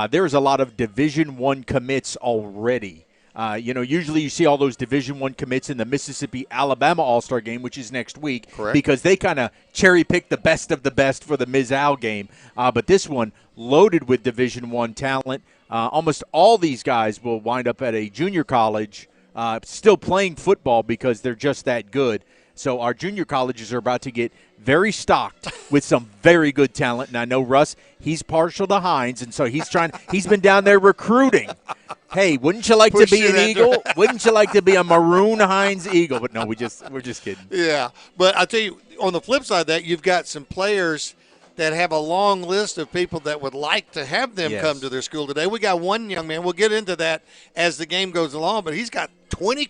there's a lot of Division I commits already. Usually you see all those Division I commits in the Mississippi-Alabama All-Star game, which is next week, Correct. Because they kind of cherry-pick the best of the best for the Miz-Al game. But this one, loaded with Division I talent. Almost all these guys will wind up at a junior college still playing football because they're just that good. So our junior colleges are about to get very stocked with some very good talent. And I know Russ, he's partial to Hines, and so he's been down there recruiting. Hey, wouldn't you like to be an Eagle? Wouldn't you like to be a maroon Hines Eagle? But no, we're just kidding. Yeah, but I tell you, on the flip side of that, you've got some players that have a long list of people that would like to have them come to their school today. We got one young man. We'll get into that as the game goes along, but he's got 20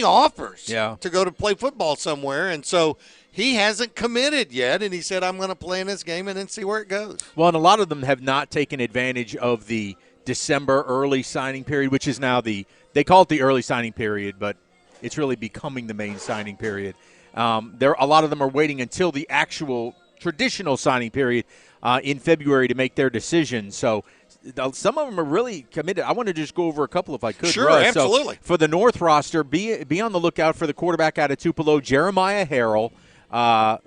offers to go to play football somewhere, and so he hasn't committed yet, and he said, I'm going to play in this game and then see where it goes. Well, and a lot of them have not taken advantage of the December early signing period, which is now they call it the early signing period, but it's really becoming the main signing period. A lot of them are waiting until the actual traditional signing period in February to make their decision. So some of them are really committed. I want to just go over a couple if I could. Sure, Russ. absolutely. So for the North roster, be on the lookout for the quarterback out of Tupelo, Jeremiah Harrell.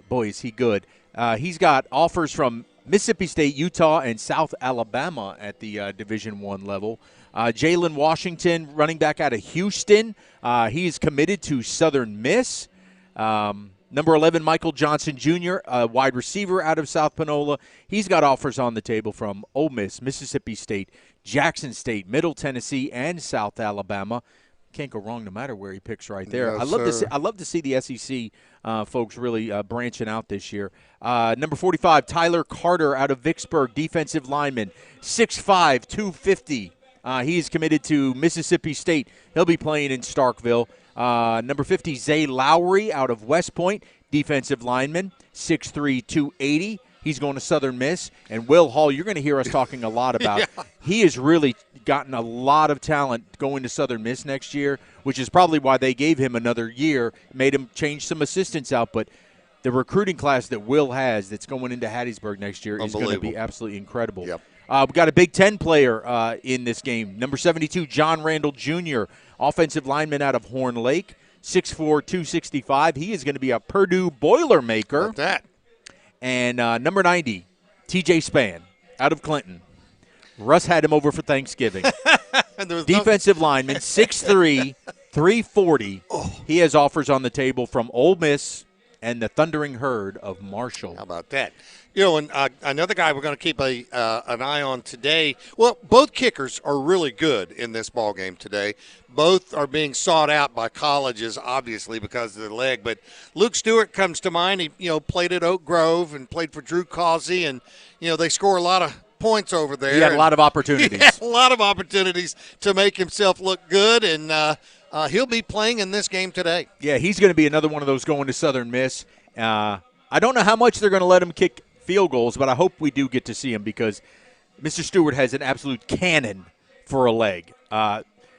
Boy, is he good. He's got offers from Mississippi State, Utah, and South Alabama at the Division I level. Jalen Washington, running back out of Houston. He is committed to Southern Miss. Number 11, Michael Johnson Jr., a wide receiver out of South Panola. He's got offers on the table from Ole Miss, Mississippi State, Jackson State, Middle Tennessee, and South Alabama. Can't go wrong no matter where he picks right there. No, I love to see the SEC folks really branching out this year. Number 45, Tyler Carter out of Vicksburg, defensive lineman, 6'5", 250. He is committed to Mississippi State. He'll be playing in Starkville. Number 50, Zay Lowry out of West Point, defensive lineman, 6'3", 280. He's going to Southern Miss. And Will Hall, you're going to hear us talking a lot about. He has really gotten a lot of talent going to Southern Miss next year, which is probably why they gave him another year, made him change some assistants out. But the recruiting class that Will has that's going into Hattiesburg next year is going to be absolutely incredible. Yep. We got a Big Ten player in this game. Number 72, John Randall Jr., offensive lineman out of Horn Lake, 6'4", 265. He is going to be a Purdue Boilermaker. Like that. And number 90, TJ Spann out of Clinton. Russ had him over for Thanksgiving. Defensive lineman, 6'3", 340. He has offers on the table from Ole Miss and the Thundering Herd of Marshall. How about that? You know, and another guy we're going to keep an eye on today. Well, both kickers are really good in this ball game today. Both are being sought out by colleges, obviously, because of their leg. But Luke Stewart comes to mind. He, played at Oak Grove and played for Drew Causey, and they score a lot of points over there. He had a lot of opportunities. He had a lot of opportunities to make himself look good, and he'll be playing in this game today. Yeah, he's going to be another one of those going to Southern Miss. I don't know how much they're going to let him kick field goals, but I hope we do get to see him because Mr. Stewart has an absolute cannon for a leg.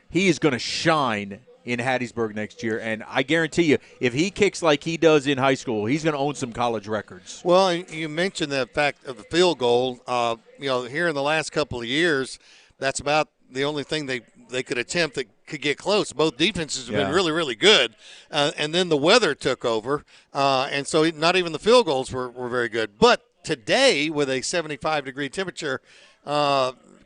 He is going to shine in Hattiesburg next year, and I guarantee you, if he kicks like he does in high school, he's going to own some college records. Well, you mentioned the fact of the field goal. Here in the last couple of years, that's about the only thing they could attempt that could get close. Both defenses have been really, really good. And then the weather took over, and so not even the field goals were very good. But today, with a 75-degree temperature,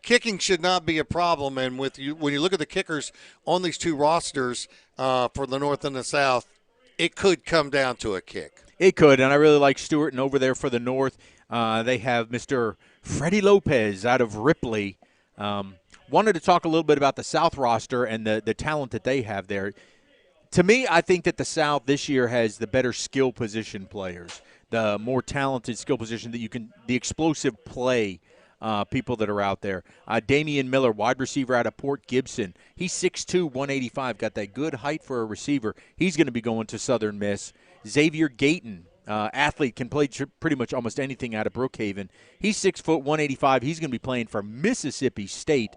kicking should not be a problem. And when you look at the kickers on these two rosters for the North and the South, it could come down to a kick. It could, and I really like Stewart. And over there for the North, they have Mr. Freddie Lopez out of Ripley. Wanted to talk a little bit about the South roster and the talent that they have there. To me, I think that the South this year has the better skill position players, the more talented skill position the explosive play people that are out there. Damian Miller, wide receiver out of Port Gibson. He's 6'2", 185, got that good height for a receiver. He's going to be going to Southern Miss. Xavier Gayton, athlete, can play pretty much almost anything out of Brookhaven. He's 6 foot, 185. He's going to be playing for Mississippi State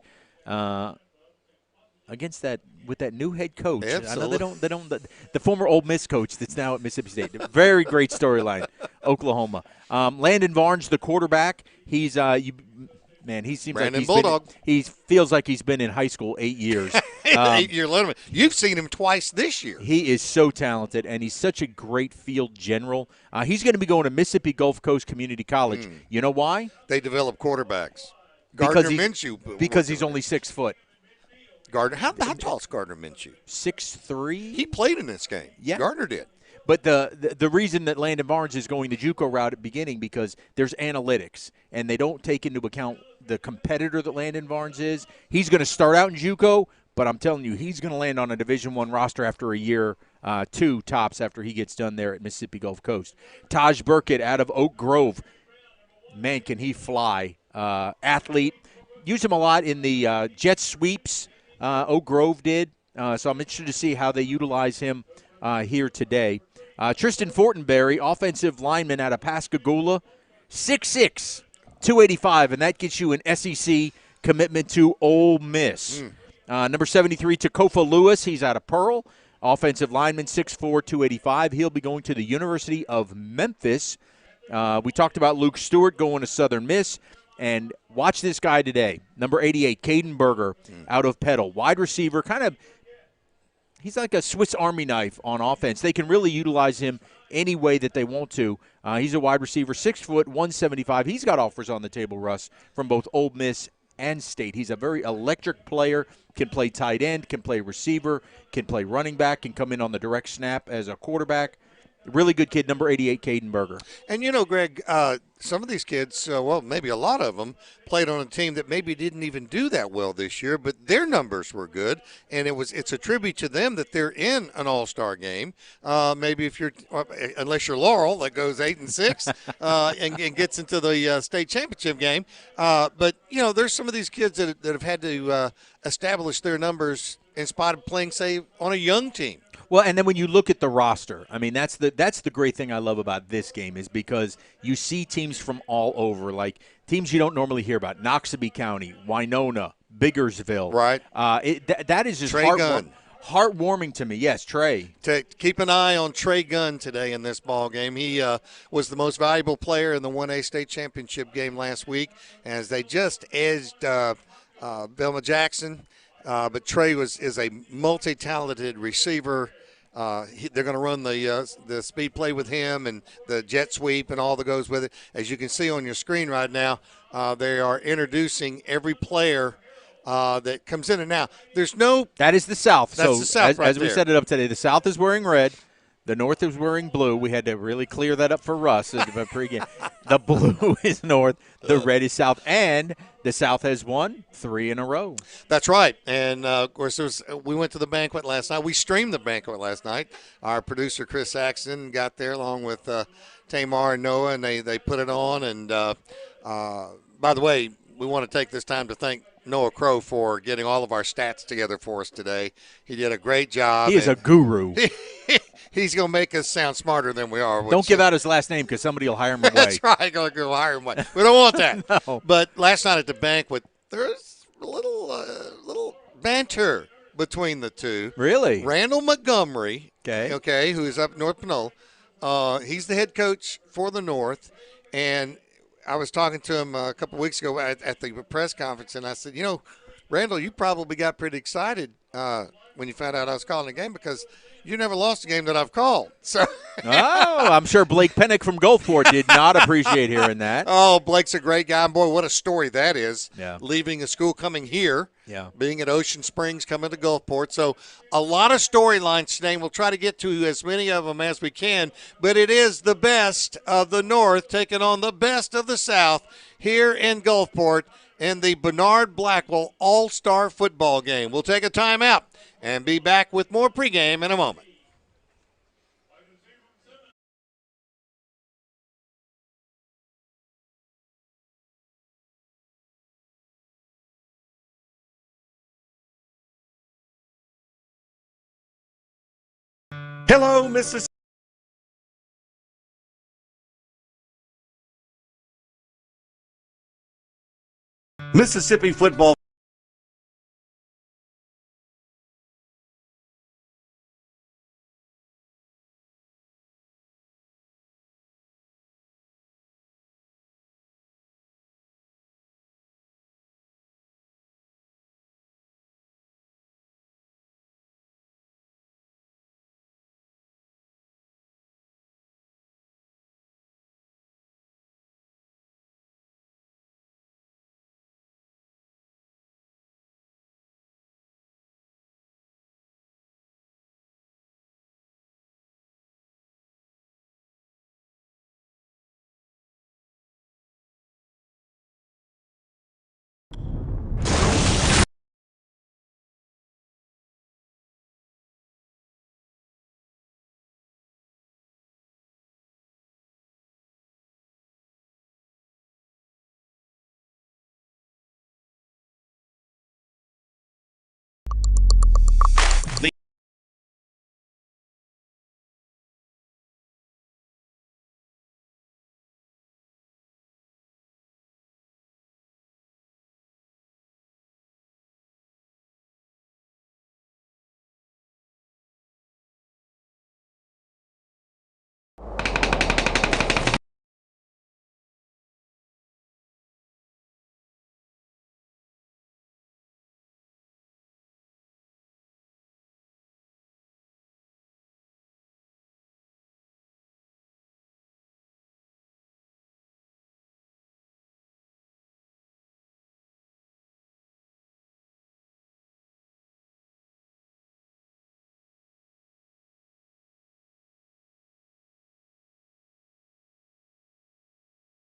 with that new head coach. Absolutely. I know they don't the former Ole Miss coach that's now at Mississippi State. Very great storyline. Oklahoma. Landon Varnes, the quarterback. He's Man, he seems Brandon like Bulldog. he feels like he's been in high school 8 years. 8-year letterman. You've seen him twice this year. He is so talented, and he's such a great field general. He's going to be going to Mississippi Gulf Coast Community College. You know why? They develop quarterbacks. Because Gardner Minshew. Because he's only 6 foot. Gardner, how tall is Gardner Minshew? 6'3". He played in this game. Yeah. Gardner did. But the reason that Landon Barnes is going the JUCO route at the beginning because there's analytics, and they don't take into account the competitor that Landon Barnes is. He's going to start out in JUCO, but I'm telling you, he's going to land on a Division I roster after a year, 2 tops after he gets done there at Mississippi Gulf Coast. Taj Burkett out of Oak Grove. Man, can he fly. Athlete. Use him a lot in the jet sweeps. Oak Grove did. So I'm interested to see how they utilize him here today. Tristan Fortenberry, offensive lineman out of Pascagoula, 6'6", 285, and that gets you an SEC commitment to Ole Miss. Number 73, Takofa Lewis, he's out of Pearl, offensive lineman, 6'4", 285. He'll be going to the University of Memphis. We talked about Luke Stewart going to Southern Miss. And watch this guy today, number 88, Caden Berger, out of Petal. Wide receiver, he's like a Swiss Army knife on offense. They can really utilize him any way that they want to. He's a wide receiver, 6 foot, 175. He's got offers on the table, Russ, from both Ole Miss and State. He's a very electric player, can play tight end, can play receiver, can play running back, can come in on the direct snap as a quarterback. Really good kid, number 88, Caden Berger. And, Greg, some of these kids, maybe a lot of them, played on a team that maybe didn't even do that well this year, but their numbers were good, and it's a tribute to them that they're in an all-star game. Maybe if you're – unless you're Laurel, that goes 8-6 and gets into the state championship game. But, there's some of these kids that have had to establish their numbers in spite of playing, say, on a young team. Well, and then when you look at the roster, I mean, that's the great thing I love about this game is because you see teams from all over, like teams you don't normally hear about, Noxubee County, Winona, Biggersville. Right. That is just heartwarming to me. Yes, Trey. To keep an eye on Trey Gunn today in this ball game. He was the most valuable player in the 1A state championship game last week as they just edged Belma Jackson. But Trey is a multi-talented receiver. They're going to run the speed play with him and the jet sweep and all that goes with it. As you can see on your screen right now, they are introducing every player that comes in. And now, there's no – That is the South. That's the South as we set it up today, the South is wearing red. The North is wearing blue. We had to really clear that up for Russ in the pregame. The blue is North, the red is South, and the South has won 3 in a row. That's right. And, of course, we went to the banquet last night. We streamed the banquet last night. Our producer, Chris Saxon, got there along with Tamar and Noah, and they put it on. And, by the way, we want to take this time to thank Noah Crow for getting all of our stats together for us today. He did a great job. He is a guru. He's going to make us sound smarter than we are. Don't give out his last name because somebody will hire him away. That's right. Going to go hire him away. We don't want that. No. But last night at the banquet, there was a little banter between the two. Really? Randall Montgomery, okay, who is up North Pinole. He's the head coach for the North, and I was talking to him a couple weeks ago at the press conference, and I said, Randall, you probably got pretty excited when you found out I was calling the game because you never lost a game that I've called. So, I'm sure Blake Pennick from Gulfport did not appreciate hearing that. Oh, Blake's a great guy. Boy, what a story that is. Yeah. Leaving a school, coming here, yeah, being at Ocean Springs, coming to Gulfport. So a lot of storylines today. We'll try to get to as many of them as we can, but it is the best of the North taking on the best of the South here in Gulfport in the Bernard Blackwell All-Star Football Game. We'll take a timeout and be back with more pregame in a moment. Hello, Mississippi football.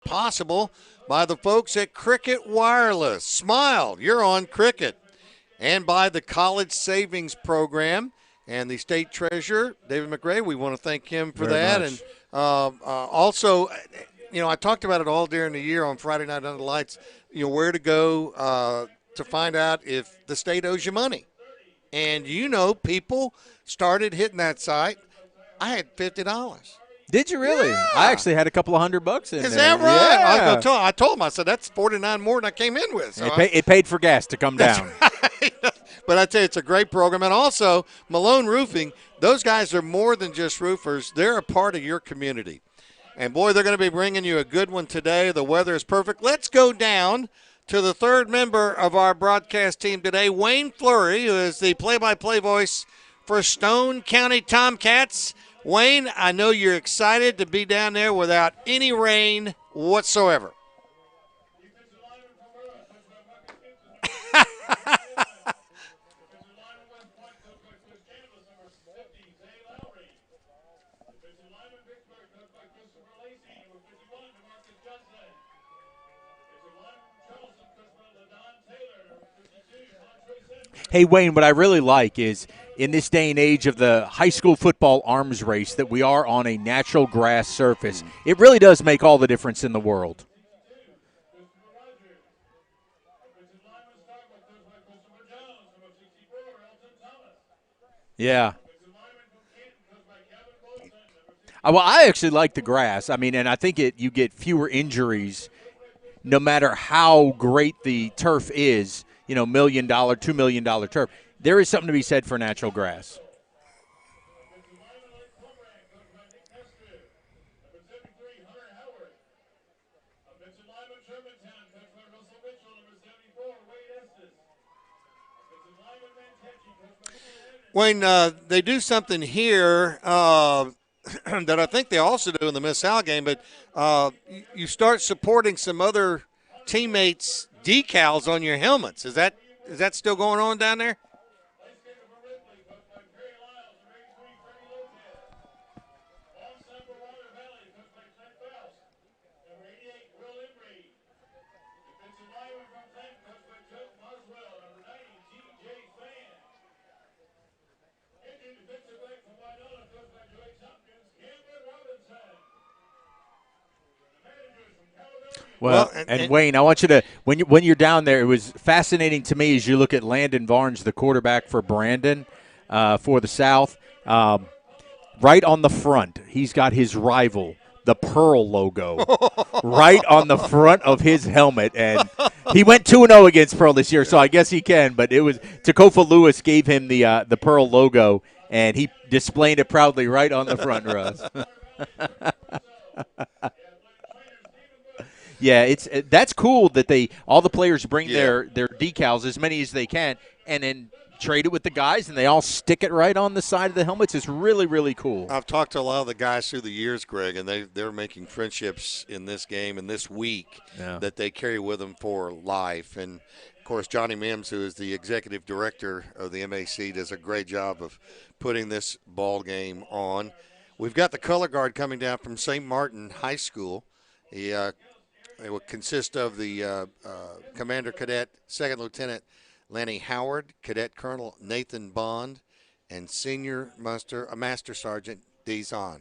possible by the folks at Cricket Wireless. Smile, you're on Cricket. And by the College Savings Program and the State Treasurer, David McRae. We want to thank him for Very that. much. And also, I talked about it all during the year on Friday Night Under the Lights, where to go to find out if the state owes you money. And, people started hitting that site. I had $50. Did you really? Yeah. I actually had a couple of $100 in there. Is that right? Yeah. I told him, I said, that's 49 more than I came in with. So It paid for gas to come down. right. But I tell you, it's a great program. And also, Malone Roofing, those guys are more than just roofers. They're a part of your community. And, boy, they're going to be bringing you a good one today. The weather is perfect. Let's go down to the third member of our broadcast team today, Wayne Fleury, who is the play-by-play voice for Stone County Tomcats. Wayne, I know you're excited to be down there without any rain whatsoever. Hey, Wayne, what I really like is in this day and age of the high school football arms race that we are on a natural grass surface. It really does make all the difference in the world. Yeah. Well, I actually like the grass. I mean, and I think you get fewer injuries no matter how great the turf is. $1 million, $2 million turf. There is something to be said for natural grass. Wayne, they do something here that I think they also do in the Miss-Sal game, but you start supporting some other teammates' decals on your helmets. Is that still going on down there? Well, and Wayne, I want you to when you're down there, it was fascinating to me as you look at Landon Barnes, the quarterback for Brandon, for the South. Right on the front, he's got his rival, the Pearl logo, right on the front of his helmet, and he went 2-0 against Pearl this year, so I guess he can. But it was Takofa Lewis gave him the Pearl logo, and he displayed it proudly right on the front, Russ. Yeah, that's cool that all the players bring their decals, as many as they can, and then trade it with the guys, and they all stick it right on the side of the helmets. It's really, really cool. I've talked to a lot of the guys through the years, Greg, and they're making friendships in this game and this week that they carry with them for life. And, of course, Johnny Mims, who is the executive director of the MAC, does a great job of putting this ball game on. We've got the color guard coming down from St. Martin High School. It will consist of the Commander Cadet, Second Lieutenant Lenny Howard, Cadet Colonel Nathan Bond, and Senior Master Sergeant Dezon.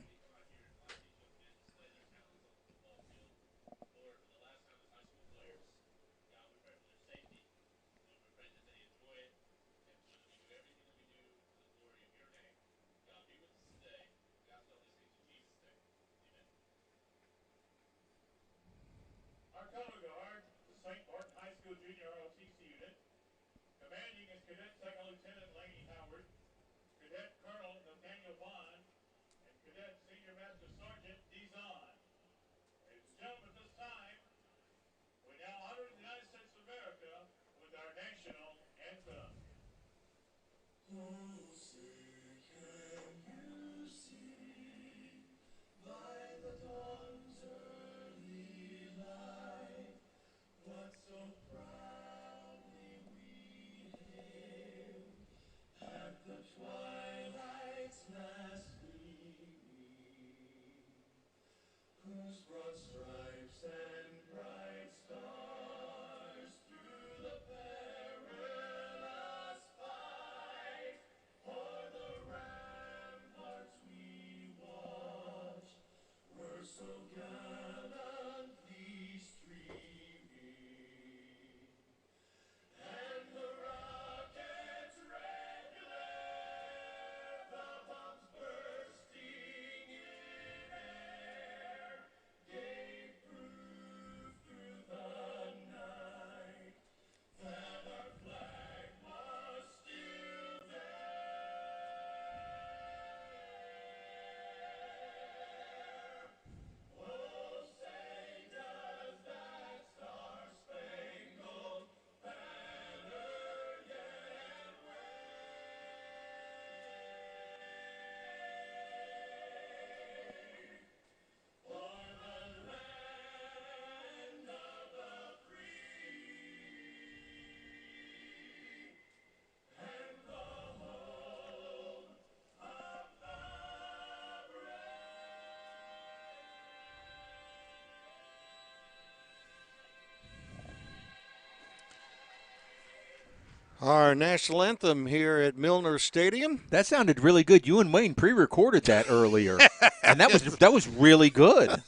Our national anthem here at Milner Stadium. That sounded really good. You and Wayne pre-recorded that earlier, and that was really good.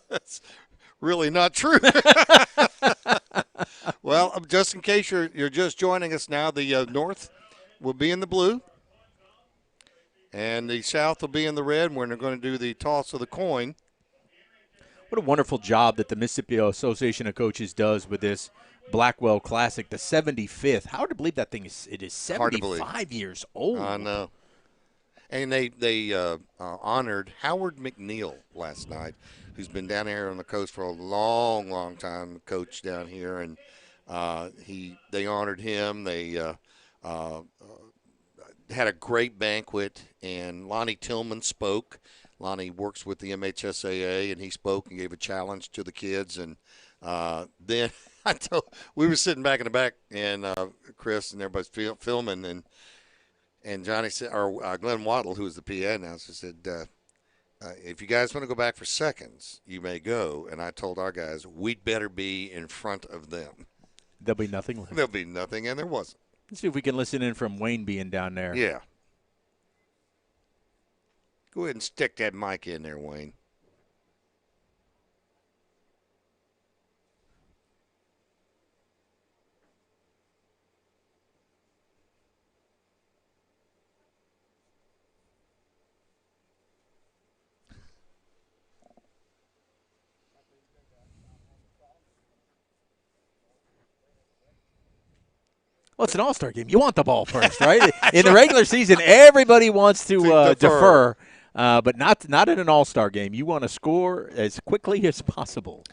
That's really not true. Well, just in case you're just joining us now, the North will be in the blue, and the South will be in the red. When they're going to do the toss of the coin. What a wonderful job that the Mississippi Association of Coaches does with this Blackwell Classic, the 75th. Hard to believe that it is 75 years old. I know. And they honored Howard McNeil last night, who's been down here on the coast for a long, long time, coach down here, and they honored him. They had a great banquet, and Lonnie Tillman spoke. Lonnie works with the MHSAA, and he spoke and gave a challenge to the kids. And then we were sitting back in the back, and Chris and everybody's filming, and Johnny said, or Glenn Waddle, who was the PA announcer, said, if you guys want to go back for seconds, you may go. And I told our guys, we'd better be in front of them. There'll be nothing left. There'll be nothing, and there wasn't. Let's see if we can listen in from Wayne being down there. Yeah. Go ahead and stick that mic in there, Wayne. Well, it's an all-star game. You want the ball first, right? In the regular season, everybody wants to defer. But not in an all-star game. You want to score as quickly as possible.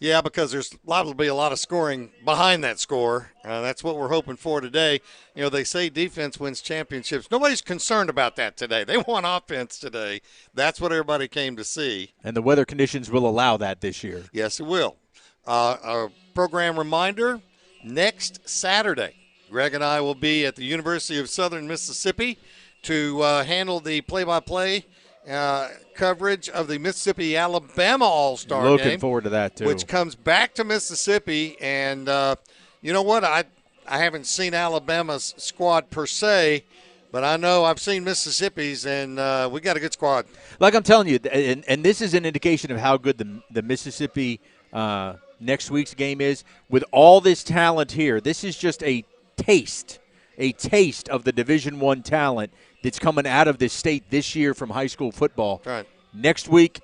Yeah, because there's liable to be a lot of scoring behind that score. That's what we're hoping for today. You know, they say defense wins championships. Nobody's concerned about that today. They want offense today. That's what everybody came to see. And the weather conditions will allow that this year. Yes, it will. A program reminder, next Saturday, Greg and I will be at the University of Southern Mississippi to handle the play-by-play coverage of the Mississippi-Alabama All-Star game. Looking forward to that, too. Which comes back to Mississippi. And you know what? I haven't seen Alabama's squad per se, but I know I've seen Mississippi's, and we got a good squad. Like I'm telling you, and this is an indication of how good the Mississippi next week's game is. With all this talent here, this is just a taste of the Division I talent that's coming out of this state this year from high school football. Right. Next week,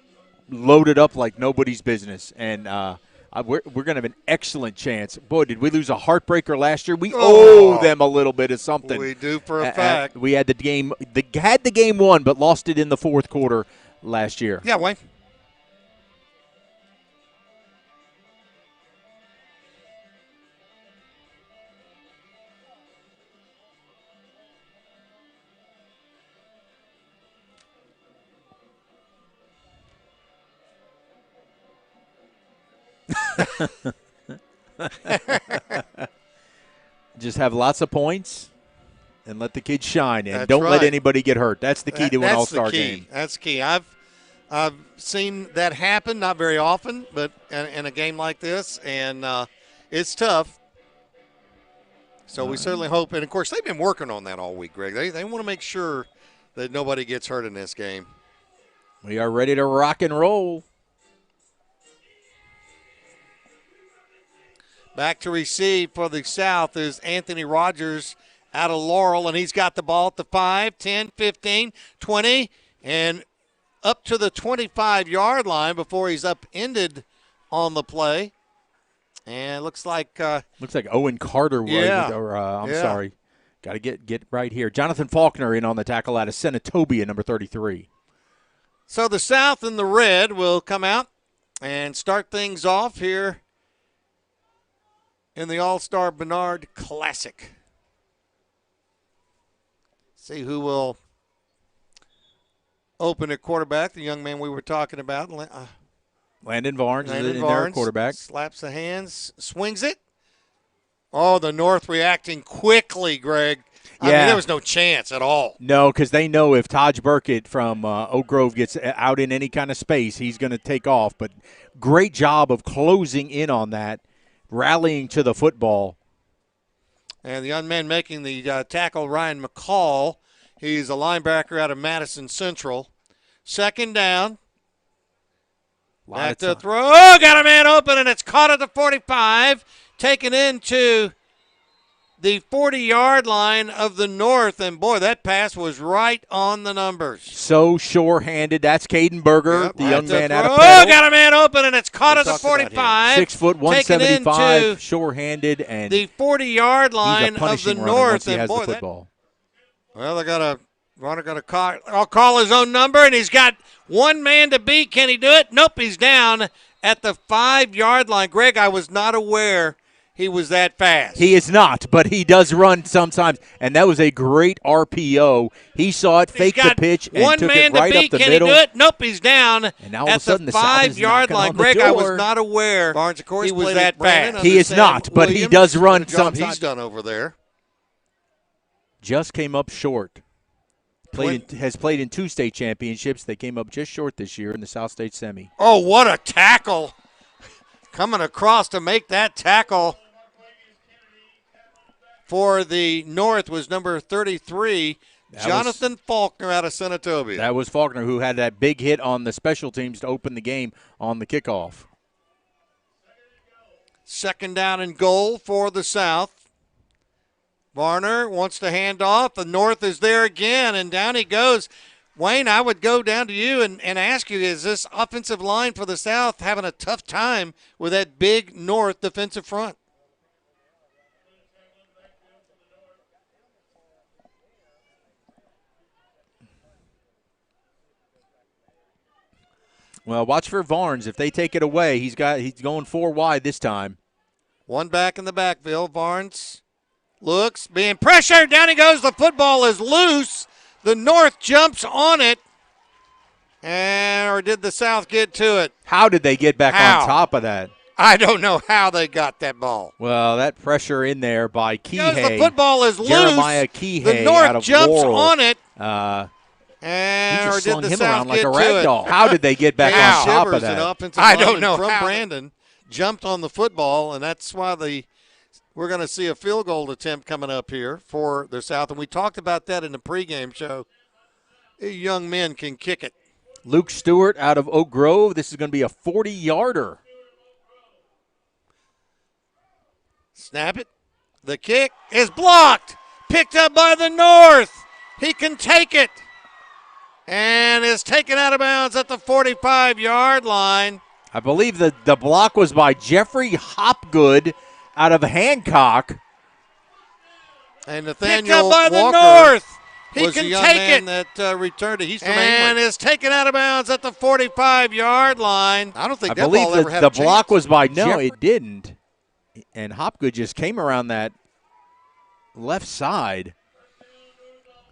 loaded up like nobody's business. And we're going to have an excellent chance. Boy, did we lose a heartbreaker last year? We owe them a little bit of something. We do for a fact. We had the game won, but lost it in the fourth quarter last year. Yeah, Wayne. Just have lots of points and let the kids shine, and That's don't let right. anybody get hurt. That's the key to an all-star game. That's the key. I've seen that happen, not very often, but in a game like this, and it's tough. So we certainly hope, and of course they've been working on that all week, Greg. They want to make sure that nobody gets hurt in this game. We are ready to rock and roll. Back to receive for the South is Anthony Rogers out of Laurel, and he's got the ball at the 5, 10, 15, 20, and up to the 25-yard line before he's upended on the play. And it looks like Owen Carter. Yeah. Sorry. Got to get right here. Jonathan Faulkner in on the tackle out of Senatobia, number 33. So the South and the red will come out and start things off here in the All-Star Bernard Classic. See who will open at quarterback, the young man we were talking about. Landon Barnes is in there, quarterback. Slaps the hands, swings it. Oh, the North reacting quickly, Greg. I mean, there was no chance at all. No, because they know if Taj Burkett from Oak Grove gets out in any kind of space, he's going to take off. But great job of closing in on that, rallying to the football. And the young man making the tackle, Ryan McCall. He's a linebacker out of Madison Central. Second down. Back to throw. Oh, got a man open, and it's caught at the 45. Taken into the 40-yard line of the North. And, boy, that pass was right on the numbers. So sure-handed. That's Caden Berger, the young man out of Oh, Petal. got a man open, and it's caught at the 45. 6 foot, 175, sure-handed, and the 40-yard line of the North. He has the football. Well, Runner got a call. I'll call his own number, and he's got one man to beat. Can he do it? Nope, he's down at the 5-yard line. Greg, I was not aware he was that fast. He is not, but he does run sometimes, and that was a great RPO. He saw it, faked the pitch, and took it right up the middle. Can he do it? Nope, he's down and now all of a sudden, the 5-yard line. Greg, I was not aware Barnes, of course, he was that fast. He is not, but he does run sometimes. He's done over there. Just came up short. Has played in 2 state championships. They came up just short this year in the South State Semi. Oh, what a tackle. Coming across to make that tackle for the North was number 33, Jonathan Faulkner out of Senatobia. That was Faulkner who had that big hit on the special teams to open the game on the kickoff. Second down and goal for the South. Varner wants to hand off. The North is there again, and down he goes. Wayne, I would go down to you and ask you, is this offensive line for the South having a tough time with that big North defensive front? Well, watch for Varnes. If they take it away, he's going 4 wide this time. One back in the backfield. Varnes looks, being pressured. Down he goes. The football is loose. The North jumps on it. Or did the South get to it? How did they get back on top of that? I don't know how they got that ball. Well, that pressure in there by Kihei. The football is loose. Jeremiah Kihei the North out of jumps Laurel. on it. He just slung him South around like a get rag doll. How did they get back on top of that? I don't know. From Brandon jumped on the football, and that's why we're going to see a field goal attempt coming up here for the South. And we talked about that in the pregame show. Young men can kick it. Luke Stewart out of Oak Grove. This is going to be a 40-yarder. Snap it. The kick is blocked. Picked up by the North. He can take it. And is taken out of bounds at the 45-yard line. I believe the block was by Jeffrey Hopgood out of Hancock. And Nathaniel picked up by Walker the North. He was can the young take man it. that returned to Houston and is taken out of bounds at the 45-yard line. I don't think I that believe ball ever had the a chance. block was by it didn't. And Hopgood just came around that left side.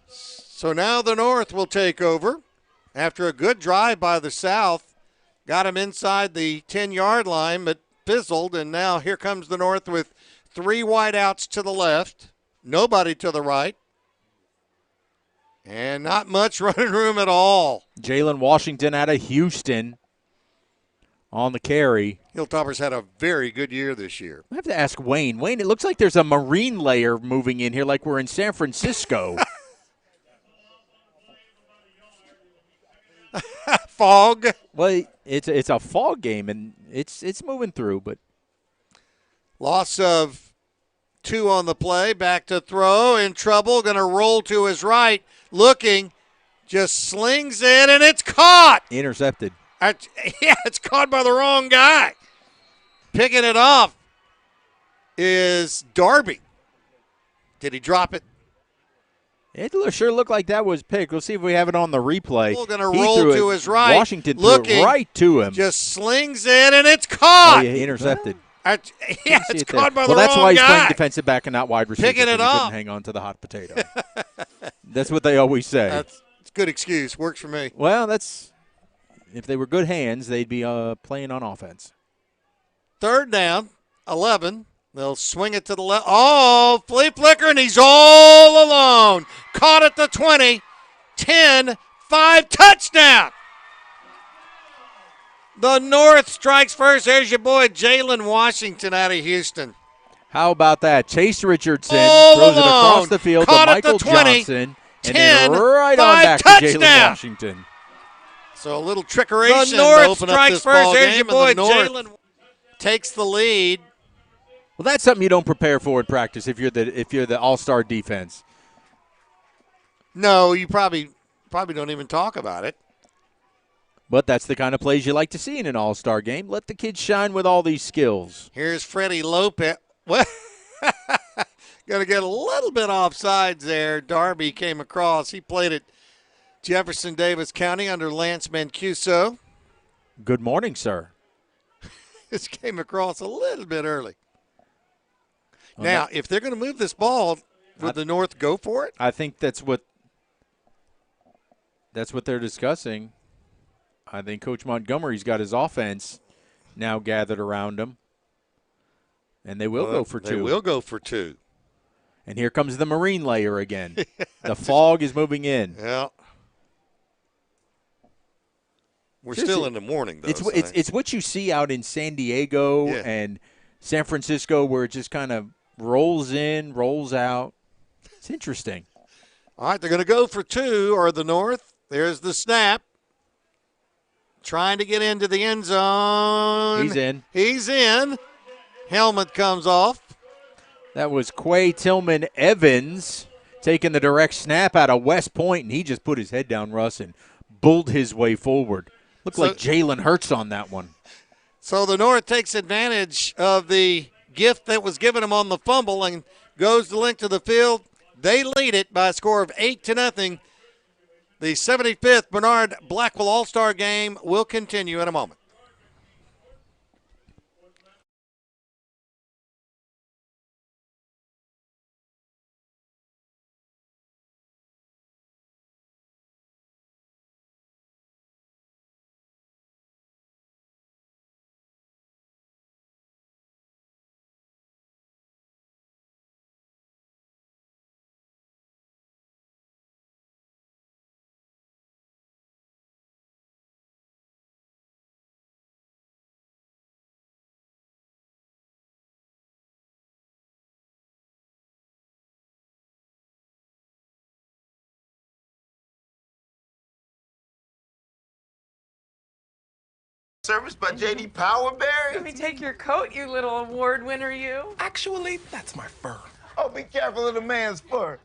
So now the North will take over after a good drive by the South. Got him inside the 10-yard line, but fizzled. And now here comes the North with 3 wideouts to the left, nobody to the right, and not much running room at all. Jalen Washington out of Houston on the carry. Hilltoppers had a very good year this year. I have to ask Wayne. Wayne, it looks like there's a marine layer moving in here like we're in San Francisco. Fog. Well, it's a fog game, and it's moving through. But loss of 2 on the play. Back to throw. In trouble. Going to roll to his right. Looking. Just slings it, and it's caught. Intercepted. It's caught by the wrong guy. Picking it off is Darby. Did he drop it? It sure looked like that was picked. We'll see if we have it on the replay. Going to roll to his right. Washington threw it right to him. Just slings it, and it's caught. Oh, yeah, intercepted. It's caught by the wrong guy. Well, that's why he's playing defensive back and not wide receiver. Picking it off. Couldn't hang on to the hot potato. That's what they always say. That's a good excuse. Works for me. Well, if they were good hands, they'd be playing on offense. 3rd down, 11. They'll swing it to the left. Oh, flea flicker, and he's all alone. Caught at the 20, 10, 5, touchdown. The North strikes first. There's your boy Jalen Washington out of Houston. How about that? Chase Richardson All throws it across alone. the field Caught to at the Michael 20. Johnson. 10, And then right on 5, back to touchdown. Jalen Washington. So a little trickeration The North to open up strikes this first. ball There's game. your boy, And the North Jalen. takes the lead. Well, that's something you don't prepare for in practice if you're the all-star defense. No, you probably don't even talk about it. But that's the kind of plays you like to see in an all-star game. Let the kids shine with all these skills. Here's Freddie Lopez. Well, going to get a little bit offsides there. Darby came across. He played at Jefferson Davis County under Lance Mancuso. Good morning, sir. This came across a little bit early. Well, now, if they're going to move this ball, would the North go for it? I think that's what they're discussing. I think Coach Montgomery's got his offense now gathered around him. And they will go for two. They will go for two. And here comes the marine layer again. The fog is moving in. Yeah. We're still in the morning, though. It's what you see out in San Diego and San Francisco where it just kind of rolls in, rolls out. It's interesting. All right, they're going to go for two, or the North. There's the snap. Trying to get into the end zone. He's in. Helmet comes off. That was Quay Tillman Evans taking the direct snap out of West Point, and he just put his head down, Russ, and bulled his way forward. Looked like Jalen Hurts on that one. So the North takes advantage of the gift that was given them on the fumble and goes the length of the field. They lead it by a score of 8-0. The 75th Bernard Blackwell All-Star Game will continue in a moment. Service by J.D. Powerberry. Let me take your coat, you little award winner, you. Actually, that's my fur. Oh, be careful of the man's fur.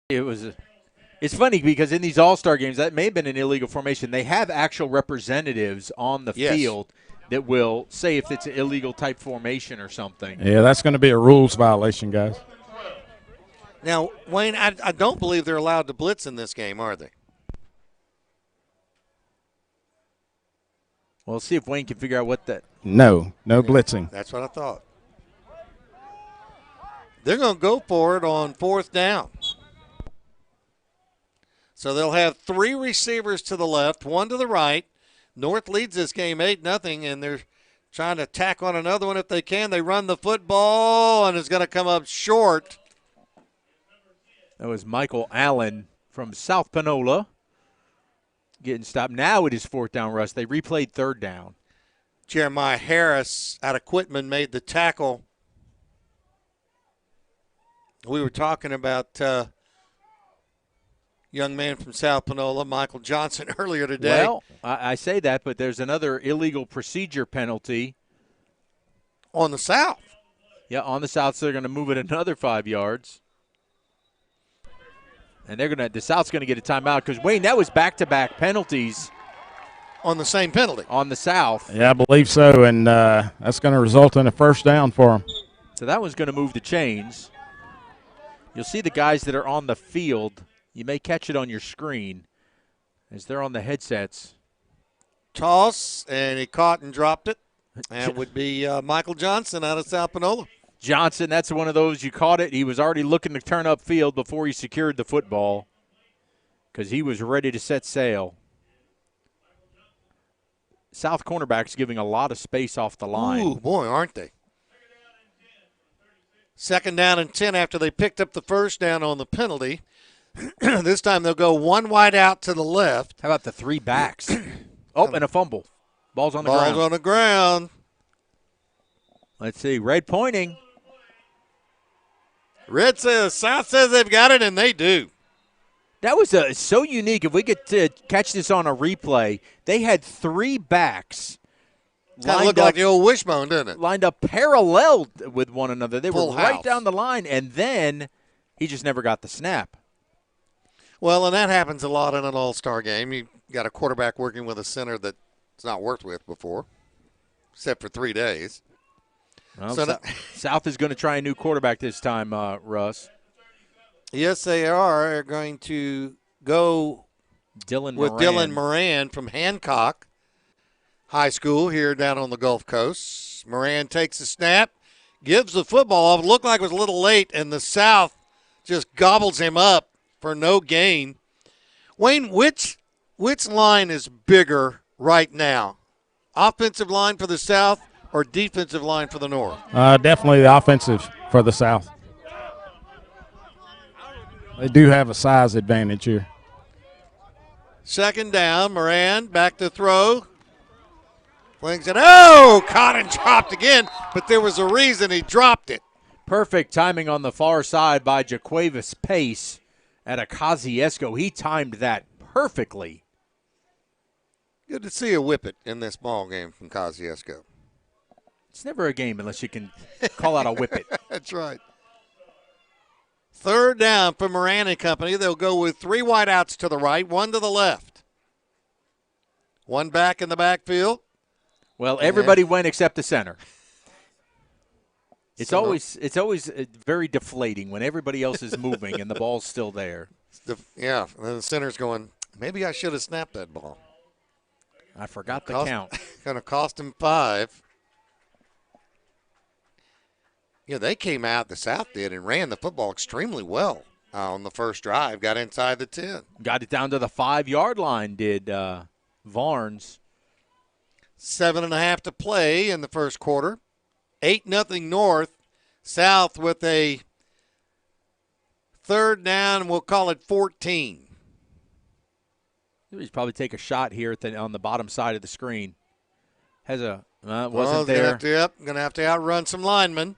It's funny because in these all-star games, that may have been an illegal formation. They have actual representatives on the field that will say if it's an illegal type formation or something. Yeah, that's going to be a rules violation, guys. Now, Wayne, I don't believe they're allowed to blitz in this game, are they? Well, let's see if Wayne can figure out what that. No blitzing. That's what I thought. They're going to go for it on 4th down. So they'll have 3 receivers to the left, 1 to the right. North leads this game 8-0, and they're trying to tack on another one if they can. They run the football, and it's going to come up short. That was Michael Allen from South Panola getting stopped. Now it is 4th down, Russ. They replayed 3rd down. Jeremiah Harris out of Quitman made the tackle. We were talking about young man from South Panola, Michael Johnson, earlier today. Well, I say that, but there's another illegal procedure penalty. On the South. Yeah, on the South, so they're going to move it another 5 yards. And the South's going to get a timeout because, Wayne, that was back-to-back penalties. On the same penalty. On the South. Yeah, I believe so, and that's going to result in a 1st down for them. So that one's going to move the chains. You'll see the guys that are on the field. You may catch it on your screen as they're on the headsets. Toss, and he caught and dropped it. That would be Michael Johnson out of South Panola. Johnson, that's one of those, you caught it. He was already looking to turn up field before he secured the football because he was ready to set sail. South cornerbacks giving a lot of space off the line. Ooh, boy, aren't they? 2nd down and 10 after they picked up the 1st down on the penalty. This time they'll go 1 wide out to the left. How about the 3 backs? Oh, and a fumble. Ball's on the ground. Ball's on the ground. Let's see. Red pointing. Red says, South says they've got it, and they do. That was so unique. If we could catch this on a replay, they had 3 backs. Kind of looked like the old wishbone, didn't it? Lined up parallel with one another. They Full were right house. down the line, and then he just never got the snap. Well, and that happens a lot in an all-star game. You got a quarterback working with a center that's not worked with before, except for 3 days. Well, so South is going to try a new quarterback this time, Russ. Yes, they are. They're going to go with Dylan Moran from Hancock High School here down on the Gulf Coast. Moran takes the snap, gives the football off. It looked like it was a little late, and the South just gobbles him up for no gain. Wayne, which line is bigger right now? Offensive line for the South or defensive line for the North? Definitely the offensive for the South. They do have a size advantage here. 2nd down, Moran back to throw. Flings it. Oh, caught and dropped again, but there was a reason he dropped it. Perfect timing on the far side by Jaquavis Pace at Ocasio. He timed that perfectly. Good to see a whippet in this ball game from Kosciuszko. It's never a game unless you can call out a whippet. That's right. 3rd down for Moran and company. They'll go with 3 wideouts to the right, 1 to the left. 1 back in the backfield. Well, everybody went except the center. It's always very deflating when everybody else is moving and the ball's still there. Yeah, and then the center's going, maybe I should have snapped that ball. I forgot the count. Going to cost him 5. Yeah, they came out, the South did, and ran the football extremely well on the first drive. Got inside the 10. Got it down to the 5-yard line, did Varnes. 7.5 to play in the first quarter. 8-0 North. South with a 3rd down, we'll call it 14. He's probably take a shot here on the bottom side of the screen. Wasn't there. Going to have to outrun some linemen.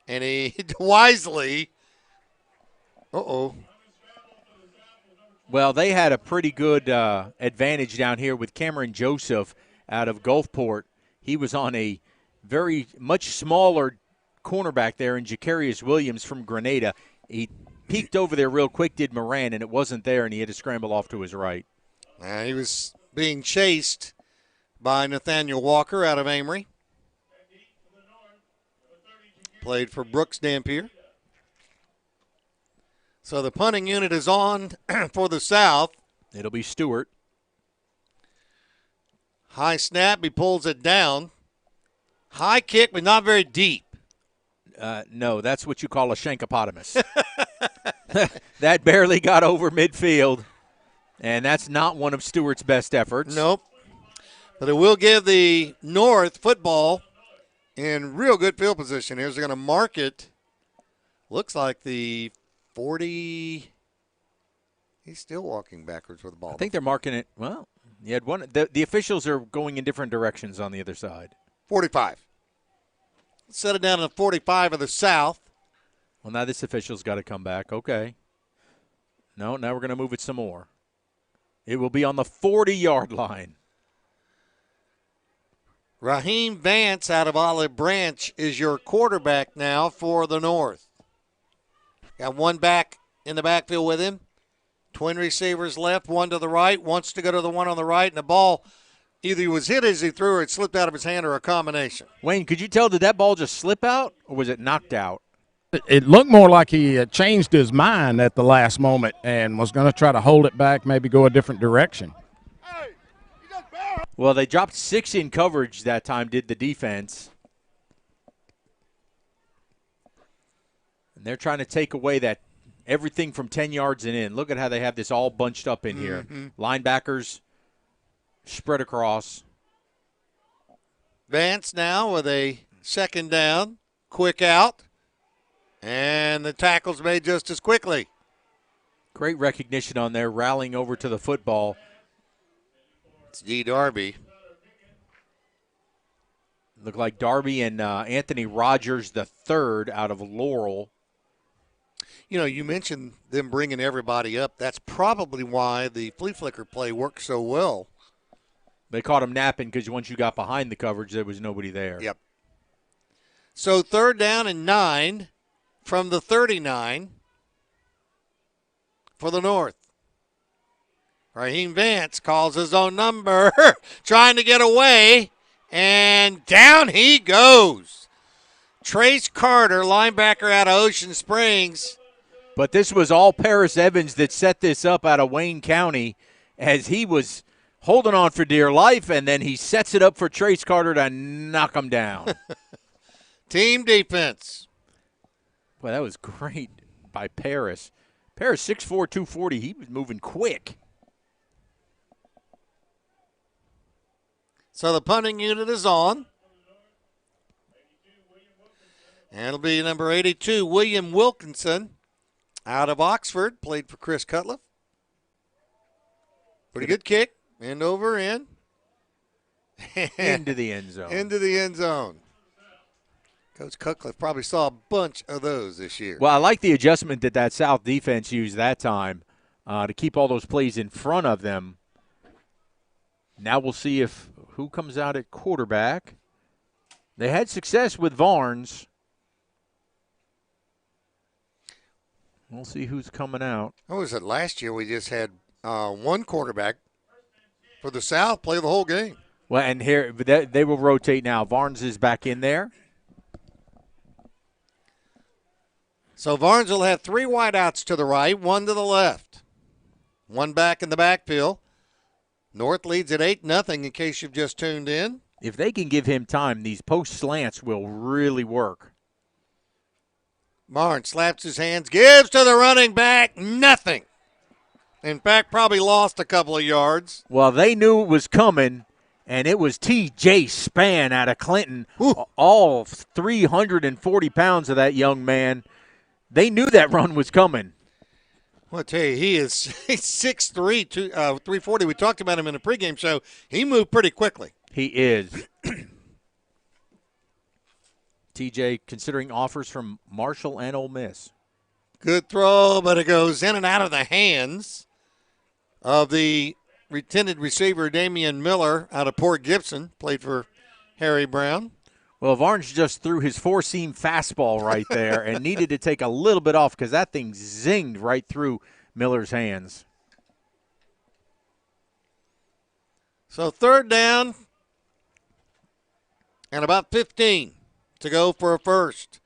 And he wisely, well, they had a pretty good advantage down here with Cameron Joseph out of Gulfport. He was on a very much smaller cornerback there in Jacarius Williams from Grenada. He peeked over there real quick, did Moran, and it wasn't there, and he had to scramble off to his right. He was being chased by Nathaniel Walker out of Amory. Played for Brooks Dampier. So the punting unit is on for the South. It'll be Stewart. High snap, he pulls it down. High kick, but not very deep. No, that's what you call a shankopotamus. That barely got over midfield, and that's not one of Stewart's best efforts. Nope. But it will give the North football in real good field position. Here's going to mark it. Looks like the 40. He's still walking backwards with the ball. I think they're marking it. Well, you had one. The officials are going in different directions on the other side. 45. Set it down to 45 of the South. Well, now this official's got to come back. Okay. No, now we're going to move it some more. It will be on the 40-yard line. Raheem Vance out of Olive Branch is your quarterback now for the North. Got one back in the backfield with him. Twin receivers left, one to the right. Wants to go to the one on the right, and the ball either he was hit as he threw or it slipped out of his hand or a combination. Wayne, could you tell, did that ball just slip out or was it knocked out? It looked more like he changed his mind at the last moment and was going to try to hold it back, maybe go a different direction. Well, they dropped 6 in coverage that time, did the defense. And they're trying to take away that everything from 10 yards and in. Look at how they have this all bunched up in here. Linebackers spread across. Vance now with a second down, quick out, and the tackle's made just as quickly. Great recognition on there, rallying over to the football. It's D. Darby. Look like Darby and Anthony Rogers the third out of Laurel. You know, you mentioned them bringing everybody up. That's probably why the flea flicker play worked so well. They caught him napping because once you got behind the coverage, there was nobody there. Yep. So 3rd down and 9 from the 39 for the North. Raheem Vance calls his own number, trying to get away, and down he goes. Trace Carter, linebacker out of Ocean Springs. But this was all Paris Evans that set this up out of Wayne County as he was holding on for dear life, and then he sets it up for Trace Carter to knock him down. Team defense. Well, that was great by Paris. Paris 6'4", 240. He was moving quick. So the punting unit is on. And it'll be number 82, William Wilkinson, out of Oxford, played for Chris Cutliff. Pretty good kick, end over end. Into the end zone. Into the end zone. Coach Cutliff probably saw a bunch of those this year. Well, I like the adjustment that South defense used that time to keep all those plays in front of them. Now we'll see who comes out at quarterback. They had success with Varnes. We'll see who's coming out. What was it? Last year we just had one quarterback for the South play the whole game. Well, and here they will rotate now. Varnes is back in there. So Varnes will have 3 wideouts to the right, 1 to the left. 1 back in the backfield. North leads at 8-0 in case you've just tuned in. If they can give him time, these post slants will really work. Barnes slaps his hands, gives to the running back, nothing. In fact, probably lost a couple of yards. Well, they knew it was coming, and it was T.J. Spann out of Clinton. Ooh. All 340 pounds of that young man. They knew that run was coming. Well, I tell you, he's 6'3", 340. We talked about him in a pregame show. He moved pretty quickly. He is. TJ considering offers from Marshall and Ole Miss. Good throw, but it goes in and out of the hands of the intended receiver, Damian Miller, out of Port Gibson, played for Harry Brown. Well, Varnes just threw his four-seam fastball right there and needed to take a little bit off because that thing zinged right through Miller's hands. So 3rd down and about 15 to go for a first.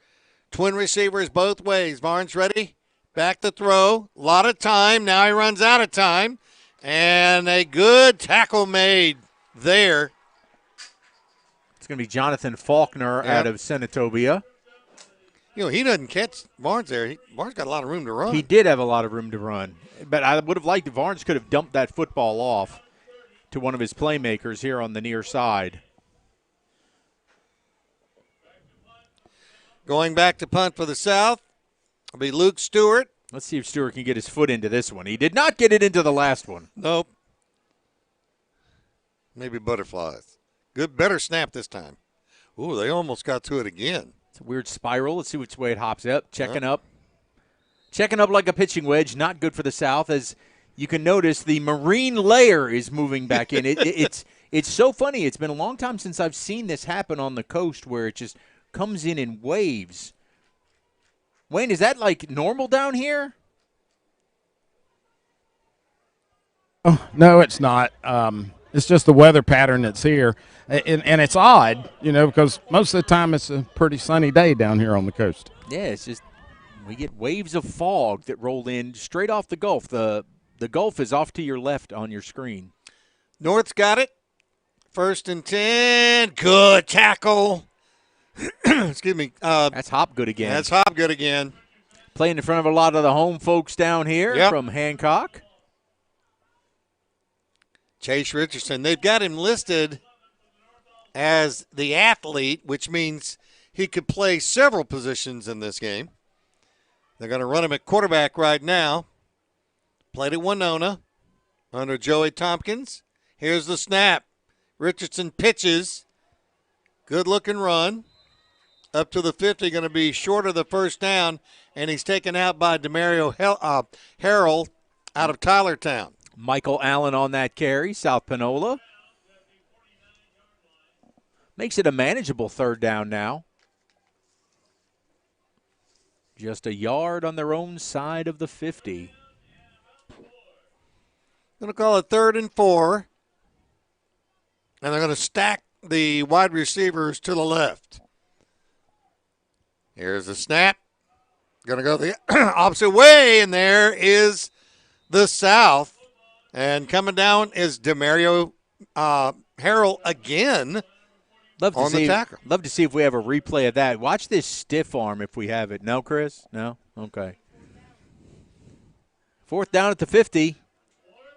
Twin receivers both ways. Varnes ready. Back to throw. A lot of time. Now he runs out of time. And a good tackle made there. It's going to be Jonathan Faulkner out of Senatobia. You know, he doesn't catch Varnes there. Varnes got a lot of room to run. He did have a lot of room to run. But I would have liked if Varnes could have dumped that football off to one of his playmakers here on the near side. Going back to punt for the South will be Luke Stewart. Let's see if Stewart can get his foot into this one. He did not get it into the last one. Nope. Maybe butterflies. Better snap this time. Ooh, they almost got to it again. It's a weird spiral. Let's see which way it hops up. Checking up. Checking up like a pitching wedge. Not good for the South. As you can notice, the marine layer is moving back in. It's so funny. It's been a long time since I've seen this happen on the coast where it just comes in waves. Wayne, is that like normal down here? Oh, no, it's not. It's just the weather pattern that's here. And it's odd, you know, because most of the time it's a pretty sunny day down here on the coast. Yeah, it's just we get waves of fog that roll in straight off the Gulf. The Gulf is off to your left on your screen. North's got it. 1st and 10. Good tackle. Excuse me. That's Hopgood again. That's Hopgood again. Playing in front of a lot of the home folks down here from Hancock. Chase Richardson. They've got him listed as the athlete, which means he could play several positions in this game. They're going to run him at quarterback right now. Played at Winona under Joey Tompkins. Here's the snap. Richardson pitches. Good-looking run. Up to the 50, going to be short of the first down, and he's taken out by Demario Harrell out of Tylertown. Michael Allen on that carry, South Panola. Makes it a manageable 3rd down now. Just a yard on their own side of the 50. Going to call it 3rd and 4, and they're going to stack the wide receivers to the left. Here's the snap. Going to go the opposite way, and there is the South. And coming down is Demario Harrell again on the tackle. Love to see if we have a replay of that. Watch this stiff arm if we have it. No, Chris? No? Okay. 4th down at the 50.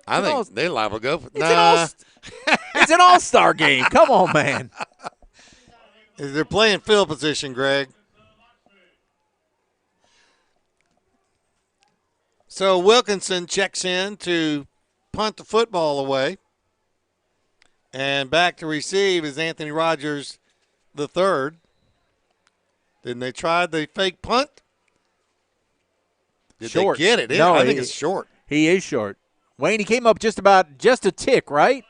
I think they're liable to go for It's an all-star game. Come on, man. They're playing field position, Greg. So Wilkinson checks in to punt the football away. And back to receive is Anthony Rogers III. Didn't they try the fake punt? Did Short. they get it? No, I think it's short. He is short. Wayne, he came up just a tick, right?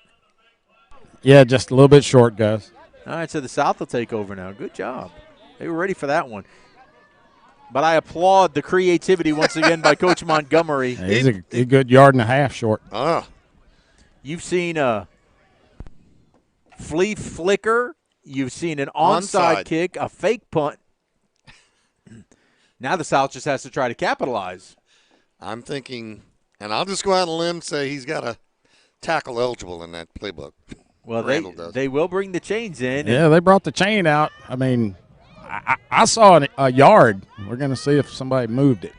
Yeah, just a little bit short, guys. All right, so the South will take over now. Good job. They were ready for that one. But I applaud the creativity once again by Coach Montgomery. He's a good yard and a half short. You've seen a flea flicker. You've seen an onside kick, a fake punt. Now the South just has to try to capitalize. I'm thinking, and I'll just go out on a limb and say he's got a tackle eligible in that playbook. Well, they will bring the chains in. Yeah, they brought the chain out. I mean, I saw a yard. We're going to see if somebody moved it.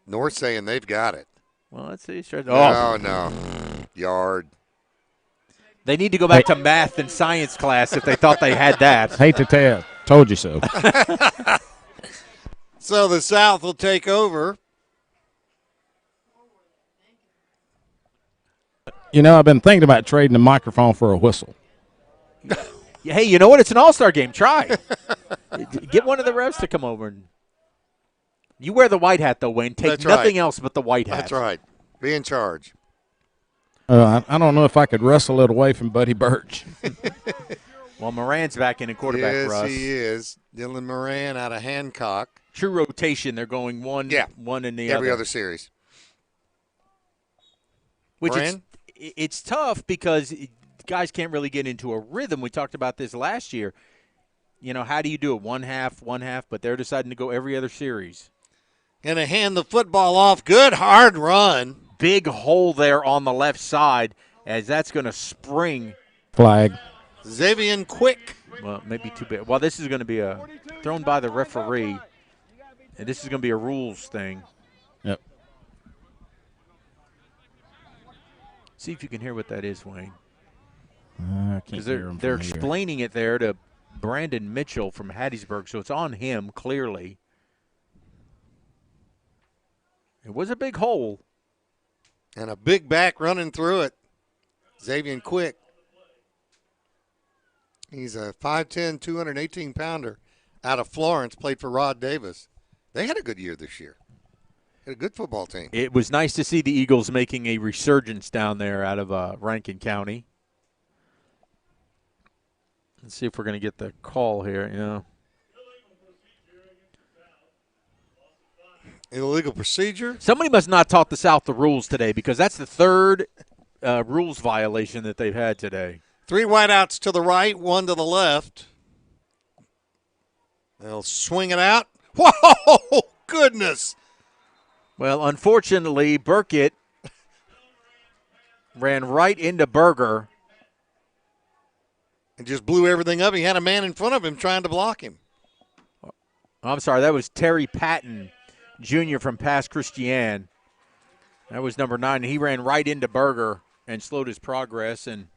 North saying they've got it. Well, let's see. No. Yard. They need to go back to math and science class if they thought they had that. Hate to tell. Told you so. So the South will take over. You know, I've been thinking about trading the microphone for a whistle. Hey, you know what? It's an all-star game. Try. Get one of the refs to come over. And you wear the white hat, though, Wayne. Take nothing else but the white hat. That's right. Be in charge. I don't know if I could wrestle it away from Buddy Birch. Well, Moran's back in at quarterback yes, for us. Yes, he is. Dylan Moran out of Hancock. True rotation. They're going one in the every other series. Which it's tough because guys can't really get into a rhythm. We talked about this last year. You know, how do you do it? One half, but they're deciding to go every other series. Going to hand the football off. Good hard run. Big hole there on the left side as that's going to spring. Flag. Xavier Quick. Well, maybe too big. Well, this is going to be thrown by the referee, and this is going to be a rules thing. Yep. See if you can hear what that is, Wayne. I can't hear them. They're explaining it there to Brandon Mitchell from Hattiesburg, so it's on him clearly. It was a big hole. And a big back running through it. Xavier Quick. He's a 5'10", 218-pounder out of Florence, played for Rod Davis. They had a good year this year. Had a good football team. It was nice to see the Eagles making a resurgence down there out of Rankin County. Let's see if we're going to get the call here. Illegal procedure. Somebody must not taught the South the rules today because that's the third rules violation that they've had today. 3 wideouts to the right, 1 to the left. They'll swing it out. Whoa, goodness. Well, unfortunately, Burkett ran right into Berger. And just blew everything up. He had a man in front of him trying to block him. I'm sorry, that was Terry Patton, Jr. from Pass Christian. That was number 9. He ran right into Berger and slowed his progress. And,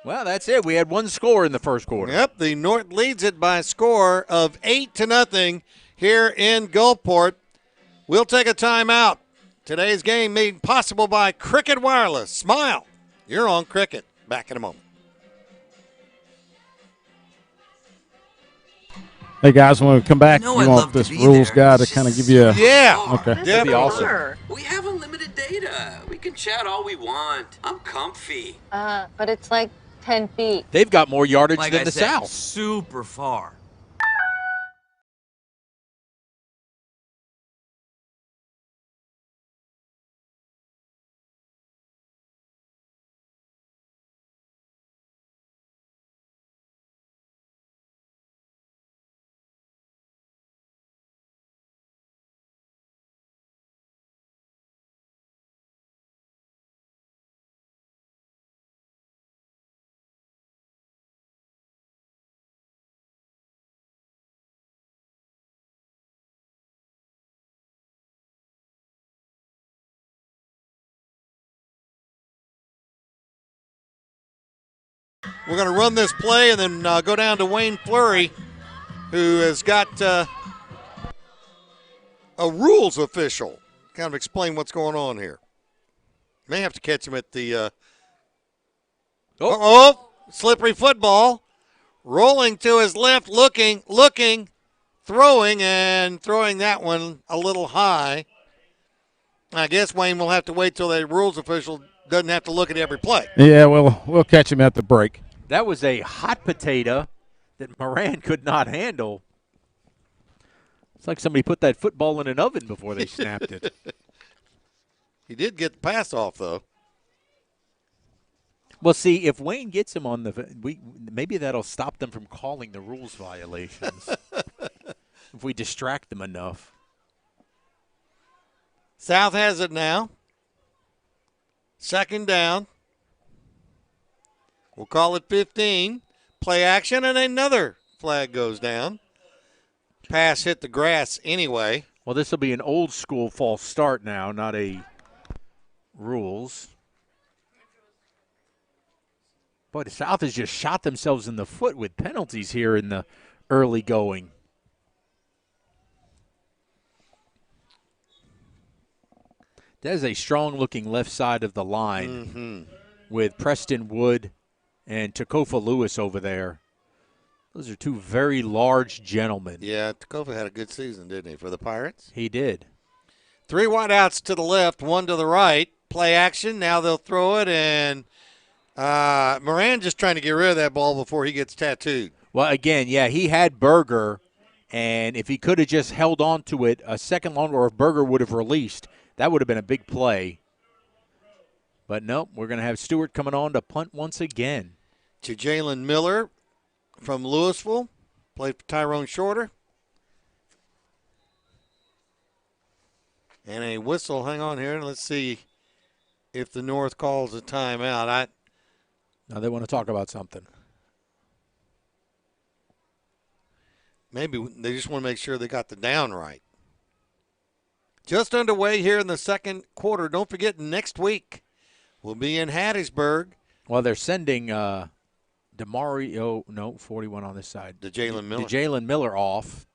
well, that's it. We had one score in the first quarter. Yep, the North leads it by a score of 8-0 here in Gulfport. We'll take a timeout. Today's game made possible by Cricket Wireless. Smile. You're on Cricket. Back in a moment. Hey, guys, when we come back, you want this rules guy to kind of give you a... Yeah. Okay. That'd be awesome. Sure. We have unlimited data. We can chat all we want. I'm comfy. But it's like 10 feet. They've got more yardage Like than I the said, South. super far. We're going to run this play and then go down to Wayne Fleury, who has got a rules official. Kind of explain what's going on here. May have to catch him at the slippery football. Rolling to his left, looking, throwing that one a little high. I guess Wayne will have to wait till the rules official doesn't have to look at every play. Yeah, we'll catch him at the break. That was a hot potato that Moran could not handle. It's like somebody put that football in an oven before they snapped it. He did get the pass off, though. Well, see, if Wayne gets him on maybe that'll stop them from calling the rules violations. If we distract them enough. South has it now. Second down. We'll call it 15. Play action, and another flag goes down. Pass hit the grass anyway. Well, this will be an old school false start now, not a rules. Boy, the South has just shot themselves in the foot with penalties here in the early going. That is a strong-looking left side of the line with Preston Wood and Takofa Lewis over there. Those are two very large gentlemen. Yeah, Takofa had a good season, didn't he, for the Pirates? He did. 3 wideouts to the left, 1 to the right. Play action. Now they'll throw it, and Moran just trying to get rid of that ball before he gets tattooed. Well, again, yeah, he had Berger, and if he could have just held on to it a second longer, or if Berger would have released, that would have been a big play. But nope, we're going to have Stewart coming on to punt once again. To Jalen Miller from Louisville. Played for Tyrone Shorter. And a whistle. Hang on here. Let's see if the North calls a timeout. Now they want to talk about something. Maybe they just want to make sure they got the down right. Just underway here in the second quarter. Don't forget, next week we'll be in Hattiesburg. Well, they're sending DeMario, no, 41 on this side. To Jalen Miller. To Jalen Miller off,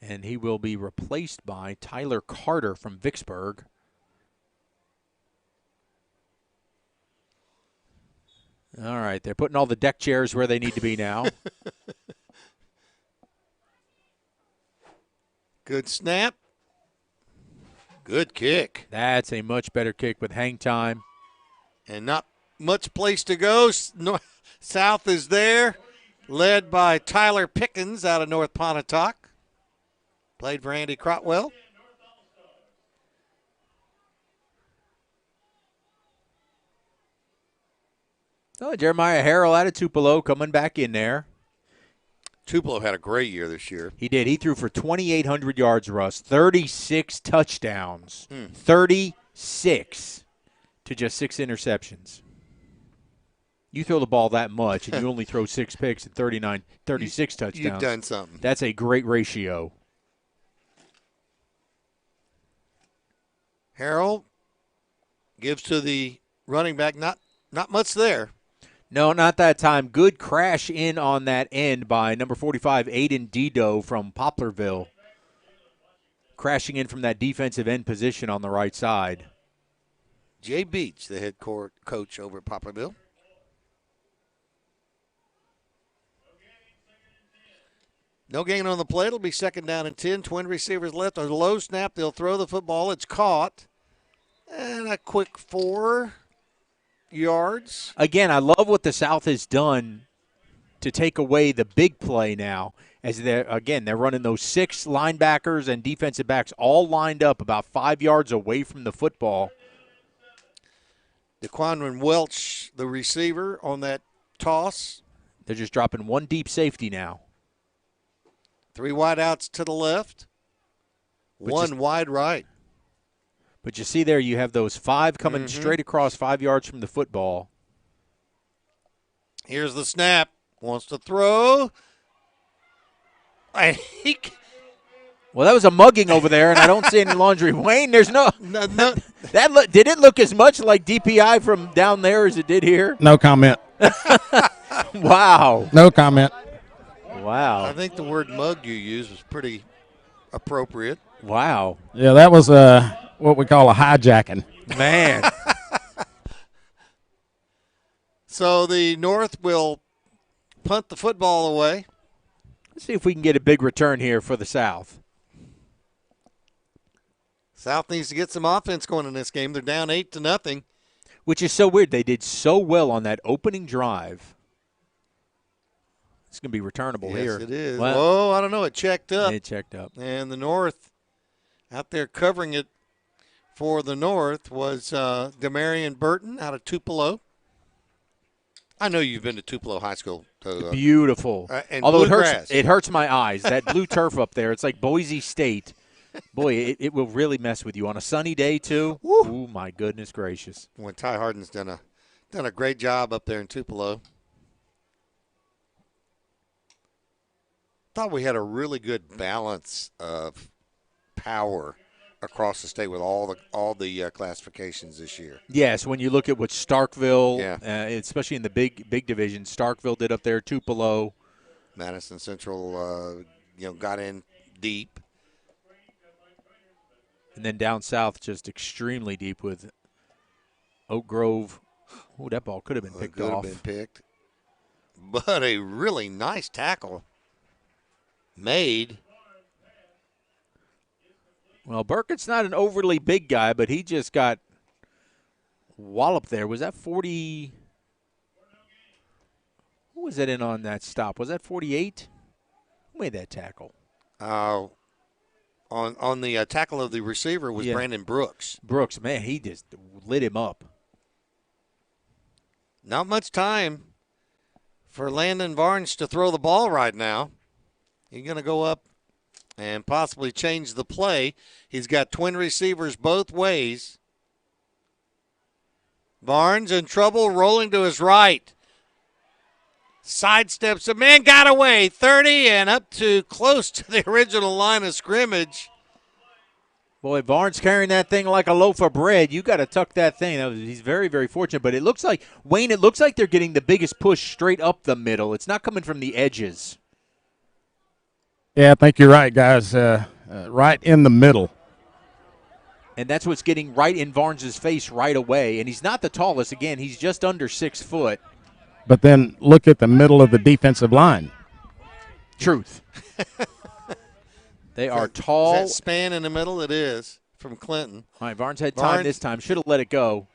and he will be replaced by Tyler Carter from Vicksburg. All right, they're putting all the deck chairs where they need to be now. Good snap. Good kick. That's a much better kick with hang time. And not much place to go. South is there, led by Tyler Pickens out of North Pontotoc. Played for Andy Crotwell. Oh, Jeremiah Harrell out of Tupelo coming back in there. Tupelo had a great year this year. He did. He threw for 2,800 yards, Russ. 36 touchdowns. 36 to just 6 interceptions. You throw the ball that much, and you only throw 6 picks and 36 touchdowns. You've done something. That's a great ratio. Harrell gives to the running back. Not much there. No, not that time. Good crash in on that end by number 45, Aiden Dido from Poplarville. Crashing in from that defensive end position on the right side. Jay Beach, the head coach over at Poplarville. No gain on the play. It'll be second down and 10. Twin receivers left. A low snap. They'll throw the football. It's caught. And a quick 4 yards. Again, I love what the South has done to take away the big play now. As they're running those 6 linebackers and defensive backs all lined up about 5 yards away from the football. DeQuanran Welch, the receiver, on that toss. They're just dropping one deep safety now. 3 wide outs to the left, one wide right. But you see there, you have those 5 coming straight across 5 yards from the football. Here's the snap. Wants to throw. Well, that was a mugging over there, and I don't see any laundry. Wayne, there's no. Did it look as much like DPI from down there as it did here? No comment. Wow. No comment. Wow. I think the word mug you used was pretty appropriate. Wow. Yeah, that was what we call a hijacking. Man. So the North will punt the football away. Let's see if we can get a big return here for the South. South needs to get some offense going in this game. They're down 8-0. Which is so weird. They did so well on that opening drive. It's going to be returnable here. Yes, it is. Well, Whoa, I don't know. It checked up. It checked up. And the North out there covering it for the North was Demarion Burton out of Tupelo. I know you've been to Tupelo High School. Beautiful. And although bluegrass. it hurts my eyes. That blue turf up there, it's like Boise State. Boy, it will really mess with you on a sunny day too. Oh my goodness gracious! When Ty Harden's done a great job up there in Tupelo. Thought we had a really good balance of power across the state with all the classifications this year. Yes, when you look at what Starkville, Yeah. especially in the big division, Starkville did up there, Tupelo. Madison Central, got in deep. And then down south, just extremely deep with Oak Grove. Oh, that ball could have been picked off. Could have been picked. But a really nice tackle made. Well, Burkett's not an overly big guy, but he just got wallop there. Was that 40? Who was that in on that stop? Was that 48? Who made that tackle? On the tackle of the receiver was Brandon Brooks. Brooks, man, he just lit him up. Not much time for Landon Barnes to throw the ball right now. He's going to go up and possibly change the play. He's got twin receivers both ways. Barnes in trouble, rolling to his right. Sidesteps a man, got away, 30 and up to close to the original line of scrimmage. Boy, Barnes carrying that thing like a loaf of bread. You got to tuck that thing. He's very, very fortunate. But it looks like, Wayne, it looks like they're getting the biggest push straight up the middle. It's not coming from the edges. Yeah, I think you're right, guys. Right in the middle. And that's what's getting right in Barnes' face right away. And he's not the tallest. Again, he's just under 6 foot. But then look at the middle of the defensive line. Truth. They are tall. Is that span in the middle? It is, from Clinton. All right, Barnes had time this time. Should have let it go.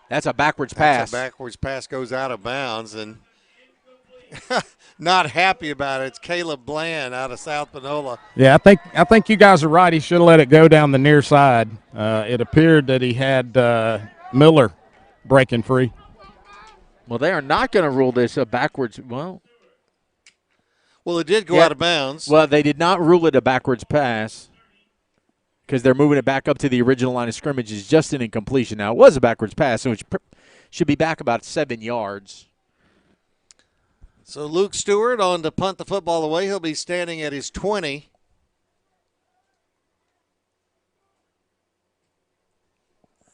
That's a backwards pass. That's a backwards pass, goes out of bounds, and not happy about it. It's Caleb Bland out of South Panola. Yeah, I think you guys are right. He should have let it go down the near side. It appeared that he had Milner breaking free. Well, they are not going to rule this a backwards. Well, it did go out of bounds. Well, they did not rule it a backwards pass because they're moving it back up to the original line of scrimmage. It's just an incompletion. Now, it was a backwards pass, so it should be back about 7 yards. So Luke Stewart on to punt the football away. He'll be standing at his 20.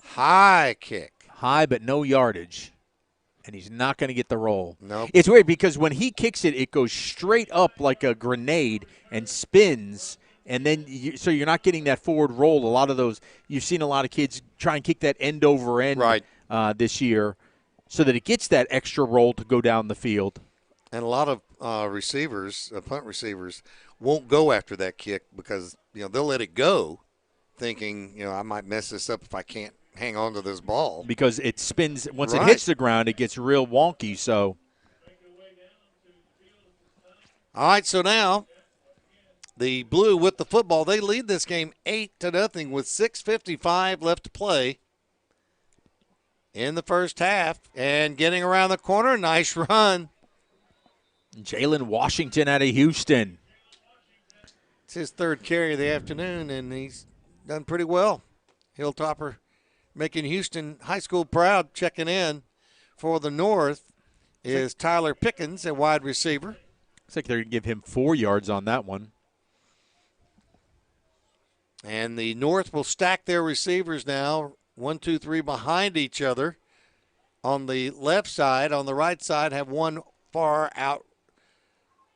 High kick. High, but no yardage. And he's not going to get the roll. Nope. It's weird because when he kicks it, it goes straight up like a grenade and spins, and then so you're not getting that forward roll. A lot of those, you've seen a lot of kids try and kick that end over end this year so that it gets that extra roll to go down the field. And a lot of receivers, punt receivers, won't go after that kick because they'll let it go thinking, I might mess this up if I can't hang on to this ball. Because it spins, once it hits the ground, it gets real wonky. So, all right, so now the Blue with the football, they lead this game 8-0 with 6:55 left to play in the first half. And getting around the corner, nice run. Jalen Washington out of Houston. It's his third carry of the afternoon, and he's done pretty well. Hilltopper making Houston High School proud. Checking in for the North is Tyler Pickens, a wide receiver. Looks like they're going to give him 4 yards on that one. And the North will stack their receivers now, 1, 2, 3 behind each other. On the left side, on the right side, have one far out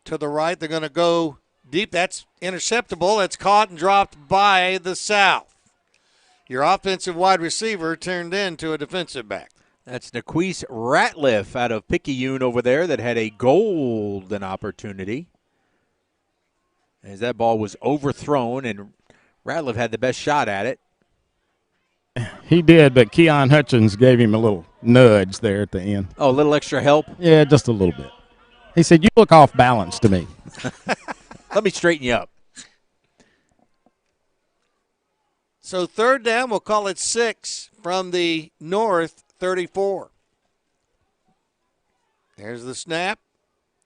to the right. They're going to go deep. That's interceptable. It's caught and dropped by the South. Your offensive wide receiver turned into a defensive back. That's Naquise Ratliff out of Picayune over there that had a golden opportunity. As that ball was overthrown, and Ratliff had the best shot at it. He did, but Keon Hutchins gave him a little nudge there at the end. Oh, a little extra help? Yeah, just a little bit. He said, "You look off balance to me." Let me straighten you up. So third down, we'll call it 6 from the North 34. There's the snap.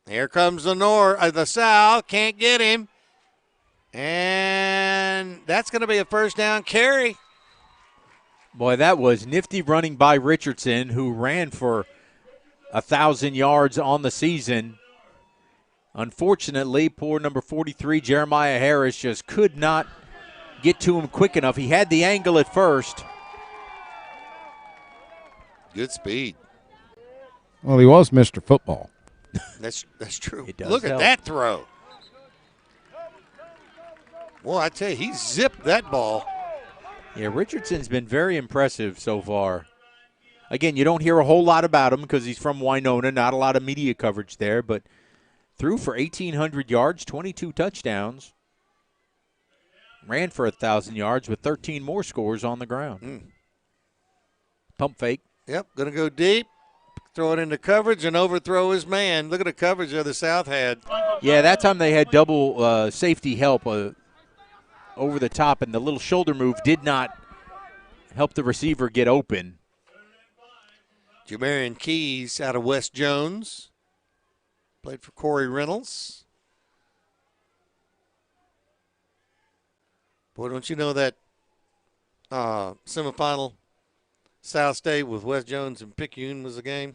Here comes the South. Can't get him. And that's going to be a first down carry. Boy, that was nifty running by Richardson, who ran for 1,000 yards on the season. Unfortunately, poor number 43, Jeremiah Harris, just could not get to him quick enough. He had the angle at first. Good speed. Well, he was Mr. Football. That's true. It does Look help. at that throw. Well, I tell you, he zipped that ball. Yeah, Richardson's been very impressive so far. Again, you don't hear a whole lot about him because he's from Winona, not a lot of media coverage there, but threw for 1,800 yards, 22 touchdowns, ran for 1,000 yards with 13 more scores on the ground. Pump fake. Yep, going to go deep, throw it into coverage, and overthrow his man. Look at the coverage the other South had. Yeah, that time they had double safety help over the top, and the little shoulder move did not help the receiver get open. Jamarian Keys out of West Jones. Played for Corey Reynolds. Boy, don't you know that semifinal South State with West Jones and Picayune was a game?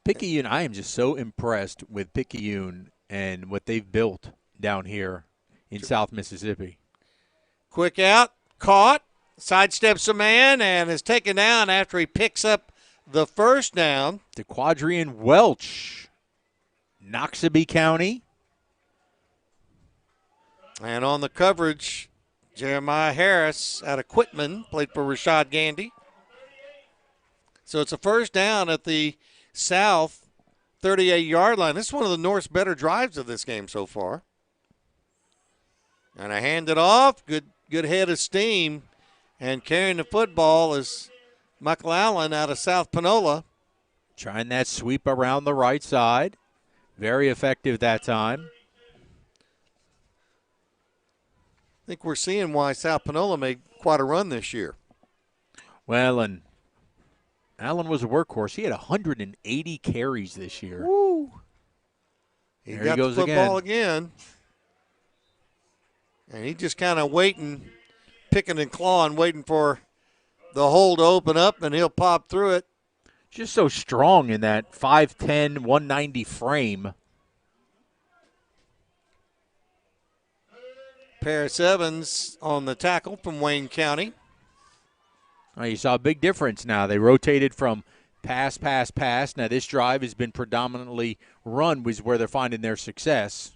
Picayune, I am just so impressed with Picayune and what they've built down here in South Mississippi. Quick out, caught, sidesteps a man, and is taken down after he picks up the first down. DeQuadrian Welch, Noxubee County. And on the coverage, Jeremiah Harris out of Quitman, played for Rashad Gandy. So it's a first down at the South 38-yard line. This is one of the North's better drives of this game so far. And I hand it off. Good head of steam. And carrying the football is Michael Allen out of South Panola. Trying that sweep around the right side. Very effective that time. I think we're seeing why South Panola made quite a run this year. Well, and Allen was a workhorse. He had 180 carries this year. Woo! He There got he goes the football again. And he just kind of waiting, picking and clawing, waiting for the hole to open up, and he'll pop through it. Just so strong in that 5'10", 190 frame. Paris Evans on the tackle from Wayne County. Oh, you saw a big difference now. They rotated from pass. Now this drive has been predominantly run, was where they're finding their success.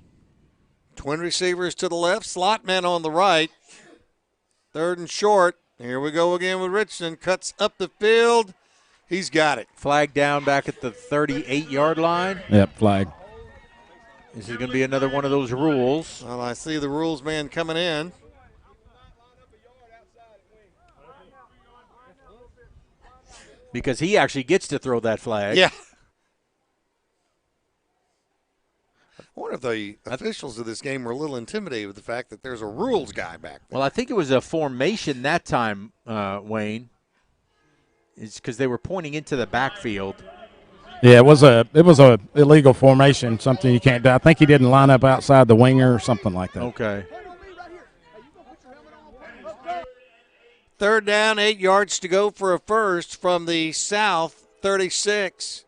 Twin receivers to the left, slot man on the right. Third and short. Here we go again with Richardson. Cuts up the field. He's got it. Flag down back at the 38-yard line. Yep, flag. This is going to be another one of those rules. Well, I see the rules man coming in. Because he actually gets to throw that flag. Yeah. I wonder if the officials of this game were a little intimidated with the fact that there's a rules guy back there. Well, I think it was a formation that time, Wayne. It's because they were pointing into the backfield. Yeah, it was a illegal formation, something you can't do. I think he didn't line up outside the winger or something like that. Okay. Third down, 8 yards to go for a first from the South 36.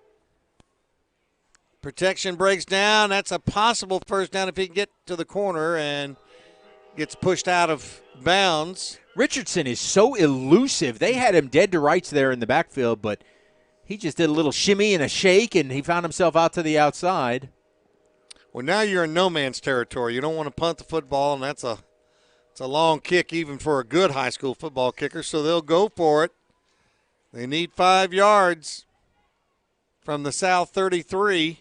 Protection breaks down. That's a possible first down if he can get to the corner and gets pushed out of bounds. Richardson is so elusive. They had him dead to rights there in the backfield, but he just did a little shimmy and a shake, and he found himself out to the outside. Well, now you're in no man's territory. You don't want to punt the football, and it's a long kick even for a good high school football kicker, so they'll go for it. They need 5 yards from the South 33.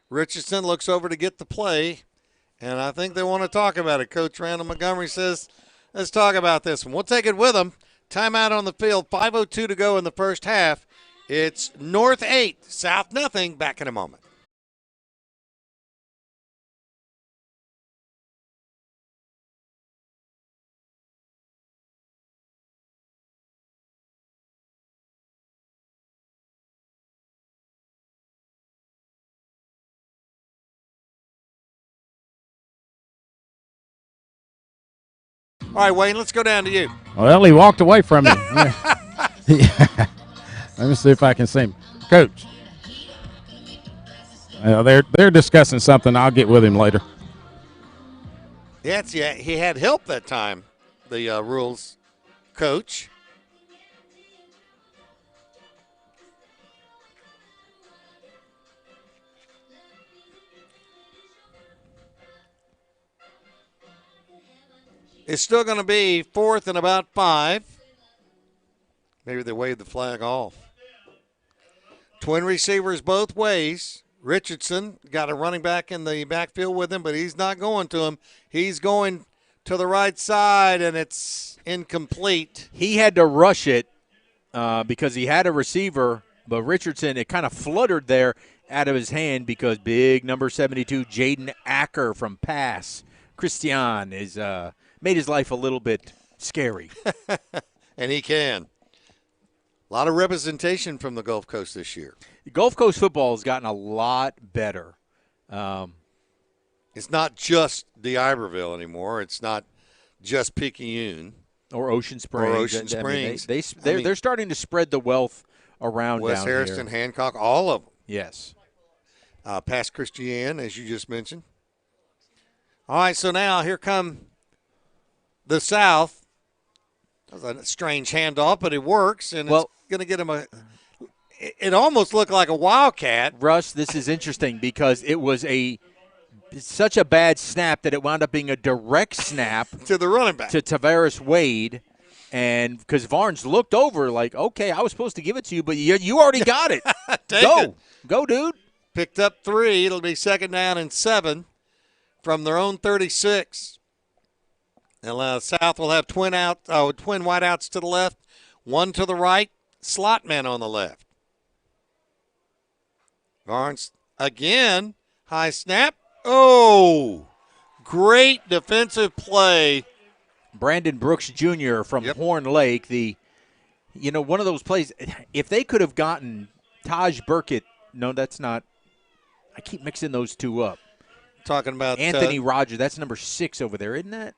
Richardson looks over to get the play, and I think they want to talk about it. Coach Randall Montgomery says, let's talk about this one. We'll take it with them. Timeout on the field, 5:02 to go in the first half. It's North 8, South nothing. Back in a moment. All right, Wayne, let's go down to you. Well, he walked away from me. Yeah. Let me see if I can see him. Coach, they're discussing something. I'll get with him later. Yeah, he had help that time, the rules coach. It's still going to be 4th and about 5. Maybe they waved the flag off. Twin receivers both ways. Richardson got a running back in the backfield with him, but he's not going to him. He's going to the right side, and it's incomplete. He had to rush it because he had a receiver, but Richardson, it kind of fluttered there out of his hand because big number 72, Jaden Acker from pass. Christian is made his life a little bit scary. And he can. A lot of representation from the Gulf Coast this year. Gulf Coast football has gotten a lot better. It's not just d'Iberville anymore. It's not just Picayune. Or Ocean Springs. I mean, they're starting to spread the wealth around West down Harrison, here. Hancock, all of them. Yes. Past Christiane, as you just mentioned. All right, so now here come the South. That was a strange handoff, but it works, and it's going to get him a – it almost looked like a wildcat. Russ, this is interesting because it was such a bad snap that it wound up being a direct snap to the running back, to Tavares Wade, and because Varnes looked over like, okay, I was supposed to give it to you, but you already got it. Go, dude. Picked up 3. It'll be 2nd down and 7 from their own 36. Now South will have twin wideouts to the left, 1 to the right, slot man on the left. Varnes again, high snap. Oh, great defensive play. Brandon Brooks Jr. from Horn Lake. One of those plays, if they could have gotten Taj Burkett, no, that's not. I keep mixing those two up. Talking about Anthony Rogers. That's number 6 over there, isn't that?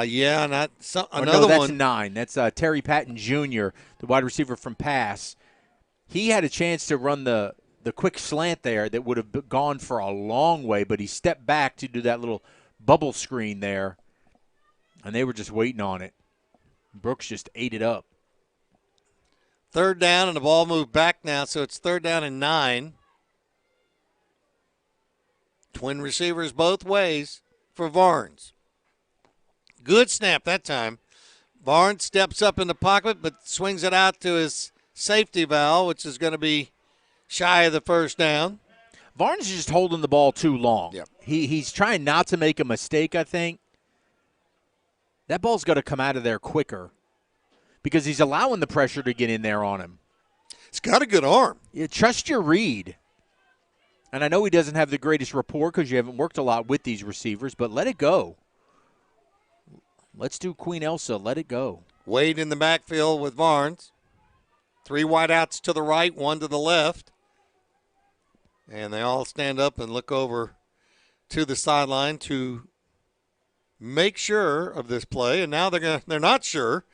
Yeah, no, that's 9. That's Terry Patton Jr., the wide receiver from pass. He had a chance to run the quick slant there that would have gone for a long way, but he stepped back to do that little bubble screen there, and they were just waiting on it. Brooks just ate it up. 3rd down, and the ball moved back now, so it's 3rd down and 9. Twin receivers both ways for Varnes. Good snap that time. Varnes steps up in the pocket, but swings it out to his safety valve, which is going to be shy of the 1st down. Varnes is just holding the ball too long. Yep. He's trying not to make a mistake, I think. That ball's got to come out of there quicker because he's allowing the pressure to get in there on him. He's got a good arm. Yeah, trust your read. And I know he doesn't have the greatest rapport because you haven't worked a lot with these receivers, but let it go. Let's do Queen Elsa. Let it go. Wade in the backfield with Varnes. 3 wideouts to the right, 1 to the left. And they all stand up and look over to the sideline to make sure of this play. And now they're not sure,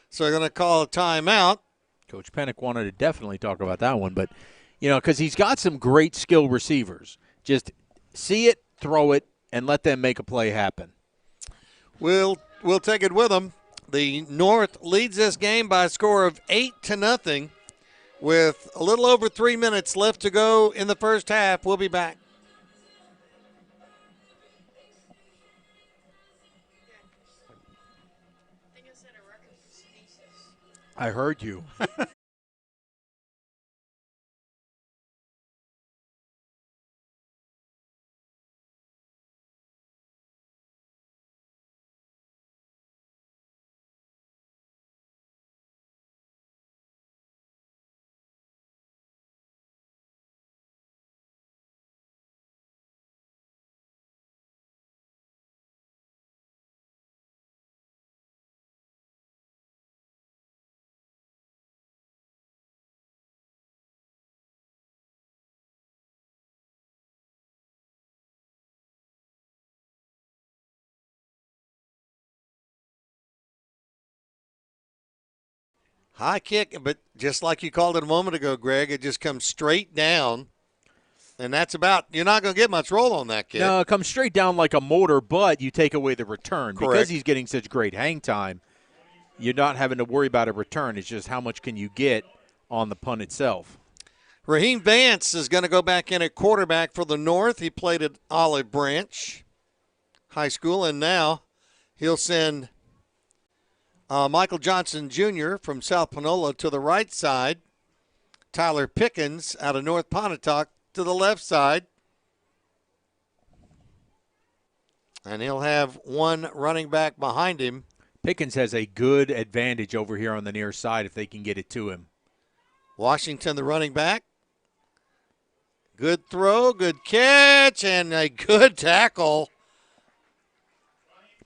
so they're going to call a timeout. Coach Pennick wanted to definitely talk about that one, but because he's got some great skill receivers. Just see it, throw it, and let them make a play happen. We'll take it with them. The North leads this game by a score of 8-0 with a little over 3 minutes left to go in the first half. We'll be back. I heard you. High kick, but just like you called it a moment ago, Greg, it just comes straight down. And that's about – you're not going to get much roll on that kick. No, it comes straight down like a motor, but you take away the return. Correct. Because he's getting such great hang time, you're not having to worry about a return. It's just how much can you get on the punt itself. Raheem Vance is going to go back in at quarterback for the North. He played at Olive Branch High School, and now he'll send Michael Johnson Jr. from South Panola to the right side. Tyler Pickens out of North Pontotoc to the left side. And he'll have one running back behind him. Pickens has a good advantage over here on the near side if they can get it to him. Washington, the running back. Good throw, good catch, and a good tackle.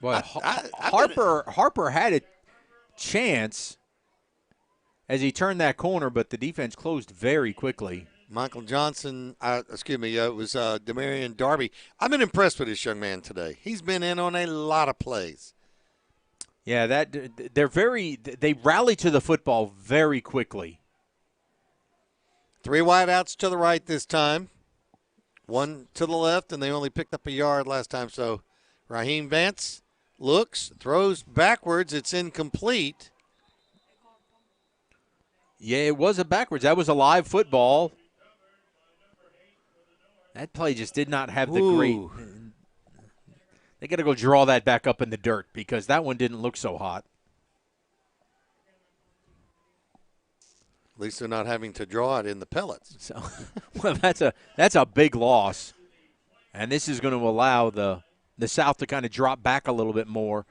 Well, Harper had a chance as he turned that corner, but the defense closed very quickly. Michael Johnson, it was Demarion Darby. I've been impressed with this young man today. He's been in on a lot of plays. Yeah, they rally to the football very quickly. 3 wideouts to the right this time. 1 to the left, and they only picked up a yard last time. So Raheem Vance looks, throws backwards. It's incomplete. Yeah, it was a backwards. That was a live football. That play just did not have the great. They got to go draw that back up in the dirt because that one didn't look so hot. At least they're not having to draw it in the pellets. So, well, that's a big loss, and this is going to allow the South to kind of drop back a little bit more,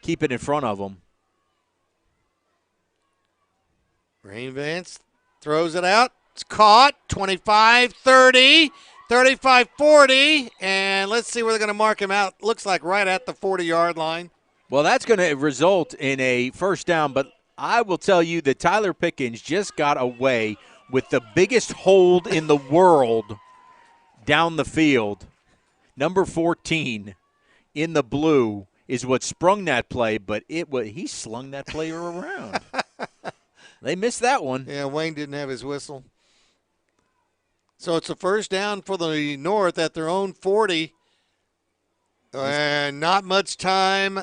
keep it in front of them. Raheem Vance throws it out. It's caught. 25-30, 35-40, and let's see where they're going to mark him out. Looks like right at the 40-yard line. Well, that's going to result in a first down, but I will tell you that Tyler Pickens just got away with the biggest hold in the world down the field. Number 14 in the blue is what sprung that play, but he slung that player around. They missed that one. Yeah, Wayne didn't have his whistle. So it's a first down for the North at their own 40. And not much time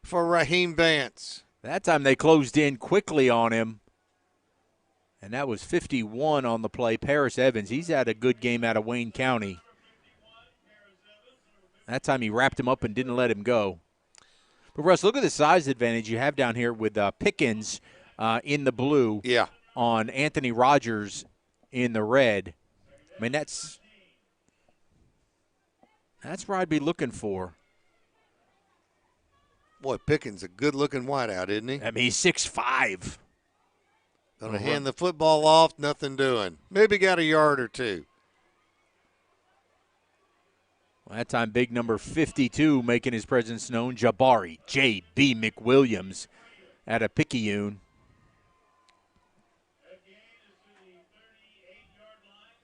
for Raheem Vance. That time they closed in quickly on him. And that was 51 on the play. Paris Evans, he's had a good game out of Wayne County. That time he wrapped him up and didn't let him go. But, Russ, look at the size advantage you have down here with Pickens in the blue on Anthony Rogers in the red. I mean, that's where I'd be looking for. Boy, Pickens a good-looking wideout, isn't he? I mean, he's 6'5". Going to hand the football off, nothing doing. Maybe got a yard or two. Well, that time, big number 52 making his presence known, Jabari J.B. McWilliams at a Picayune.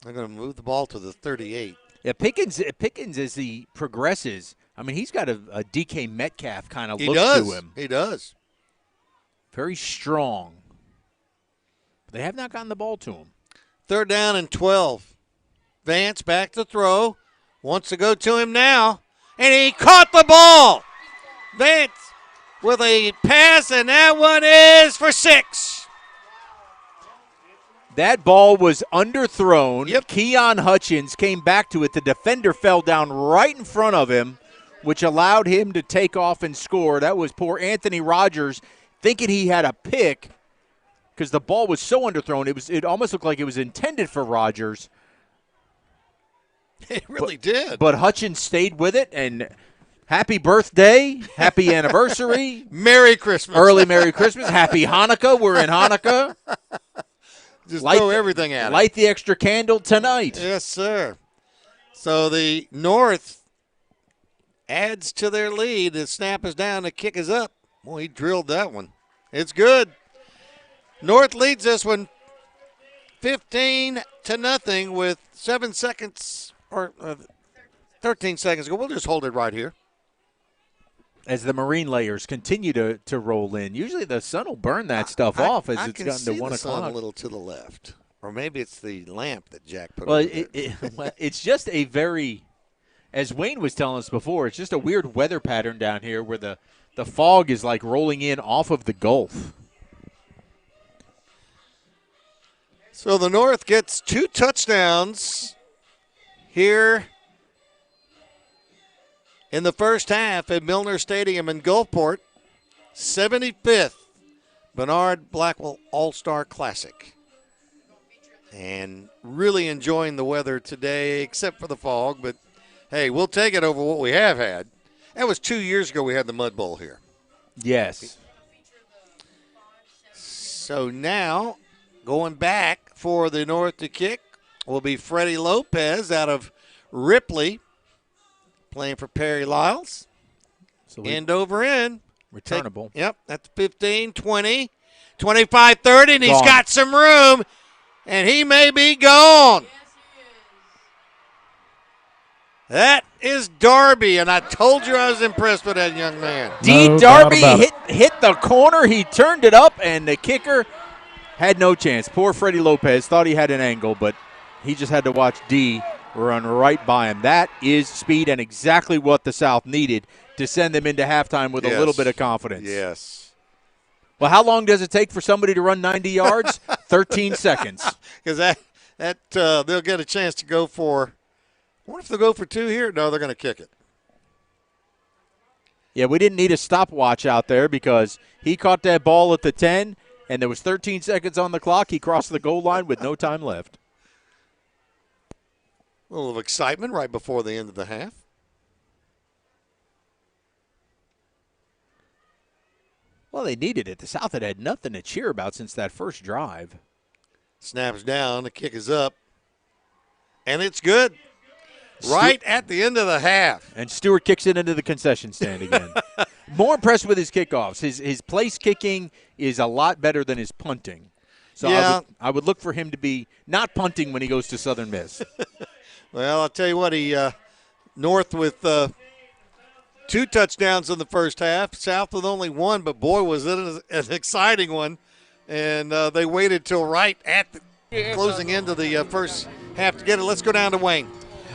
They're going to move the ball to the 38. Yeah, Pickens as he progresses, I mean, he's got a DK Metcalf kind of look to him. He does. Very strong. They have not gotten the ball to him. 3rd down and 12. Vance back to throw. Wants to go to him now. And he caught the ball. Vance with a pass, and that one is for 6. That ball was underthrown. Yep. Keon Hutchins came back to it. The defender fell down right in front of him, which allowed him to take off and score. That was poor Anthony Rogers thinking he had a pick because the ball was so underthrown. It almost looked like it was intended for Rogers. It really did. But Hutchins stayed with it, and happy birthday, happy anniversary. Merry Christmas. Early Merry Christmas, happy Hanukkah. We're in Hanukkah. Just throw everything at it. Light the extra candle tonight. Yes, sir. So the North adds to their lead. The snap is down. The kick is up. Well, he drilled that one. It's good. North leads this one 15-0 with 7 seconds or 13 seconds ago. We'll just hold it right here. As the marine layers continue to roll in. Usually the sun will burn that stuff off as it's gotten to 1 o'clock. I can see the sun a little to the left. Or maybe it's the lamp that Jack put on. Well, it's just a very, as Wayne was telling us before, it's just a weird weather pattern down here where the fog is like rolling in off of the Gulf. So the North gets 2 touchdowns here in the first half at Milner Stadium in Gulfport. 75th Bernard Blackwell All-Star Classic. And really enjoying the weather today, except for the fog. But, hey, we'll take it over what we have had. That was 2 years ago we had the Mud Bowl here. Yes. So now Going back for the North to kick will be Freddie Lopez out of Ripley, playing for Perry Lyles. So End over end. returnable. Yep, that's 15, 20, 25, 30, and he's Gone. got some room, and he may be gone. That is Darby, and I told you I was impressed with that young man. D. No Darby doubt about hit the corner. He turned it up, and the kicker had no chance. Poor Freddie Lopez thought he had an angle, but he just had to watch D run right by him. That is speed and exactly what the South needed to send them into halftime with a little bit of confidence. Yes. Well, how long does it take for somebody to run 90 yards? 13 seconds. Because they'll get a chance to go for – I wonder if they'll go for 2 here. No, they're going to kick it. Yeah, we didn't need a stopwatch out there because he caught that ball at the 10, and there was 13 seconds on the clock. He crossed the goal line with no time left. A little excitement right before the end of the half. Well, they needed it. The South had nothing to cheer about since that first drive. Snaps down. The kick is up. And it's good. Right at the end of the half. And Stewart kicks it into the concession stand again. More impressed with his kickoffs. His place kicking is a lot better than his punting. So Yeah. I would look for him to be not punting when he goes to Southern Miss. Well, I'll tell you what, North with 2 touchdowns in the first half, South with only 1, but boy, was it an exciting one. And they waited till right at the closing into the first half to get it. Let's go down to Wayne.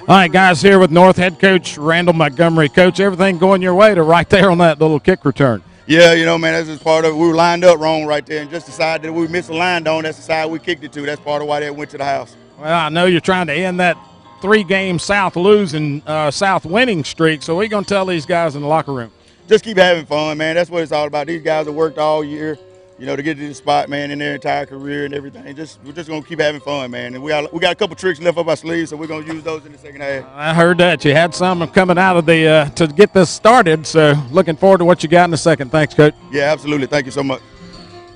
All right, guys, here with North head coach Randall Montgomery. Coach, everything going your way to right there on that little kick return. Yeah, man, that's just part of it. We were lined up wrong right there and just decided that we misaligned on. That's the side we kicked it to. That's part of why they went to the house. Well, I know you're trying to end that 3-game South losing, South winning streak, so what are you going to tell these guys in the locker room? Just keep having fun, man. That's what it's all about. These guys have worked all year, to get to this spot, man, in their entire career and everything. We're just going to keep having fun, man. And we got a couple tricks left up our sleeves, so we're going to use those in the second half. I heard that. You had some coming out of the to get this started, so looking forward to what you got in a second. Thanks, Coach. Yeah, absolutely. Thank you so much.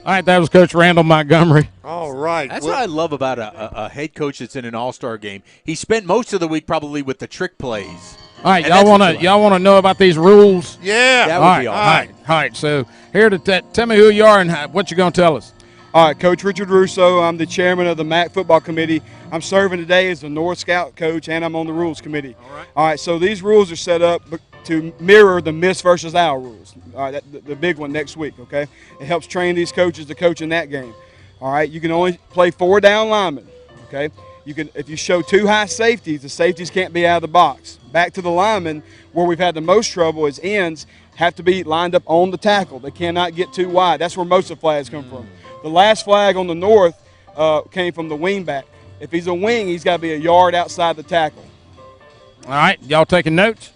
All right, that was Coach Randall Montgomery. All right. That's what I love about a head coach that's in an all-star game. He spent most of the week probably with the trick plays. All right, And that's what y'all want to know about these rules? Yeah. That All would right, be all awesome. right. So here to tell me who you are and what you're going to tell us. All right, Coach Richard Russo. I'm the chairman of the MAC football committee. I'm serving today as the North Scout coach, and I'm on the rules committee. All right, so these rules are set up to mirror the Miss versus Owl rules. All right, the big one next week, okay? It helps train these coaches to coach in that game. All right, you can only play 4 down linemen, okay? If you show 2 high safeties, the safeties can't be out of the box. Back to the linemen, where we've had the most trouble is ends have to be lined up on the tackle. They cannot get too wide. That's where most of the flags come from. The last flag on the North came from the wing back. If he's a wing, he's got to be a yard outside the tackle. All right, y'all taking notes?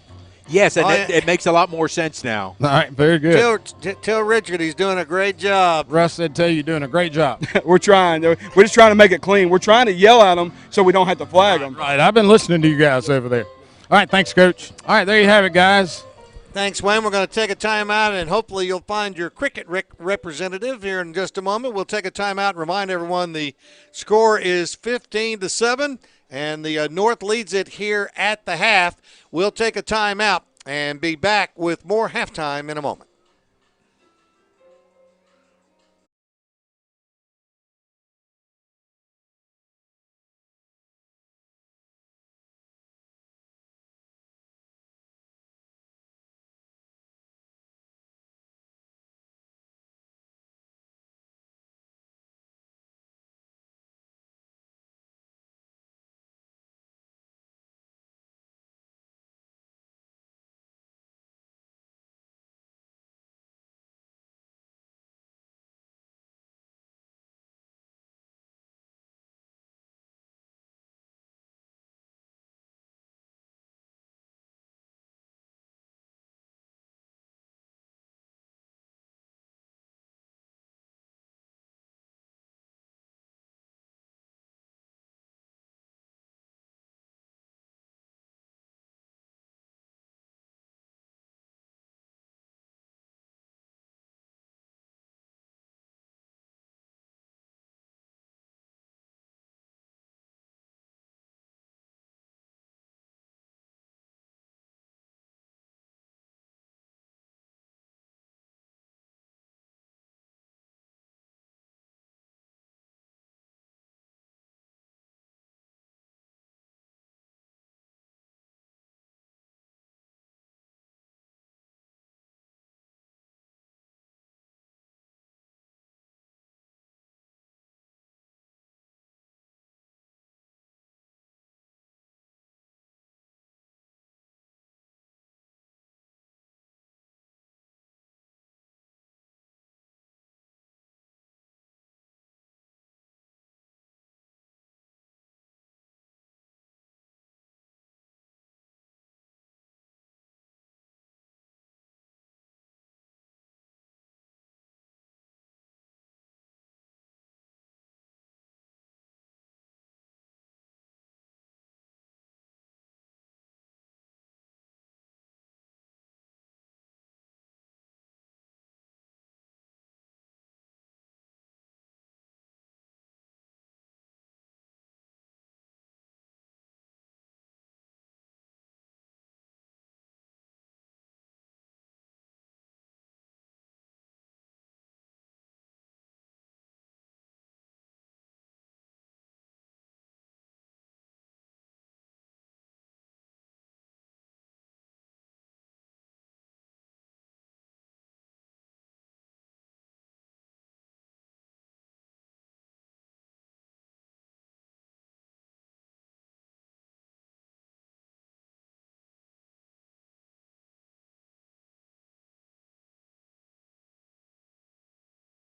Yes, and it makes a lot more sense now. All right, very good. Tell Richard he's doing a great job. Russ said tell you you're doing a great job. We're trying. We're just trying to make it clean. We're trying to yell at them so we don't have to flag them. Right, I've been listening to you guys over there. All right, thanks, Coach. All right, there you have it, guys. Thanks, Wayne. We're going to take a timeout, and hopefully you'll find your cricket representative here in just a moment. We'll take a timeout and remind everyone the score is 15-7, and the North leads it here at the half. We'll take a timeout and be back with more halftime in a moment.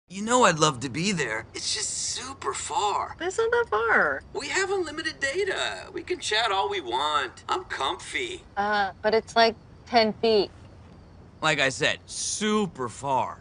You know I'd love to be there. It's just super far. That's not that far. We have unlimited data. We can chat all we want. I'm comfy. But it's like 10 feet. Like I said, super far.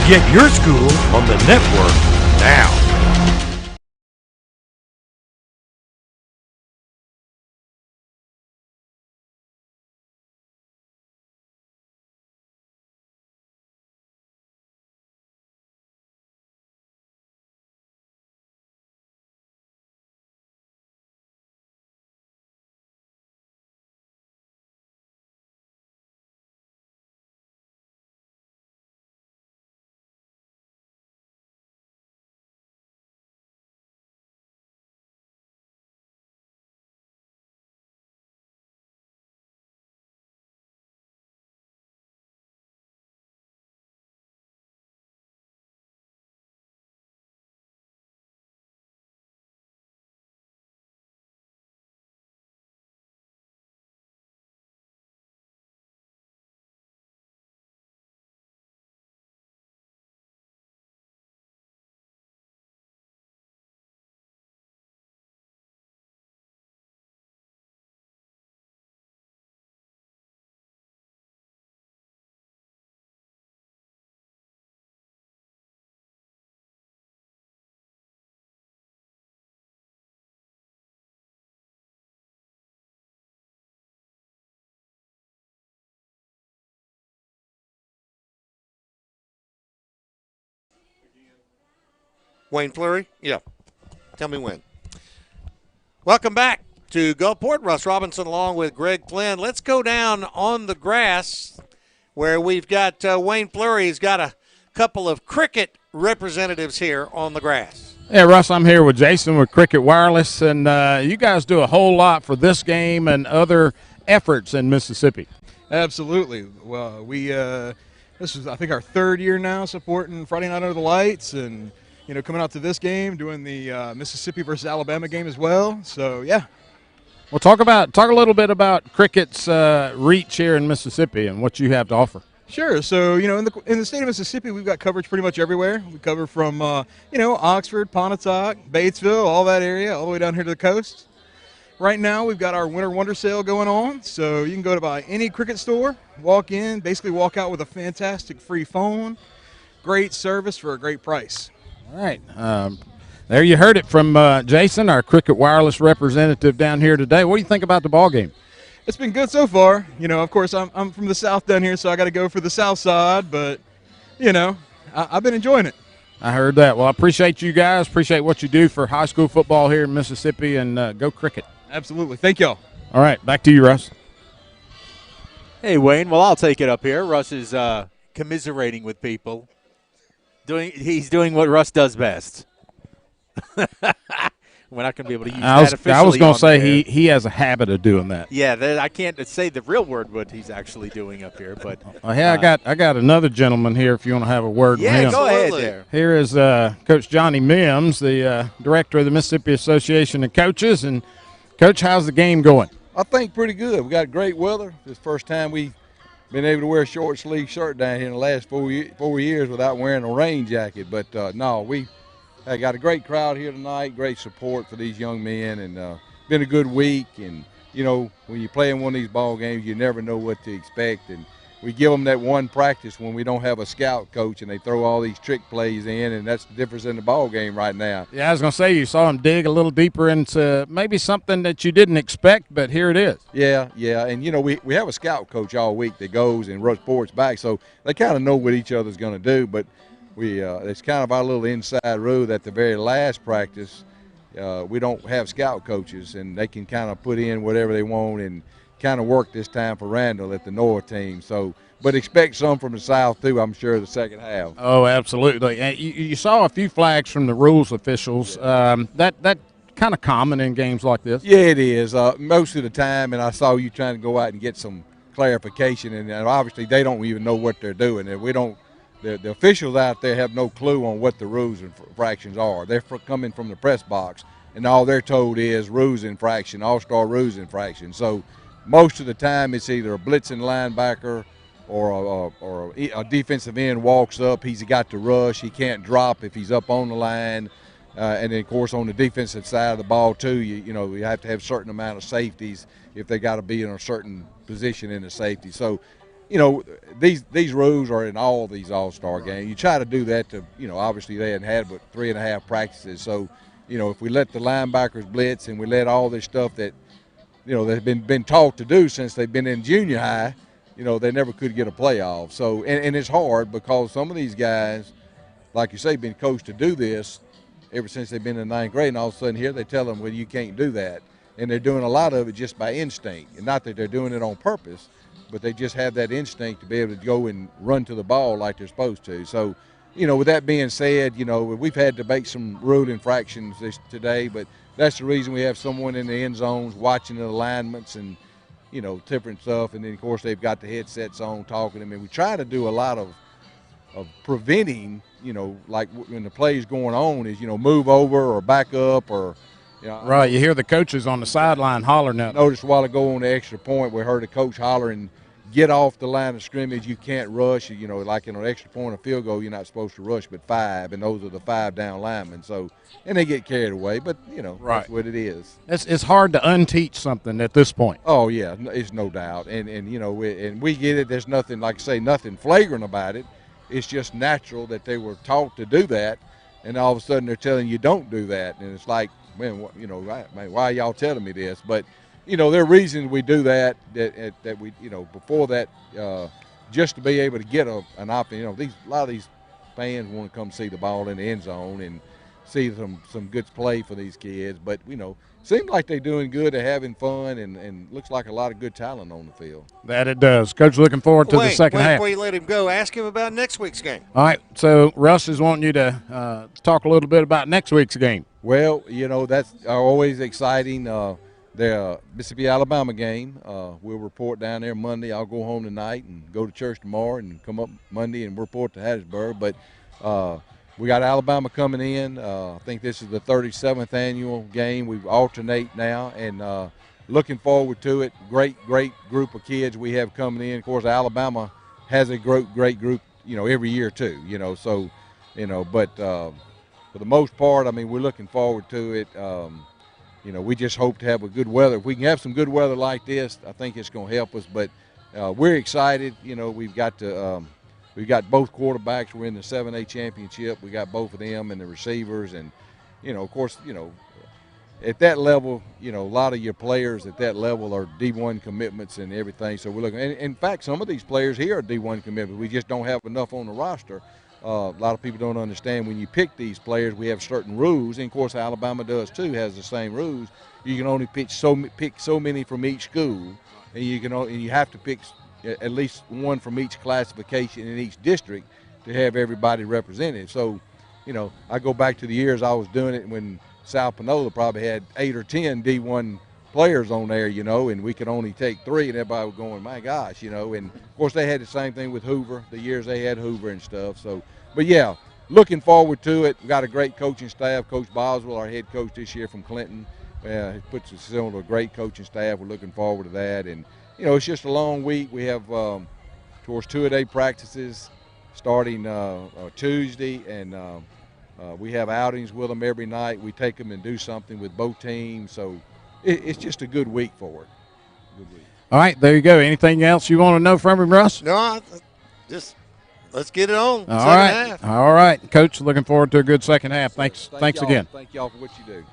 Get your school on the network now. Wayne Fleury? Yeah. Tell me when. Welcome back to Gulfport. Russ Robinson along with Greg Flynn. Let's go down on the grass where we've got Wayne Fleury. He's got a couple of cricket representatives here on the grass. Yeah, Russ, I'm here with Jason with Cricket Wireless, and you guys do a whole lot for this game and other efforts in Mississippi. Absolutely. Well, this is, I think, our third year now supporting Friday Night Under the Lights, and coming out to this game, doing the Mississippi versus Alabama game as well. So yeah. Well, talk a little bit about cricket's reach here in Mississippi and what you have to offer. Sure. So, in the state of Mississippi, we've got coverage pretty much everywhere. We cover from, Oxford, Pontotoc, Batesville, all that area, all the way down here to the coast. Right now, we've got our Winter Wonder Sale going on. So you can go to buy any cricket store, walk in, basically walk out with a fantastic free phone, great service for a great price. All right. There you heard it from Jason, our Cricket Wireless representative down here today. What do you think about the ball game? It's been good so far. Of course, I'm from the south down here, so I got to go for the south side. But, I've been enjoying it. I heard that. Well, I appreciate you guys. Appreciate what you do for high school football here in Mississippi, and go cricket. Absolutely. Thank y'all. All right. Back to you, Russ. Hey, Wayne. Well, I'll take it up here. Russ is commiserating with people. He's doing what Russ does best. We're not going to be able to use that officially. I was going to say he has a habit of doing that. Yeah, I can't say the real word what he's actually doing up here, but hey, I got another gentleman here. If you want to have a word with him. Yeah, go ahead there. Here is Coach Johnny Mims, the director of the Mississippi Association of Coaches. And Coach, how's the game going? I think pretty good. We got great weather. This first time we've been able to wear a short sleeve shirt down here in the last 4 years without wearing a rain jacket. But no, we got a great crowd here tonight, great support for these young men, and been a good week. And, when you play in one of these ball games, you never know what to expect. And we give them that one practice when we don't have a scout coach, and they throw all these trick plays in, and that's the difference in the ball game right now. Yeah, I was going to say, you saw them dig a little deeper into maybe something that you didn't expect, but here it is. Yeah, and, we have a scout coach all week that goes and reports back, so they kind of know what each other's going to do, but it's kind of our little inside rule that the very last practice we don't have scout coaches, and they can kind of put in whatever they want and kind of work this time for Randall at the North team. So, but expect some from the South too, I'm sure, the second half. Oh, absolutely. And you saw a few flags from the rules officials. That kind of common in games like this. Yeah, it is. Most of the time, and I saw you trying to go out and get some clarification, and obviously they don't even know what they're doing. And we don't. The officials out there have no clue on what the rules and infractions are. They're coming from the press box, and all they're told is rules infraction, all-star rules infraction. So most of the time it's either a blitzing linebacker or a defensive end walks up. He's got to rush. He can't drop if he's up on the line. And then, of course, on the defensive side of the ball, too, you have to have a certain amount of safeties if they got to be in a certain position in the safety. So, these rules are in all these all-star games. You try to do that to, obviously they hadn't had but 3.5 practices. So, if we let the linebackers blitz and we let all this stuff that, they've been taught to do since they've been in junior high, they never could get a playoff. So, and it's hard because some of these guys, like you say, been coached to do this ever since they've been in 9th grade, and all of a sudden here they tell them, well, you can't do that. And they're doing a lot of it just by instinct, and not that they're doing it on purpose, but they just have that instinct to be able to go and run to the ball like they're supposed to. So, with that being said, we've had to make some rule infractions today, but that's the reason we have someone in the end zones watching the alignments and, different stuff. And then, of course, they've got the headsets on talking to them. And we try to do a lot of preventing, like when the play is going on is, move over or back up or. Right, you hear the coaches on the sideline hollering at them. Noticed a while ago on the extra point we heard a coach hollering, get off the line of scrimmage, you can't rush. Like in an extra point or field goal, you're not supposed to rush but 5, and those are the 5 down linemen. So, and they get carried away, but, right. That's what it is. It's hard to unteach something at this point. Oh, yeah, it's no doubt. And we get it. There's nothing, like I say, nothing flagrant about it. It's just natural that they were taught to do that, and all of a sudden they're telling you don't do that. And it's like, man, why are y'all telling me this? But, there are reasons we do that we, before that, just to be able to get an option. A lot of these fans want to come see the ball in the end zone and see some good play for these kids. But, seems like they're doing good, they're having fun, and looks like a lot of good talent on the field. That it does. Coach, looking forward to the second half. Before you let him go, ask him about next week's game. All right, so Russ is wanting you to talk a little bit about next week's game. Well, that's always exciting. The Mississippi-Alabama game, we'll report down there Monday. I'll go home tonight and go to church tomorrow and come up Monday and report to Hattiesburg. But we got Alabama coming in. I think this is the 37th annual game. We alternate now, and looking forward to it. Great group of kids we have coming in. Of course, Alabama has a great group, every year too. So, but for the most part, we're looking forward to it. We just hope to have a good weather. If we can have some good weather like this, I think it's going to help us. But we're excited. We've got both quarterbacks. We're in the 7A championship. We got both of them and the receivers. And, of course, at that level, a lot of your players at that level are D1 commitments and everything. So we're looking. And in fact, some of these players here are D1 commitments. We just don't have enough on the roster. A lot of people don't understand when you pick these players, we have certain rules. And, of course, Alabama does too, has the same rules. You can only pick so many from each school, and you have to pick at least one from each classification in each district to have everybody represented. So, I go back to the years I was doing it when South Panola probably had 8 or 10 D1 players on there, and we could only take 3, and everybody was going, my gosh, and of course they had the same thing with Hoover, the years they had Hoover and stuff. So, but yeah, looking forward to it. We got a great coaching staff. Coach Boswell, our head coach this year from Clinton, puts us on a great coaching staff. We're looking forward to that, and it's just a long week. We have towards 2-a-day practices starting Tuesday, and we have outings with them every night. We take them and do something with both teams. So it's just a good week for it. Good week. All right, there you go. Anything else you want to know from him, Russ? No, just let's get it on. All right. Half. All right, Coach, looking forward to a good second half. Thanks again. Thank y'all for what you do.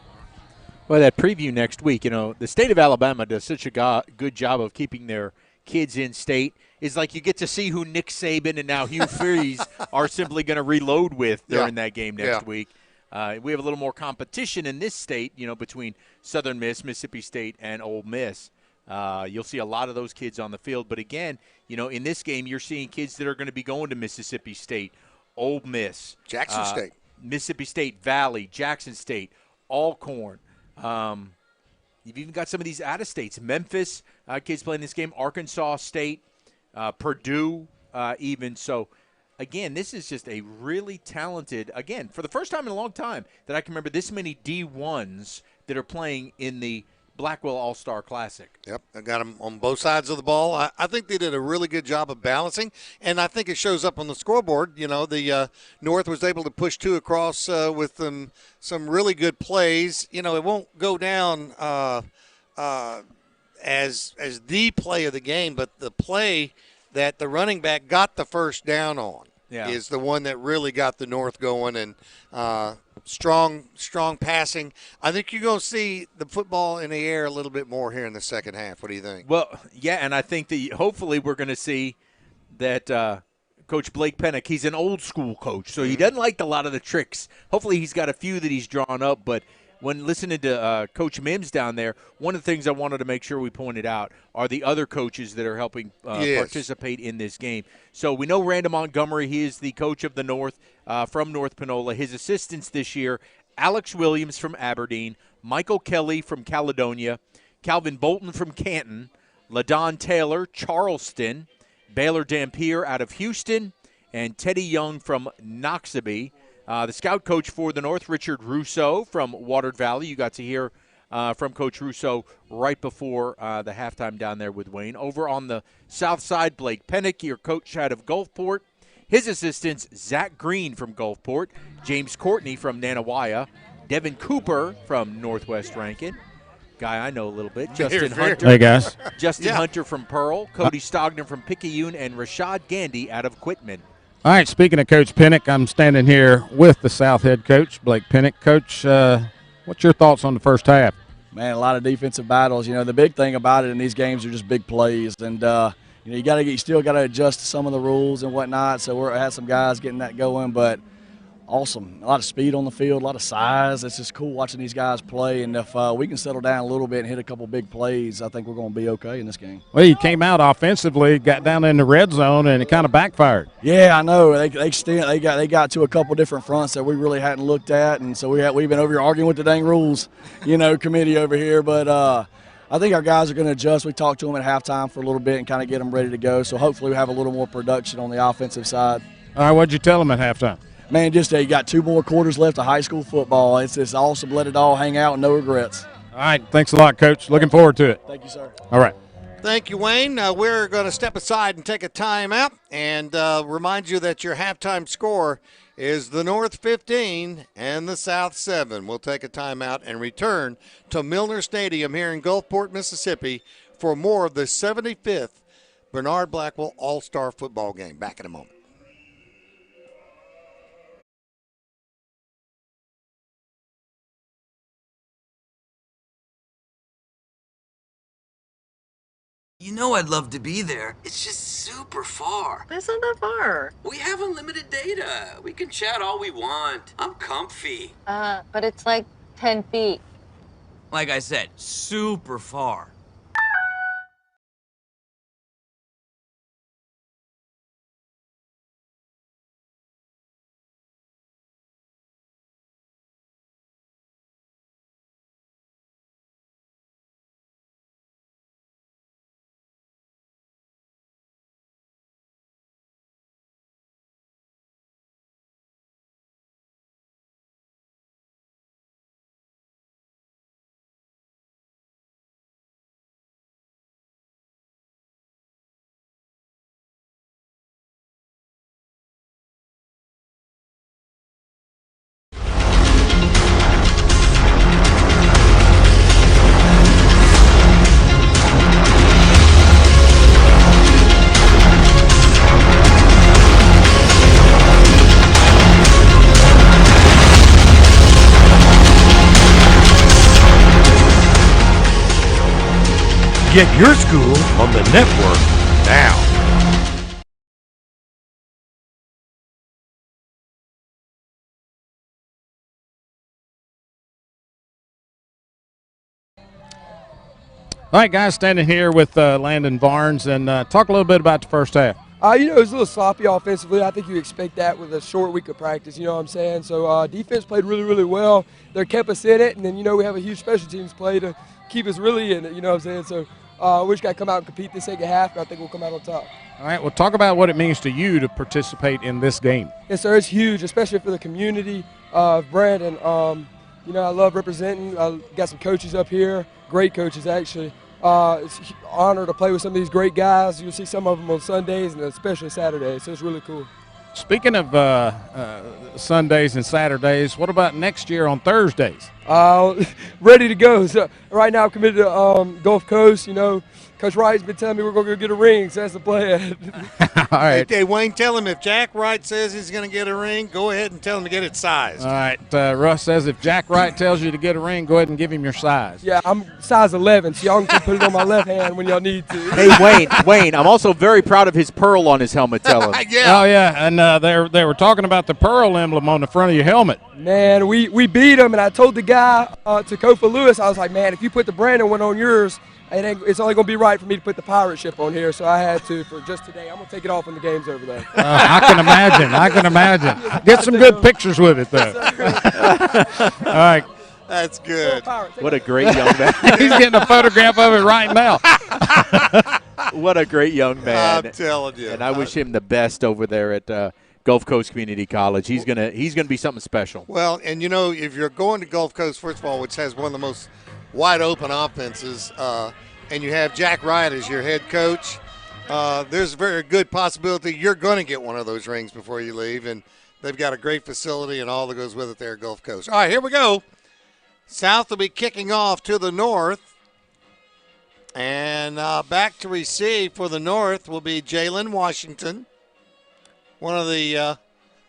Well, that preview next week, the state of Alabama does such a good job of keeping their kids in state. It's like you get to see who Nick Saban and now Hugh Freeze are simply going to reload with during that game next week. We have a little more competition in this state, between Southern Miss, Mississippi State, and Ole Miss. You'll see a lot of those kids on the field. But again, in this game, you're seeing kids that are going to be going to Mississippi State, Ole Miss, Jackson State, Mississippi State Valley, Jackson State, Alcorn. You've even got some of these out-of-states. Memphis kids playing this game, Arkansas State, Purdue even. So, again, this is just a really talented, again, for the first time in a long time that I can remember this many D1s that are playing in the Blackwell All-Star Classic. Yep, I got them on both sides of the ball. I think they did a really good job of balancing, and I think it shows up on the scoreboard. The North was able to push 2 across with some really good plays. It won't go down as the play of the game, but the play that the running back got the first down on is the one that really got the North going, and strong passing. I think you're going to see the football in the air a little bit more here in the second half. What do you think? Well, yeah, and I think that hopefully we're going to see that Coach Blake Pennick, he's an old school coach, so he doesn't like a lot of the tricks. Hopefully he's got a few that he's drawn up, but when listening to Coach Mims down there, one of the things I wanted to make sure we pointed out are the other coaches that are helping participate in this game. So we know Randall Montgomery, he is the coach of the North from North Panola. His assistants this year, Alex Williams from Aberdeen, Michael Kelly from Caledonia, Calvin Bolton from Canton, LaDon Taylor, Charleston, Baylor Dampier out of Houston, and Teddy Young from Noxubee. The scout coach for the North, Richard Russo from Watered Valley. You got to hear from Coach Russo right before the halftime down there with Wayne. Over on the south side, Blake Pennick, your coach out of Gulfport. His assistants, Zach Green from Gulfport, James Courtney from Nanawaya, Devin Cooper from Northwest Rankin, guy I know a little bit, Justin Hunter. Hey, guys. Justin Hunter from Pearl, Cody Stogner from Picayune, and Rashad Gandy out of Quitman. All right, speaking of Coach Pennick, I'm standing here with the South head coach, Blake Pennick. Coach, what's your thoughts on the first half? Man, a lot of defensive battles. The big thing about it in these games are just big plays, and you still got to adjust to some of the rules and whatnot. So we had some guys getting that going, but awesome. A lot of speed on the field, a lot of size. It's just cool watching these guys play, and if we can settle down a little bit and hit a couple big plays, I think we're going to be okay in this game. Well, you came out offensively, got down in the red zone, and it kind of backfired. Yeah, I know. They got to a couple different fronts that we really hadn't looked at, and so we've been over here arguing with the dang rules, committee over here. But I think our guys are going to adjust. We talked to them at halftime for a little bit and kind of get them ready to go. So hopefully we have a little more production on the offensive side. All right, what'd you tell them at halftime? Man, just you got 2 more quarters left of high school football. It's just awesome. Let it all hang out, no regrets. All right, thanks a lot, Coach. Looking forward to it. Thank you, sir. All right. Thank you, Wayne. We're going to step aside and take a timeout and remind you that your halftime score is the North 15 and the South 7. We'll take a timeout and return to Milner Stadium here in Gulfport, Mississippi for more of the 75th Bernard Blackwell All-Star Football Game. Back in a moment. You know I'd love to be there. It's just super far. That's not that far. We have unlimited data. We can chat all we want. I'm comfy. But it's like 10 feet. Like I said, super far. Get your school on the network now. All right, guys, standing here with Landon Barnes, and talk a little bit about the first half. It was a little sloppy offensively. I think you expect that with a short week of practice, you know what I'm saying? So defense played really, really well. They kept us in it, and then, we have a huge special teams play to keep us really in it, you know what I'm saying? So we just got to come out and compete the second half, and I think we'll come out on top. All right, well, talk about what it means to you to participate in this game. Yes, sir, it's huge, especially for the community of Brandon. I love representing. I got some coaches up here, great coaches, actually. It's an honor to play with some of these great guys. You'll see some of them on Sundays and especially Saturdays, so it's really cool. Speaking of Sundays and Saturdays, what about next year on Thursdays? Ready to go. So right now I'm committed to Gulf Coast. Coach Wright's been telling me we're going to go get a ring, so that's the plan. All right. Hey, Wayne, tell him if Jack Wright says he's going to get a ring, go ahead and tell him to get it sized. All right. Russ says if Jack Wright tells you to get a ring, go ahead and give him your size. Yeah, I'm size 11, so y'all can put it on my left hand when y'all need to. Hey, Wayne, I'm also very proud of his pearl on his helmet, tell him. Yeah. Oh, yeah, and they were talking about the pearl emblem on the front of your helmet. Man, we beat them, and I told the guy, to Kofa Lewis, I was like, man, if you put the Brandon one on yours, it's only going to be right for me to put the pirate ship on here, so I had to for just today. I'm going to take it off when the game's over there. I can imagine. Get some good pictures with it, though. All right. That's good. What a great young man. He's getting a photograph of it right now. What a great young man. I'm telling you. And I wish him the best over there at Gulf Coast Community College. He's gonna be something special. Well, and if you're going to Gulf Coast, first of all, which has one of the most wide open offenses, and you have Jack Wright as your head coach, there's a very good possibility you're going to get one of those rings before you leave, and they've got a great facility and all that goes with it there at Gulf Coast. All right, here we go. South will be kicking off to the north, and back to receive for the north will be Jalen Washington, one of the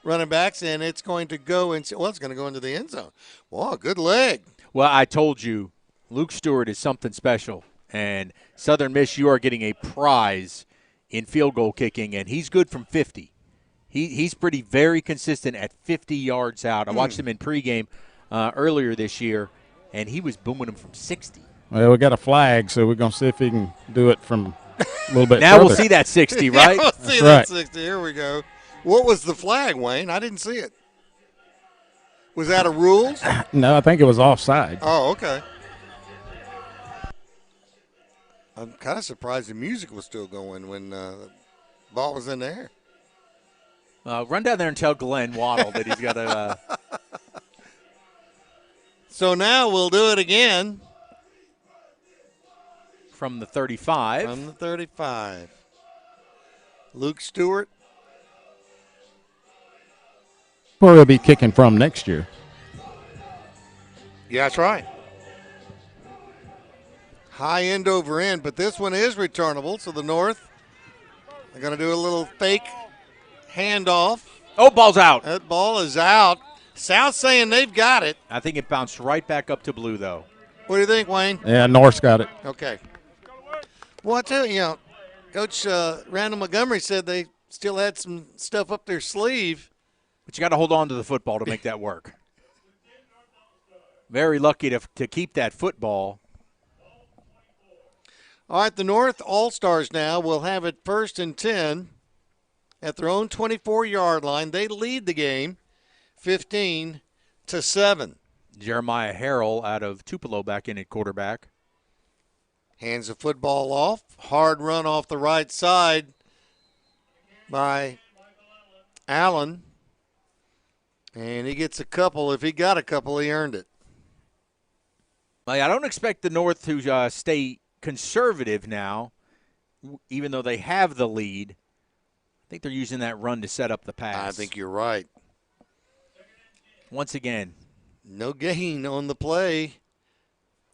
running backs, and it's going to go it's going to go into the end zone. Wow, good leg. Well, I told you, Luke Stewart is something special, and Southern Miss, you are getting a prize in field goal kicking, and he's good from 50. He's very consistent at 50 yards out. I watched him in pregame earlier this year, and he was booming them from 60. Well, we got a flag, so we're going to see if he can do it from a little bit Now further. we'll see that 60, right? Yeah, we'll see that 60. Here we go. What was the flag, Wayne? I didn't see it. Was that a rules? No, I think it was offside. Oh, okay. I'm kind of surprised the music was still going when the ball was in the air. Run down there and tell Glenn Waddle that he's got a So now we'll do it again. From the 35. From the 35. Luke Stewart. Where he'll be kicking from next year. Yeah, that's right. High end over end, but this one is returnable. So the North, they're going to do a little fake handoff. Oh, ball's out. That ball is out. South saying they've got it. I think it bounced right back up to blue, though. What do you think, Wayne? Yeah, North's got it. Okay. Well, I tell you, Coach Randall Montgomery said they still had some stuff up their sleeve. But you got to hold on to the football to make that work. Very lucky to keep that football. All right, the North All-Stars now will have it 1st and 10 at their own 24-yard line. They lead the game 15-7. Jeremiah Harrell out of Tupelo back in at quarterback. Hands the football off. Hard run off the right side by Allen. And he gets a couple. If he got a couple, he earned it. I don't expect the North to stay conservative now, even though they have the lead. I think they're using that run to set up the pass. I think you're right. Once again. No gain on the play.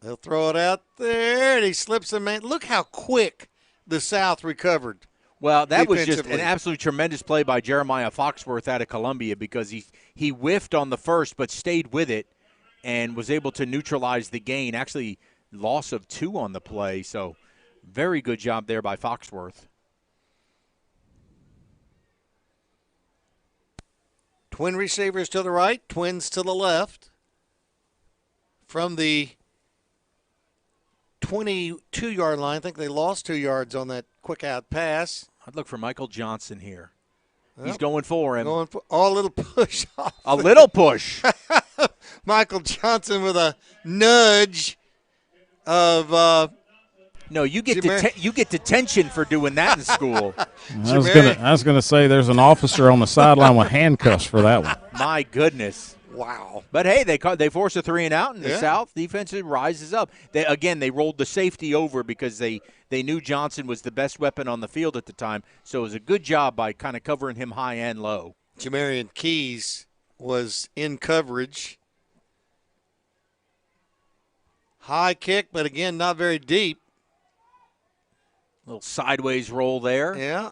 They'll throw it out there, and he slips a man. Look how quick the South recovered. Well, that was just an absolutely tremendous play by Jeremiah Foxworth out of Columbia because he whiffed on the first but stayed with it and was able to neutralize the gain. Actually, loss of 2 on the play, so very good job there by Foxworth. Twin receivers to the right, twins to the left. From the 22-yard line. I think they lost 2 yards on that quick out pass. I'd look for Michael Johnson here. Well, he's going for him. Going for a little push off. A little push. Michael Johnson with a nudge of no, you get you get detention for doing that in school. I was gonna say there's an officer on the sideline with handcuffs for that one. My goodness. Wow. But hey, they force a 3 and out, and the South defense rises up. They rolled the safety over because they knew Johnson was the best weapon on the field at the time. So it was a good job by kind of covering him high and low. Jamarian Keys was in coverage. High kick, but again, not very deep. Little sideways roll there. Yeah.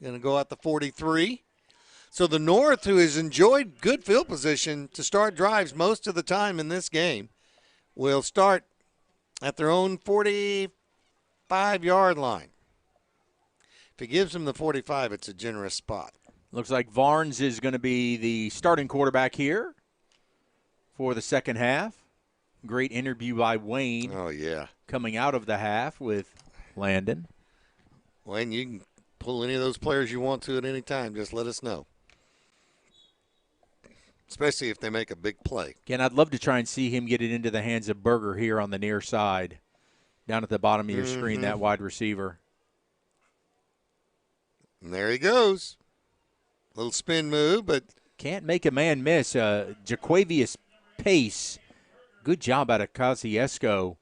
Going to go out the 43. So the North, who has enjoyed good field position to start drives most of the time in this game, will start at their own 45-yard line. If he gives them the 45, it's a generous spot. Looks like Varnes is going to be the starting quarterback here for the second half. Great interview by Wayne. Oh, yeah. Coming out of the half with Landon. Wayne, you can pull any of those players you want to at any time. Just let us know. Especially if they make a big play. Again, I'd love to try and see him get it into the hands of Berger here on the near side. Down at the bottom of your screen, that wide receiver. And there he goes. Little spin move, but can't make a man miss. Jaquavius Pace, good job out of Kosciuszko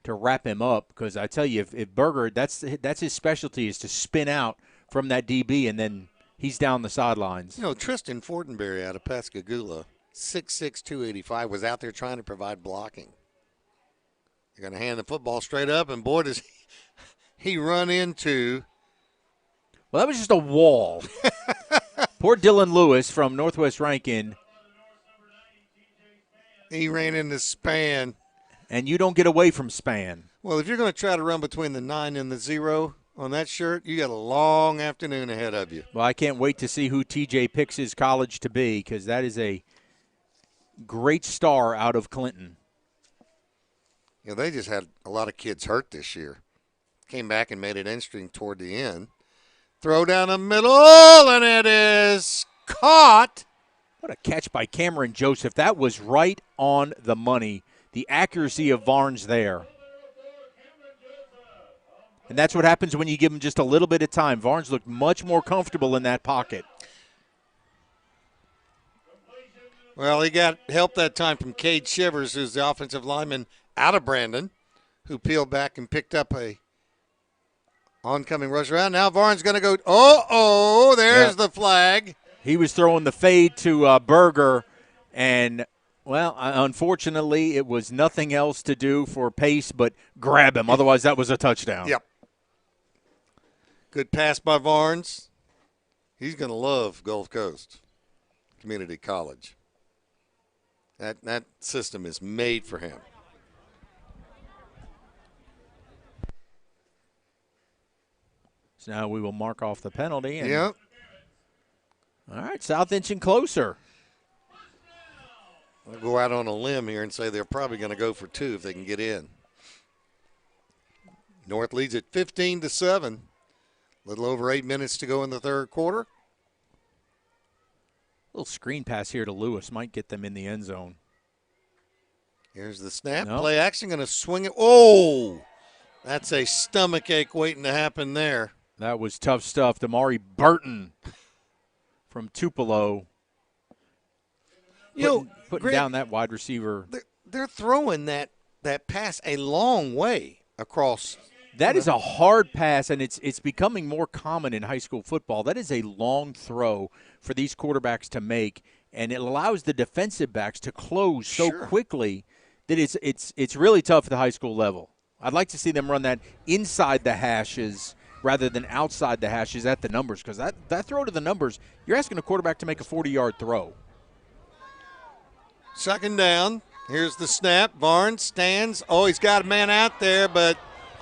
to wrap him up, because I tell you, if Berger, that's his specialty, is to spin out from that DB, and then he's down the sidelines. You know, Tristan Fortenberry out of Pascagoula, 6'6", 285, was out there trying to provide blocking. They're going to hand the football straight up, and boy, does he run into. Well, that was just a wall. Poor Dylan Lewis from Northwest Rankin. He ran into Span. And you don't get away from Span. Well, if you're going to try to run between the 9 and the 0 on that shirt, you got a long afternoon ahead of you. Well, I can't wait to see who TJ picks his college to be, because that is a great star out of Clinton. You know, they just had a lot of kids hurt this year. Came back and made it interesting toward the end. Throw down the middle, and it is caught. What a catch by Cameron Joseph. That was right on the money. The accuracy of Varnes there. And that's what happens when you give him just a little bit of time. Varnes looked much more comfortable in that pocket. Well, he got help that time from Cade Shivers, who's the offensive lineman out of Brandon, who peeled back and picked up a oncoming rush around. Now Varnes going to go, there's the flag. He was throwing the fade to Berger, and, well, unfortunately, it was nothing else to do for Pace but grab him. Otherwise, that was a touchdown. Yep. Good pass by Varnes. He's going to love Gulf Coast Community College. That system is made for him. So now we will mark off the penalty. And yep. All right, South inching closer. I'll go out on a limb here and say they're probably going to go for 2 if they can get in. North leads at 15-7. A little over 8 minutes to go in the third quarter. Little screen pass here to Lewis might get them in the end zone. Here's the snap. Nope. Play action, going to swing it. Oh, that's a stomach ache waiting to happen there. That was tough stuff. Damari Burton from Tupelo. Putting down that wide receiver. They're throwing that pass a long way across. That is a hard pass, and it's becoming more common in high school football. That is a long throw for these quarterbacks to make, and it allows the defensive backs to close so quickly that it's really tough at the high school level. I'd like to see them run that inside the hashes rather than outside the hashes at the numbers, because that throw to the numbers, you're asking a quarterback to make a 40-yard throw. Second down. Here's the snap. Varnes stands. Oh, he's got a man out there, but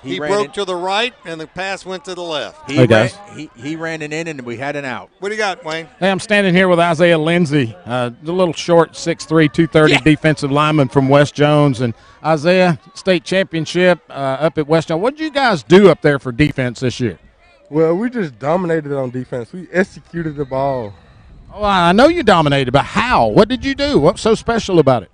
He broke to the right, and the pass went to the left. He ran it in, and we had an out. What do you got, Wayne? Hey, I'm standing here with Isaiah Lindsey, the little short 6'3", 230 defensive lineman from West Jones. And Isaiah, state championship up at West Jones. What did you guys do up there for defense this year? Well, we just dominated on defense. We executed the ball. Oh, I know you dominated, but how? What did you do? What's so special about it?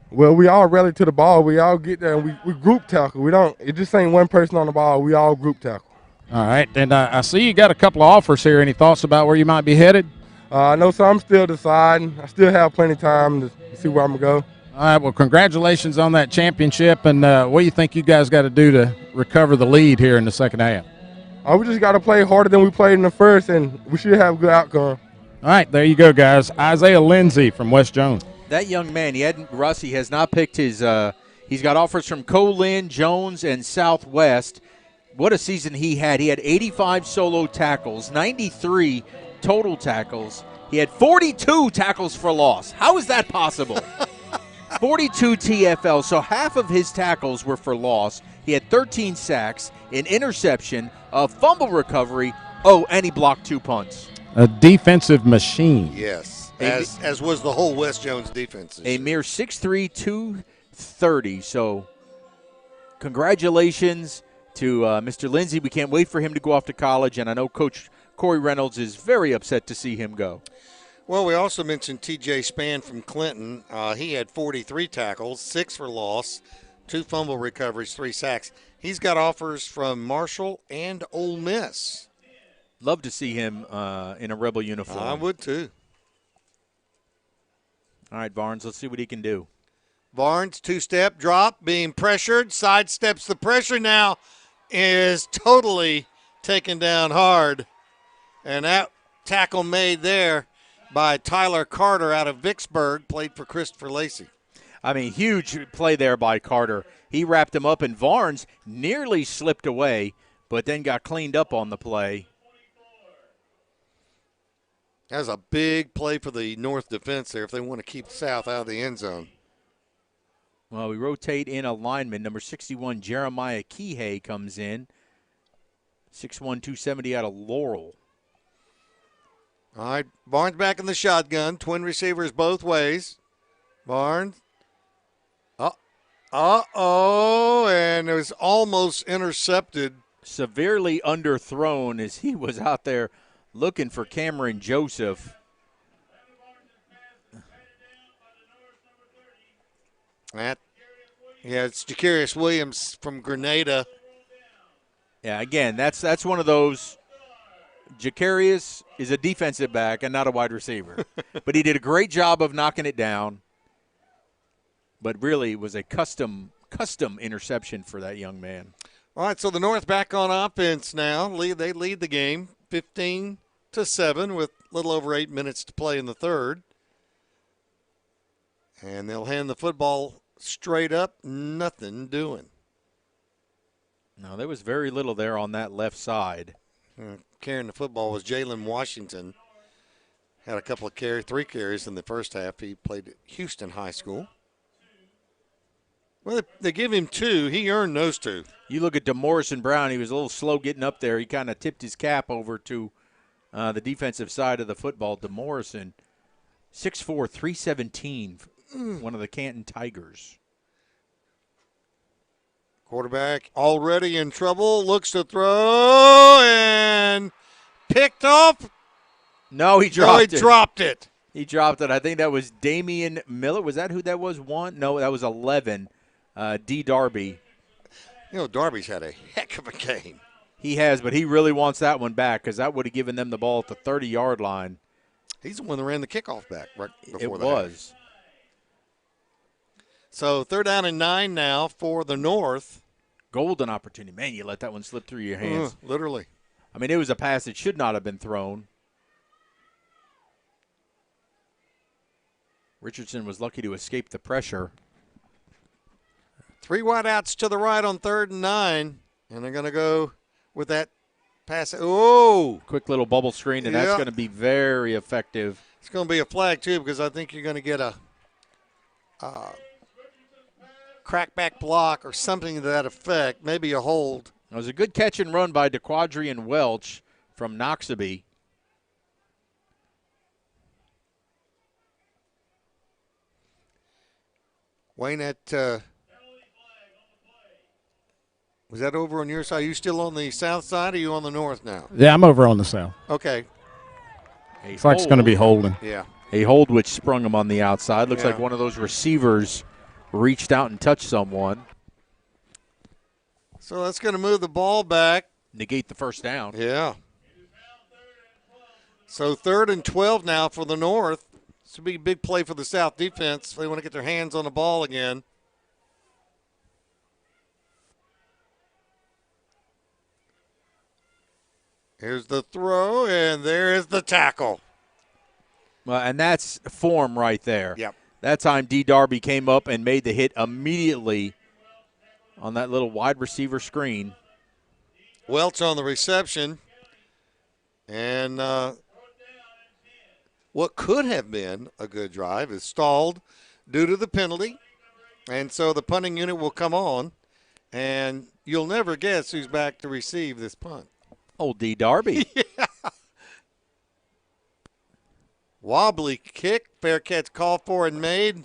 Well, we all rally to the ball. We all get there, and we group tackle. It just ain't one person on the ball. We all group tackle. All right, and I see you got a couple of offers here. Any thoughts about where you might be headed? No, so I'm still deciding. I still have plenty of time to see where I'm going to go. All right, well, congratulations on that championship, and what do you think you guys got to do to recover the lead here in the second half? We just got to play harder than we played in the first, and we should have a good outcome. All right, there you go, guys. Isaiah Lindsey from West Jones. That young man, Russ, he has not picked his he's got offers from Colin, Jones, and Southwest. What a season he had. He had 85 solo tackles, 93 total tackles. He had 42 tackles for loss. How is that possible? 42 TFL, so half of his tackles were for loss. He had 13 sacks, an interception, a fumble recovery, and he blocked 2 punts. A defensive machine. Yes. As was the whole West Jones defense. A mere 6'3", 230. So congratulations to Mr. Lindsey. We can't wait for him to go off to college, and I know Coach Corey Reynolds is very upset to see him go. Well, we also mentioned T.J. Spann from Clinton. He had 43 tackles, 6 for loss, 2 fumble recoveries, 3 sacks. He's got offers from Marshall and Ole Miss. Love to see him in a Rebel uniform. I would too. All right, Barnes, let's see what he can do. Barnes, 2-step drop, being pressured, sidesteps the pressure now, is totally taken down hard. And that tackle made there by Tyler Carter out of Vicksburg, played for Christopher Lacey. I mean, huge play there by Carter. He wrapped him up, and Barnes nearly slipped away, but then got cleaned up on the play. That was a big play for the North defense there if they want to keep South out of the end zone. Well, we rotate in a lineman. Number 61, Jeremiah Kihei, comes in. 6'1", 270 out of Laurel. All right, Barnes back in the shotgun. Twin receivers both ways. Barnes. And it was almost intercepted. Severely underthrown as he was out there looking for Cameron Joseph. It's Jacarius Williams from Grenada. Yeah, again, that's one of those. Jacarius is a defensive back and not a wide receiver. But he did a great job of knocking it down. But really, it was a custom interception for that young man. All right, so the North back on offense now. They lead the game 15-7 with a little over 8 minutes to play in the third. And they'll hand the football straight up, nothing doing. No, there was very little there on that left side. Carrying the football was Jalen Washington. Had a couple of 3 carries in the first half. He played at Houston High School. Well, they give him 2. He earned those 2. You look at DeMorrison Brown. He was a little slow getting up there. He kind of tipped his cap over to the defensive side of the football. DeMorrison, 6'4", 317, one of the Canton Tigers. Quarterback already in trouble. Looks to throw and picked off. No, he dropped it. Dropped it. He dropped it. I think that was Damian Miller. Was that who that was? 1? No, that was 11. D. Darby. You know, Darby's had a heck of a game. He has, but he really wants that one back because that would have given them the ball at the 30-yard line. He's the one that ran the kickoff back right before that. It was. So 3rd down and 9 now for the North. Golden opportunity. Man, you let that one slip through your hands. Literally. I mean, it was a pass that should not have been thrown. Richardson was lucky to escape the pressure. 3 wideouts to the right on 3rd and 9. And they're going to go with that pass. Oh! Quick little bubble screen, and that's going to be very effective. It's going to be a flag, too, because I think you're going to get a crackback block or something to that effect, maybe a hold. It was a good catch and run by DeQuadrian Welch from Noxubee. Wayne, was that over on your side? Are you still on the south side or are you on the north now? Yeah, I'm over on the south. Okay. Looks like it's going to be holding. Yeah. A hold which sprung him on the outside. Looks Yeah. like one of those receivers reached out and touched someone. So that's going to move the ball back. Negate the first down. Yeah. So 3rd and 12 now for the North. This would be a big play for the South defense. They want to get their hands on the ball again. Here's the throw, and there is the tackle. And that's form right there. Yep. That time D. Darby came up and made the hit immediately on that little wide receiver screen. Welch on the reception. And what could have been a good drive is stalled due to the penalty. And so the punting unit will come on, and you'll never guess who's back to receive this punt. Old D. Darby. Yeah. Wobbly kick, fair catch called for and made.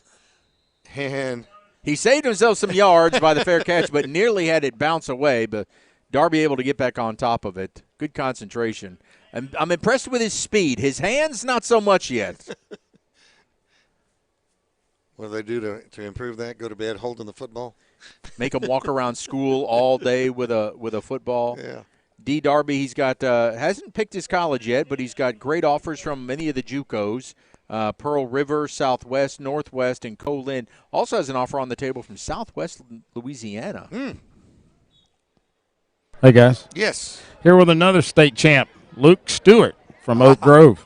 And he saved himself some yards by the fair catch, but nearly had it bounce away. But Darby able to get back on top of it. Good concentration. I'm impressed with his speed. His hands, not so much yet. What do they do to improve that? Go to bed holding the football? Make him walk around school all day with a football. Yeah. D. Darby, he's got hasn't picked his college yet, but he's got great offers from many of the JUCOs. Pearl River, Southwest, Northwest, and Colin. Also has an offer on the table from Southwest Louisiana. Hey, guys. Yes. Here with another state champ, Luke Stewart from Oak Grove.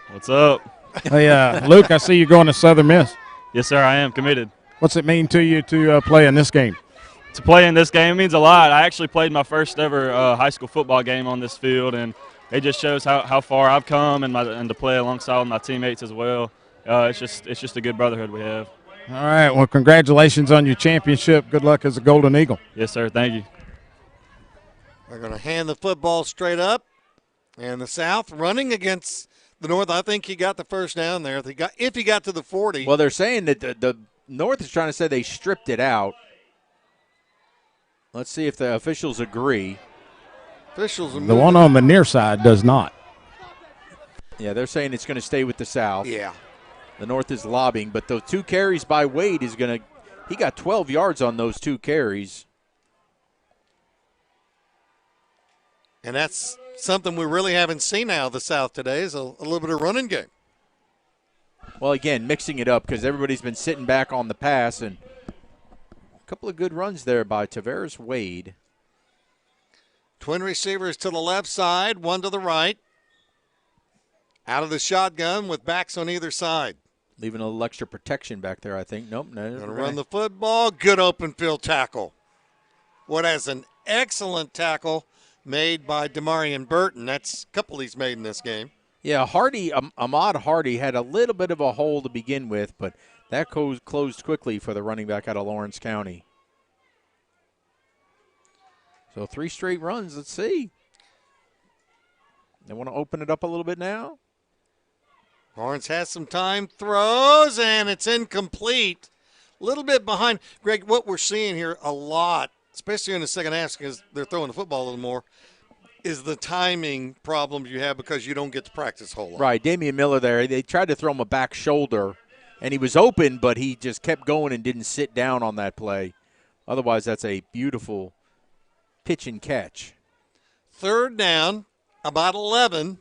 What's up? Hey, Luke, I see you going to Southern Miss. Yes, sir, I am committed. What's it mean to you to play in this game? To play in this game means a lot. I actually played my first ever high school football game on this field, and it just shows how far I've come and to play alongside my teammates as well. It's just a good brotherhood we have. All right. Well, congratulations on your championship. Good luck as a Golden Eagle. Yes, sir. Thank you. They're going to hand the football straight up, and the South running against the North. I think he got the first down there. If he got to the 40. Well, they're saying that the North is trying to say they stripped it out. Let's see if the officials agree. Officials are The one on the near side does not. Yeah, they're saying it's going to stay with the South. Yeah. The North is lobbying, but the 2 carries by Wade is going to – he got 12 yards on those 2 carries. And that's something we really haven't seen out of the South today is a little bit of running game. Well, again, mixing it up because everybody's been sitting back on the pass, and a couple of good runs there by Tavares Wade. Twin receivers to the left side, one to the right. Out of the shotgun with backs on either side. Leaving a little extra protection back there, I think. Nope. No, Going to run the football. Good open field tackle. What has an excellent tackle made by Demarion Burton. That's a couple he's made in this game. Yeah, Hardy, Ahmad Hardy had a little bit of a hole to begin with, but that closed quickly for the running back out of Lawrence County. So 3 straight runs. Let's see. They want to open it up a little bit now. Lawrence has some time, throws, and it's incomplete. A little bit behind. Greg, what we're seeing here a lot, especially in the second half because they're throwing the football a little more, is the timing problems you have because you don't get to practice a whole lot. Right, Damian Miller there. They tried to throw him a back shoulder, and he was open, but he just kept going and didn't sit down on that play. Otherwise, that's a beautiful pitch and catch. 3rd down, about 11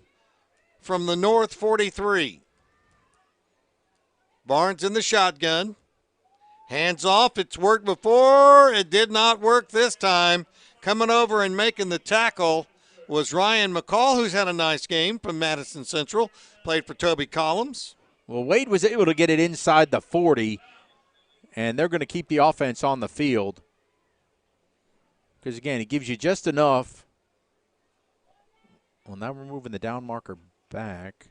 from the North 43. Barnes in the shotgun. Hands off. It's worked before. It did not work this time. Coming over and making the tackle was Ryan McCall, who's had a nice game from Madison Central. Played for Toby Collins. Well, Wade was able to get it inside the 40, and they're going to keep the offense on the field. Because, again, it gives you just enough. Well, now we're moving the down marker back.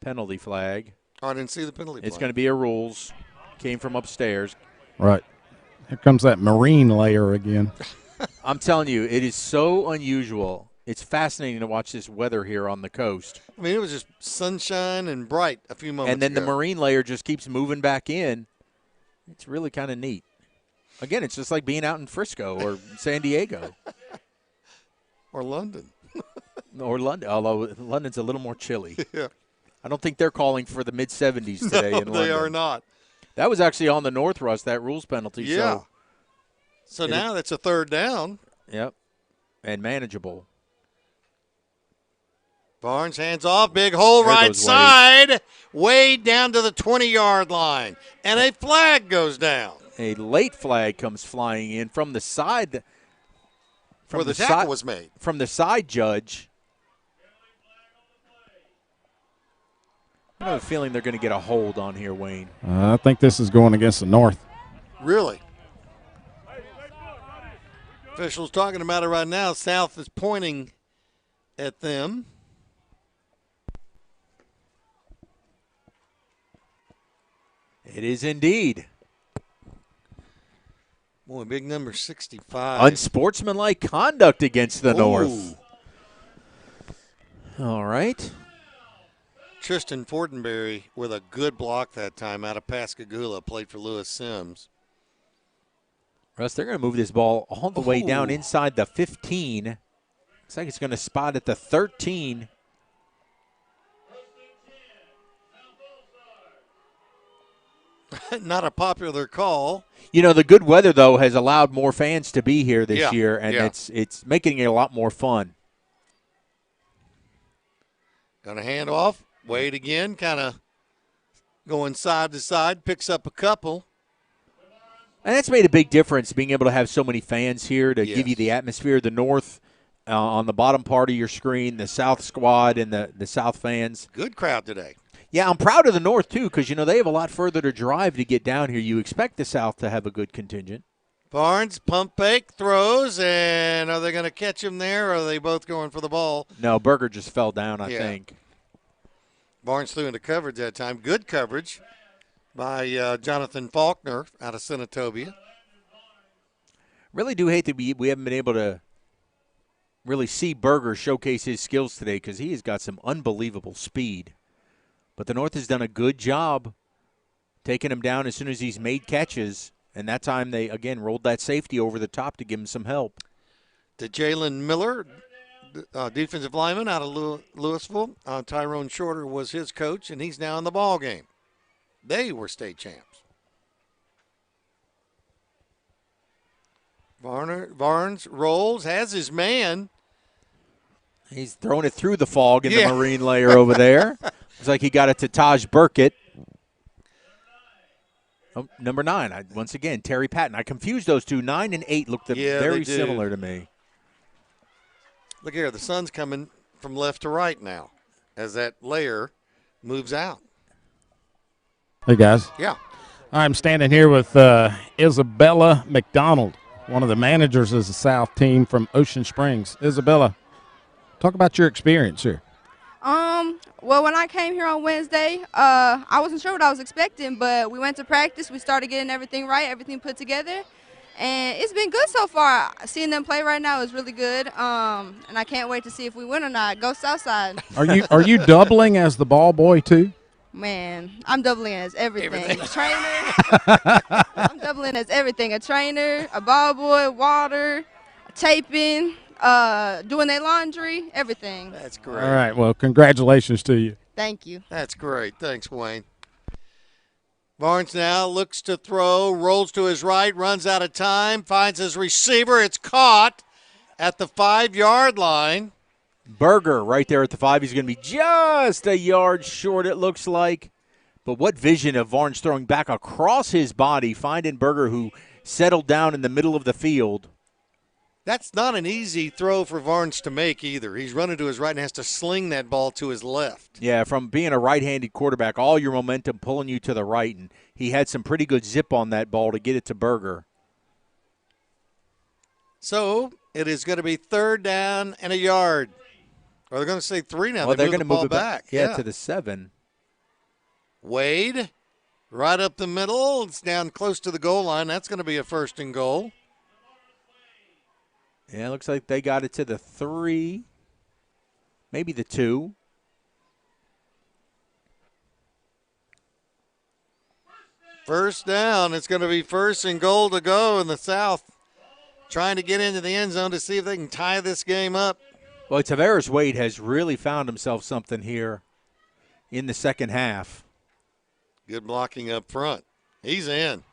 Penalty flag. Oh, I didn't see the penalty flag. It's going to be a rules. Came from upstairs. Right. Here comes that marine layer again. I'm telling you, it is so unusual. It's fascinating to watch this weather here on the coast. I mean, it was just sunshine and bright a few moments And then ago. the marine layer just keeps moving back in. It's really kind of neat. Again, it's just like being out in Frisco or San Diego. Or London. Or London, although London's a little more chilly. Yeah. I don't think they're calling for the mid-70s today in London. They are not. That was actually on the North, Russ, that rules penalty. Yeah. So now that's a third down. Yep. And manageable. Barnes hands off, big hole There right goes side. Wade down to the 20-yard line. And a flag goes down. A late flag comes flying in from the side. Where the tackle was made. From the side judge. I have a feeling they're going to get a hold on here, Wayne. I think this is going against the North. Really? Officials talking about it right now. South is pointing at them. It is indeed. Boy, big number 65. Unsportsmanlike conduct against the North. Ooh. All right. Tristan Fortenberry with a good block that time out of Pascagoula, played for Lewis Sims. Russ, they're going to move this ball all the way down inside the 15. Looks like it's going to spot at the 13. Not a popular call. You know, the good weather, though, has allowed more fans to be here this Yeah, year, and yeah. it's making it a lot more fun. Going to hand off. Wade again, kind of going side to side, picks up a couple. And that's made a big difference, being able to have so many fans here to Yes. give you the atmosphere. The North on the bottom part of your screen, the South squad and the South fans. Good crowd today. Yeah, I'm proud of the North, too, because, you know, they have a lot further to drive to get down here. You expect the South to have a good contingent. Barnes, pump fake, throws, and are they going to catch him there, or are they both going for the ball? No, Berger just fell down, I Yeah. think. Barnes threw into coverage that time. Good coverage by Jonathan Faulkner out of Senatobia. Really do hate that we haven't been able to really see Berger showcase his skills today, because he has got some unbelievable speed. But the North has done a good job taking him down as soon as he's made catches. And that time they, again, rolled that safety over the top to give him some help. To Jalen Miller, defensive lineman out of Louisville. Tyrone Shorter was his coach, and he's now in the ball game. They were state champs. Barnes rolls, has his man. He's throwing it through the fog in the marine layer over there. It's like he got it to Taj Burkett. Oh, number 9, once again, Terry Patton. I confused those two. 9 and 8 looked very similar to me. Look here, the sun's coming from left to right now as that layer moves out. Hey, guys. Yeah. I'm standing here with Isabella McDonald, one of the managers of the South team from Ocean Springs. Isabella, talk about your experience here. Well, when I came here on Wednesday, I wasn't sure what I was expecting, but we went to practice. We started getting everything right, everything put together, and it's been good so far. Seeing them play right now is really good, and I can't wait to see if we win or not. Go Southside. Are you doubling as the ball boy too? Man, I'm doubling as everything. A trainer. I'm doubling as everything. A trainer, a ball boy, water, taping, doing their laundry, everything. That's great. All right. Well, congratulations to you. Thank you. That's great. Thanks, Wayne. Barnes now looks to throw, rolls to his right, runs out of time, finds his receiver. It's caught at the 5-yard line. Berger right there at the 5. He's going to be just a yard short, it looks like. But what vision of Barnes throwing back across his body, finding Berger, who settled down in the middle of the field. That's not an easy throw for Barnes to make either. He's running to his right and has to sling that ball to his left. Yeah, from being a right-handed quarterback, all your momentum pulling you to the right, and he had some pretty good zip on that ball to get it to Berger. So it is going to be 3rd down and a yard. Or they're going to say 3 now. Well, they're going to move ball it back. Yeah, to the 7. Wade Right up the middle. It's down close to the goal line. That's going to be a 1st and goal. Yeah, it looks like they got it to the 3, maybe the 2. First down. It's going to be 1st and goal to go in the South. Trying to get into the end zone to see if they can tie this game up. Well, Tavares Wade has really found himself something here in the second half. Good blocking up front. He's in.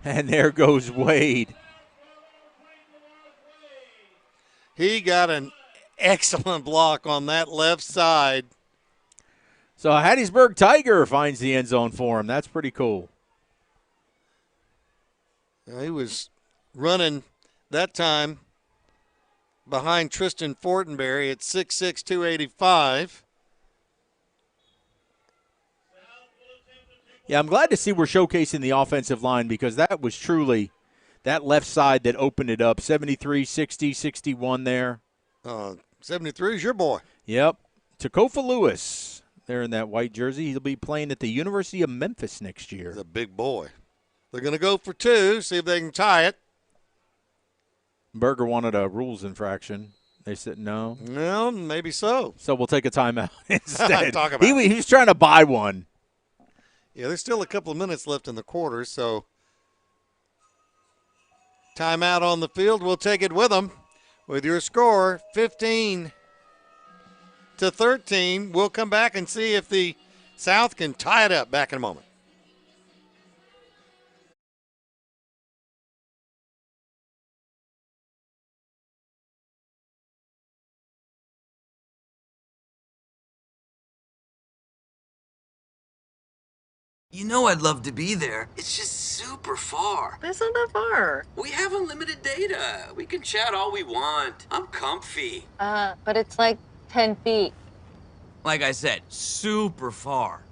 And there goes Wade. He got an excellent block on that left side. So a Hattiesburg Tiger finds the end zone for him. That's pretty cool. He was running that time behind Tristan Fortenberry at 6'6", 285. Yeah, I'm glad to see we're showcasing the offensive line because that was truly that left side that opened it up. 73, 60, 61 there. 73 is your boy. Yep. Takofa Lewis there in that white jersey. He'll be playing at the University of Memphis next year. He's a big boy. They're going to go for 2, see if they can tie it. Berger wanted a rules infraction. They said no. No, maybe so. So we'll take a timeout instead. Talk about he was trying to buy one. Yeah, there's still a couple of minutes left in the quarter, so timeout on the field. We'll take it with them. With your score, 15-13. We'll come back and see if the South can tie it up. Back in a moment. You know I'd love to be there. It's just super far. That's not that far. We have unlimited data. We can chat all we want. I'm comfy. But it's like 10 feet. Like I said, super far.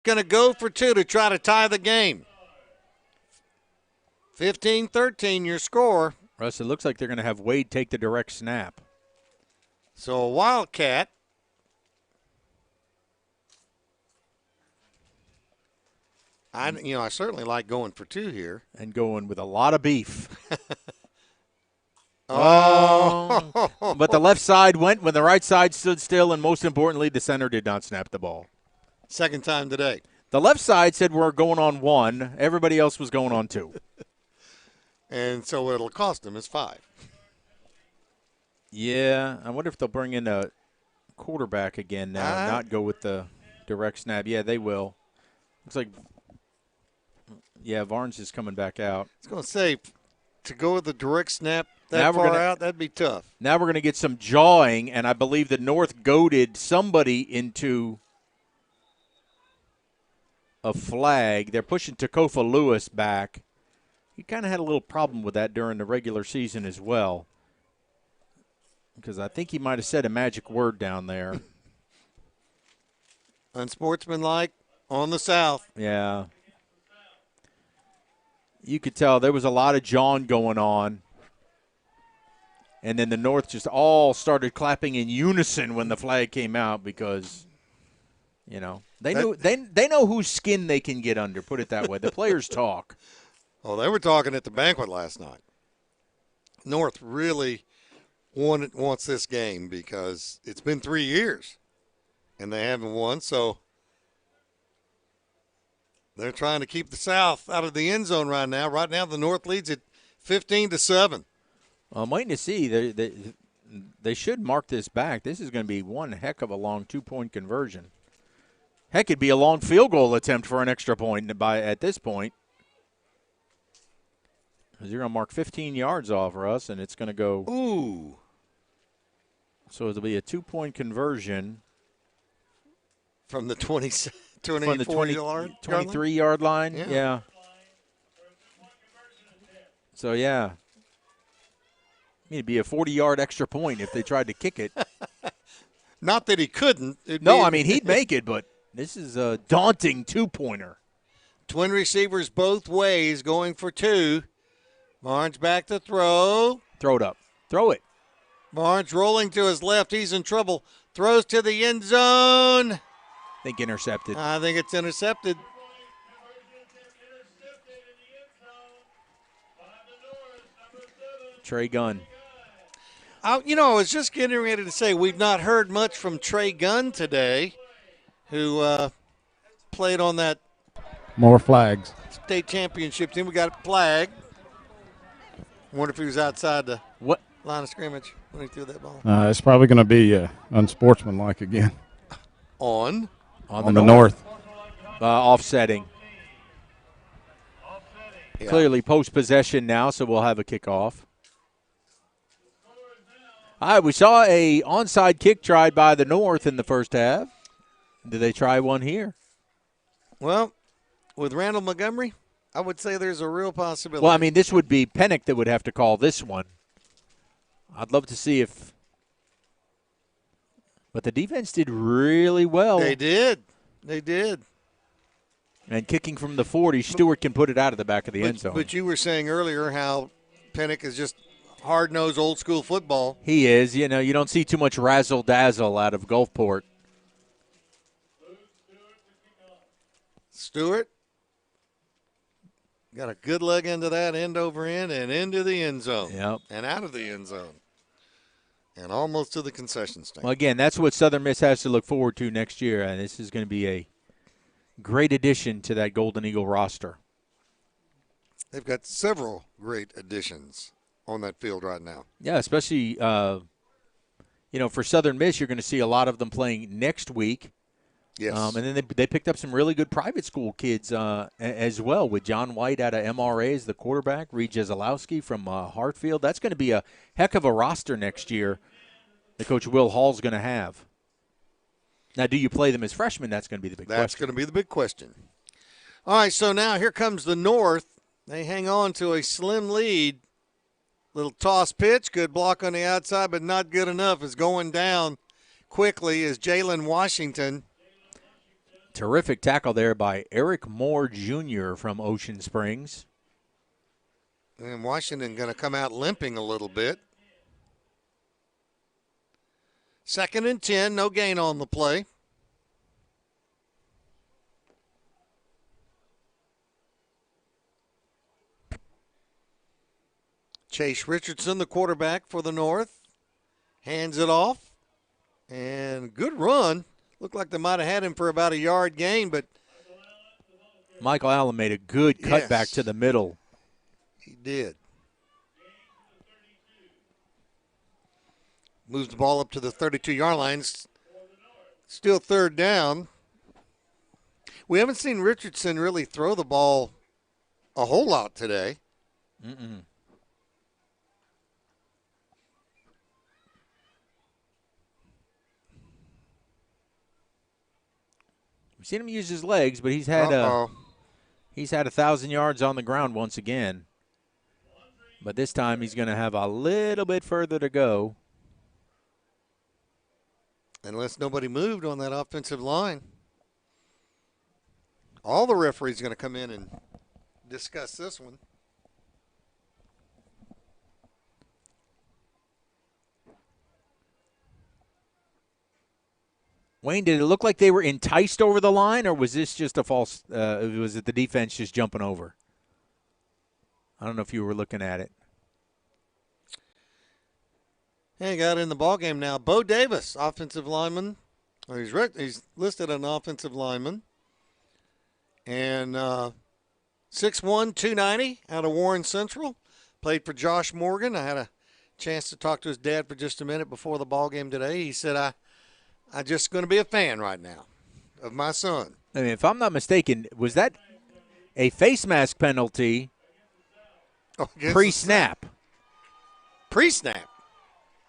Going to go for 2 to try to tie the game. 15-13, your score. Russ, it looks like they're going to have Wade take the direct snap. So a Wildcat. I certainly like going for 2 here. And going with a lot of beef. Oh. But the left side went when the right side stood still, and most importantly, the center did not snap the ball. Second time today. The left side said we're going on 1. Everybody else was going on 2. And so what it'll cost them is 5. Yeah, I wonder if they'll bring in a quarterback again now, not go with the direct snap. Yeah, they will. Looks like, yeah, Varnes is coming back out. I was going to say, to go with the direct snap that far out, that'd be tough. Now we're going to get some jawing, and I believe the North goaded somebody into a flag. They're pushing Takofa Lewis back. He kind of had a little problem with that during the regular season as well, because I think he might have said a magic word down there. Unsportsmanlike on the South. Yeah. You could tell there was a lot of jawing going on. And then the North just all started clapping in unison when the flag came out because, they know whose skin they can get under, put it that way. The players talk. Oh, they were talking at the banquet last night. North really wants this game because it's been 3 years and they haven't won, so they're trying to keep the South out of the end zone right now. Right now, the North leads at 15-7. Well, I'm waiting to see. they should mark this back. This is going to be one heck of a long 2-point conversion. Heck, it'd be a long field goal attempt for an extra point at this point. Because you're going to mark 15 yards off, Russ, and it's going to go. Ooh. So it'll be a 2-point conversion. From the 23-yard line? Yeah. So, yeah. It'd be a 40-yard extra point if they tried to kick it. Not that he couldn't. I mean, he'd make it, but this is a daunting 2-pointer. Twin receivers both ways going for 2. Barnes back to throw. Throw it up. Throw it. Barnes rolling to his left. He's in trouble. Throws to the end zone. I think intercepted. I think it's intercepted. Trey Gunn. I was just getting ready to say we've not heard much from Trey Gunn today, who played on that More flags. state championship team. We got a flag. Wonder if he was outside the line of scrimmage when he threw that ball. It's probably going to be unsportsmanlike again. On the north. Offsetting. Yeah. Clearly post-possession now, so we'll have a kickoff. All right, we saw a onside kick tried by the North in the first half. Do they try one here? Well, with Randall Montgomery, I would say there's a real possibility. Well, I mean, this would be Pennick that would have to call this one. I'd love to see if – but the defense did really well. They did. And kicking from the 40, Stewart can put it out of the back of the end zone. But you were saying earlier how Pennick is just hard-nosed, old-school football. He is. You don't see too much razzle-dazzle out of Gulfport. Stewart got a good leg into that end over end and into the end zone. Yep. And out of the end zone. And almost to the concession stand. Well, again, that's what Southern Miss has to look forward to next year, and this is going to be a great addition to that Golden Eagle roster. They've got several great additions on that field right now. Yeah, especially, for Southern Miss, you're going to see a lot of them playing next week. Yes. And then they picked up some really good private school kids as well, with John White out of MRA as the quarterback, Reed Jezelowski from Hartfield. That's going to be a heck of a roster next year that Coach Will Hall's going to have. Now, do you play them as freshmen? That's going to be the big question. That's going to be the big question. All right, so now here comes the North. They hang on to a slim lead. Little toss pitch, good block on the outside, but not good enough. Is going down quickly is Jalen Washington. Terrific tackle there by Eric Moore Jr. from Ocean Springs. And Washington going to come out limping a little bit. 2nd and 10, no gain on the play. Chase Richardson, the quarterback for the North, hands it off. And good run. Looked like they might have had him for about a yard gain, but Michael Allen made a good cutback to the middle. He did. Moves the ball up to the 32-yard line. Still 3rd down. We haven't seen Richardson really throw the ball a whole lot today. Mm-mm. We've seen him use his legs, but he's had 1,000 yards on the ground once again. But this time he's going to have a little bit further to go. Unless nobody moved on that offensive line. All the referees are going to come in and discuss this one. Wayne, did it look like they were enticed over the line, or was this just a false was it the defense just jumping over? I don't know if you were looking at it. Hey, got in the ballgame now. Bo Davis, offensive lineman. Or he's listed an offensive lineman. And 6'1", 290 out of Warren Central. Played for Josh Morgan. I had a chance to talk to his dad for just a minute before the ball game today. He said, I'm just going to be a fan right now of my son. I mean, if I'm not mistaken, was that a face mask penalty pre-snap? Pre-snap?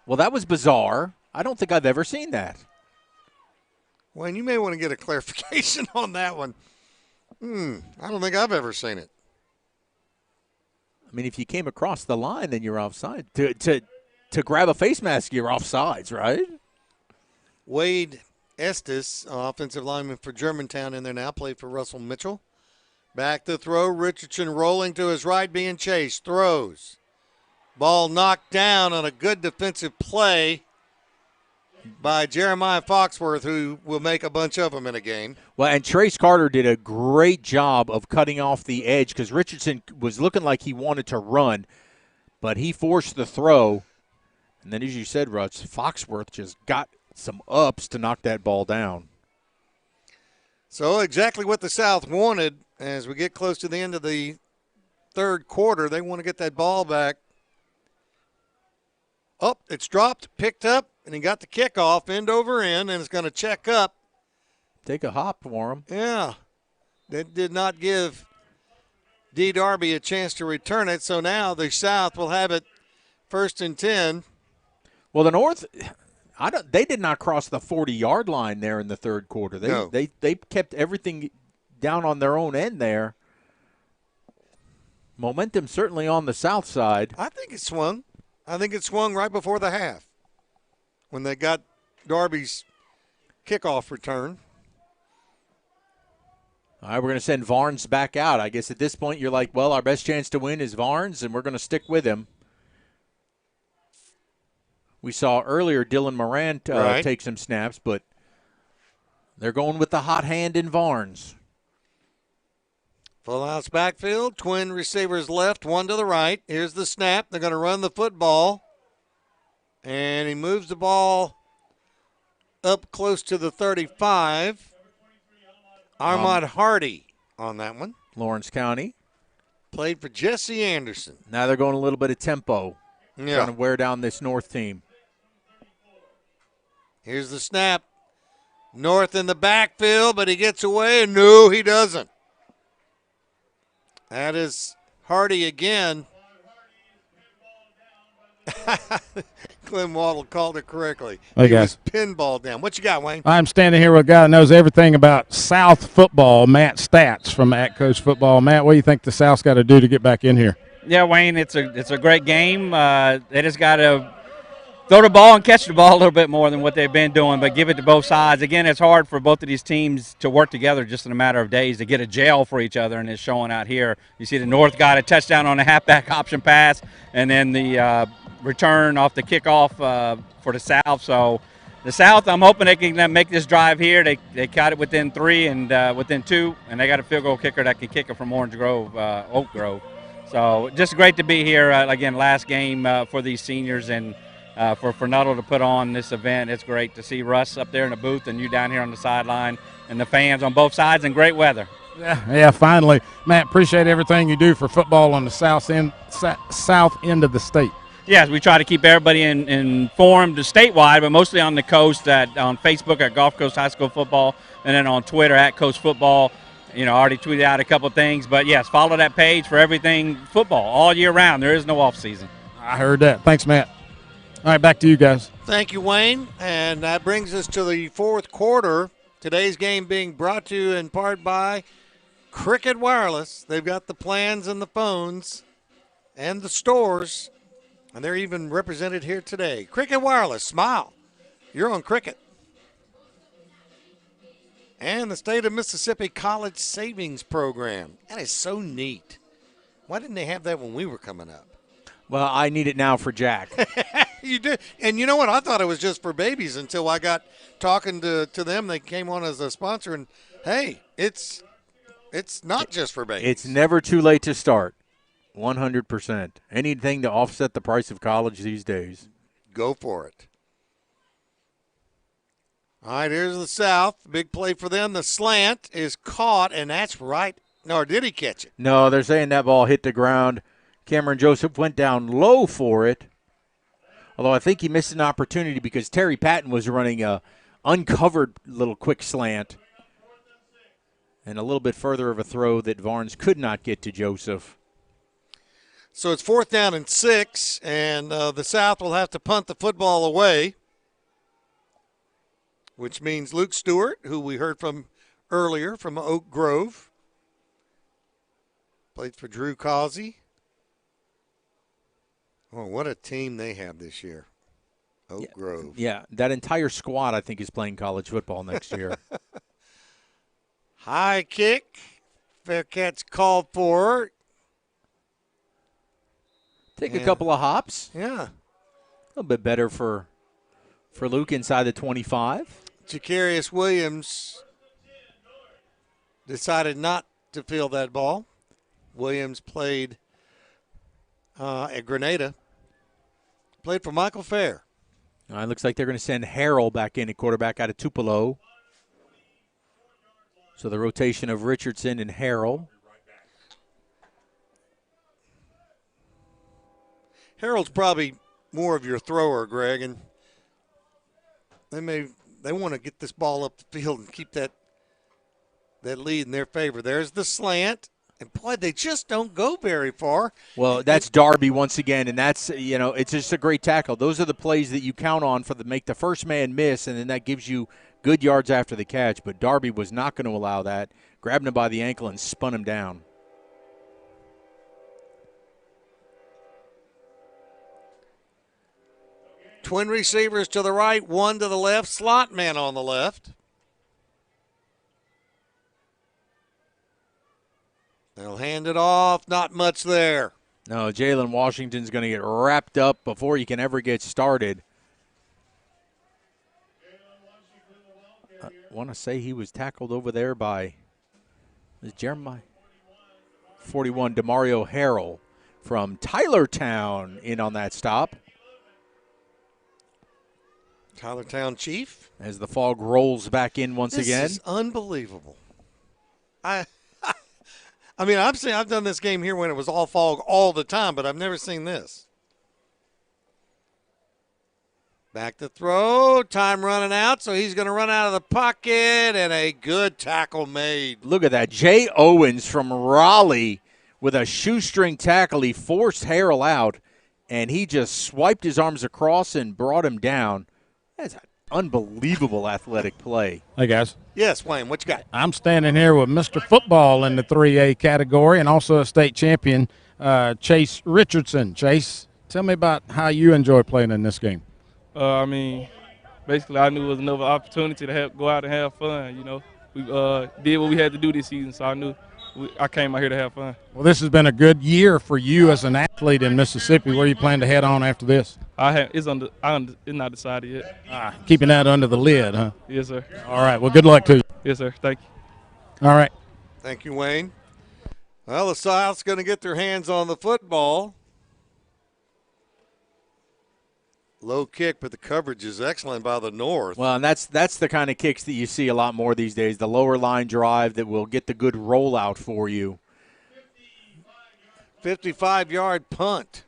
Well, that was bizarre. I don't think I've ever seen that. Wayne, you may want to get a clarification on that one. I don't think I've ever seen it. I mean, if you came across the line, then you're offside. To grab a face mask, you're offsides, right? Wade Estes, offensive lineman for Germantown in there now, played for Russell Mitchell. Back to throw. Richardson rolling to his right, being chased. Throws. Ball knocked down on a good defensive play by Jeremiah Foxworth, who will make a bunch of them in a game. Well, and Trace Carter did a great job of cutting off the edge because Richardson was looking like he wanted to run, but he forced the throw. And then, as you said, Russ, Foxworth just got some ups to knock that ball down. So exactly what the South wanted as we get close to the end of the third quarter. They want to get that ball back. Oh, it's dropped, picked up, and he got the kickoff end over end, and it's going to check up. Take a hop for him. Yeah. That did not give D. Darby a chance to return it, so now the South will have it 1st and 10. Well, the North, they did not cross the 40-yard line there in the third quarter. They kept everything down on their own end there. Momentum certainly on the South side. I think it swung. I think it swung right before the half when they got Darby's kickoff return. All right, we're going to send Varnes back out. I guess at this point you're like, well, our best chance to win is Varnes, and we're going to stick with him. We saw earlier Dylan Moran take some snaps, but they're going with the hot hand in Varnes. Full house backfield, twin receivers left, one to the right. Here's the snap. They're going to run the football. And he moves the ball up close to the 35. Armand Hardy on that one. Lawrence County. Played for Jesse Anderson. Now they're going a little bit of tempo. Yeah. Trying to wear down this North team. Here's the snap. North in the backfield, but he gets away. No, he doesn't. That is Hardy again. Clem Waddle called it correctly. Hey, he guys. was pinball down. What you got, Wayne? I'm standing here with a guy that knows everything about South football, Matt Stats from Coach Football. Matt, what do you think the South's got to do to get back in here? Yeah, Wayne, it's a great game. They just got to throw the ball and catch the ball a little bit more than what they've been doing, but give it to both sides. Again, it's hard for both of these teams to work together just in a matter of days to get a gel for each other, and it's showing out here. You see the North got a touchdown on a halfback option pass, and then the return off the kickoff for the South. So the South, I'm hoping they can make this drive here. They caught it within 3 and within 2, and they got a field goal kicker that can kick it from Oak Grove. So just great to be here. Again, last game for these seniors, and for Nuttall to put on this event. It's great to see Russ up there in the booth and you down here on the sideline and the fans on both sides and great weather. Yeah, finally. Matt, appreciate everything you do for football on the south end of the state. Yes, we try to keep everybody informed statewide, but mostly on the coast, on Facebook at Gulf Coast High School Football, and then on Twitter at Coast Football. I already tweeted out a couple things, but yes, follow that page for everything football all year round. There is no off season. I heard that. Thanks, Matt. All right, back to you guys. Thank you, Wayne. And that brings us to the fourth quarter. Today's game being brought to you in part by Cricket Wireless. They've got the plans and the phones and the stores, and they're even represented here today. Cricket Wireless, smile. You're on Cricket. And the State of Mississippi College Savings Program. That is so neat. Why didn't they have that when we were coming up? Well, I need it now for Jack. You did. And you know what? I thought it was just for babies until I got talking to them. They came on as a sponsor, and, hey, it's not just for babies. It's never too late to start. 100%. Anything to offset the price of college these days. Go for it. All right, here's the South. Big play for them. The slant is caught, and that's right. No, or did he catch it? No, they're saying that ball hit the ground. Cameron Joseph went down low for it. Although I think he missed an opportunity because Terry Patton was running a uncovered little quick slant. And a little bit further of a throw that Varnes could not get to Joseph. So it's 4th down and 6, and the South will have to punt the football away, which means Luke Stewart, who we heard from earlier from Oak Grove, played for Drew Causey. Oh, what a team they have this year, Oak Grove. Yeah, that entire squad, I think, is playing college football next year. High kick. Fair catch called for. Take a couple of hops. Yeah. A little bit better for Luke inside the 25. Jacarius Williams decided not to field that ball. Williams played at Grenada. Played for Michael Fair. It looks like they're going to send Harrell back in at quarterback out of Tupelo. So the rotation of Richardson and Harrell. Harold's probably more of your thrower, Greg, and they want to get this ball up the field and keep that lead in their favor. There's the slant, and boy, they just don't go very far. Well, that's Darby once again, and that's it's just a great tackle. Those are the plays that you count on for make the first man miss, and then that gives you good yards after the catch. But Darby was not going to allow that. Grabbed him by the ankle and spun him down. Twin receivers to the right, one to the left, slot man on the left. They'll hand it off, not much there. No, Jalen Washington's going to get wrapped up before he can ever get started. I want to say he was tackled over there by Jeremiah 41, Demario Harrell from Tylertown in on that stop. Tylertown Chief. As the fog rolls back in once again. This is unbelievable. I mean, I've done this game here when it was all fog all the time, but I've never seen this. Back to throw. Time running out, so he's going to run out of the pocket, and a good tackle made. Look at that. Jay Owens from Raleigh with a shoestring tackle. He forced Harrell out, and he just swiped his arms across and brought him down. That's an unbelievable athletic play. Hey, guys. Yes, Wayne, what you got? I'm standing here with Mr. Football in the 3A category and also a state champion, Chase Richardson. Chase, tell me about how you enjoy playing in this game. I mean, basically I knew it was another opportunity to go out and have fun, We did what we had to do this season, so I knew I came out here to have fun. Well, this has been a good year for you as an athlete in Mississippi. Where do you plan to head on after this? It's not decided yet. Keeping that under the lid, huh? Yes, sir. All right. Well, good luck to you. Yes, sir. Thank you. All right. Thank you, Wayne. Well, the South's going to get their hands on the football. Low kick, but the coverage is excellent by the North. Well, and that's the kind of kicks that you see a lot more these days, the lower line drive that will get the good rollout for you. 55-yard punt.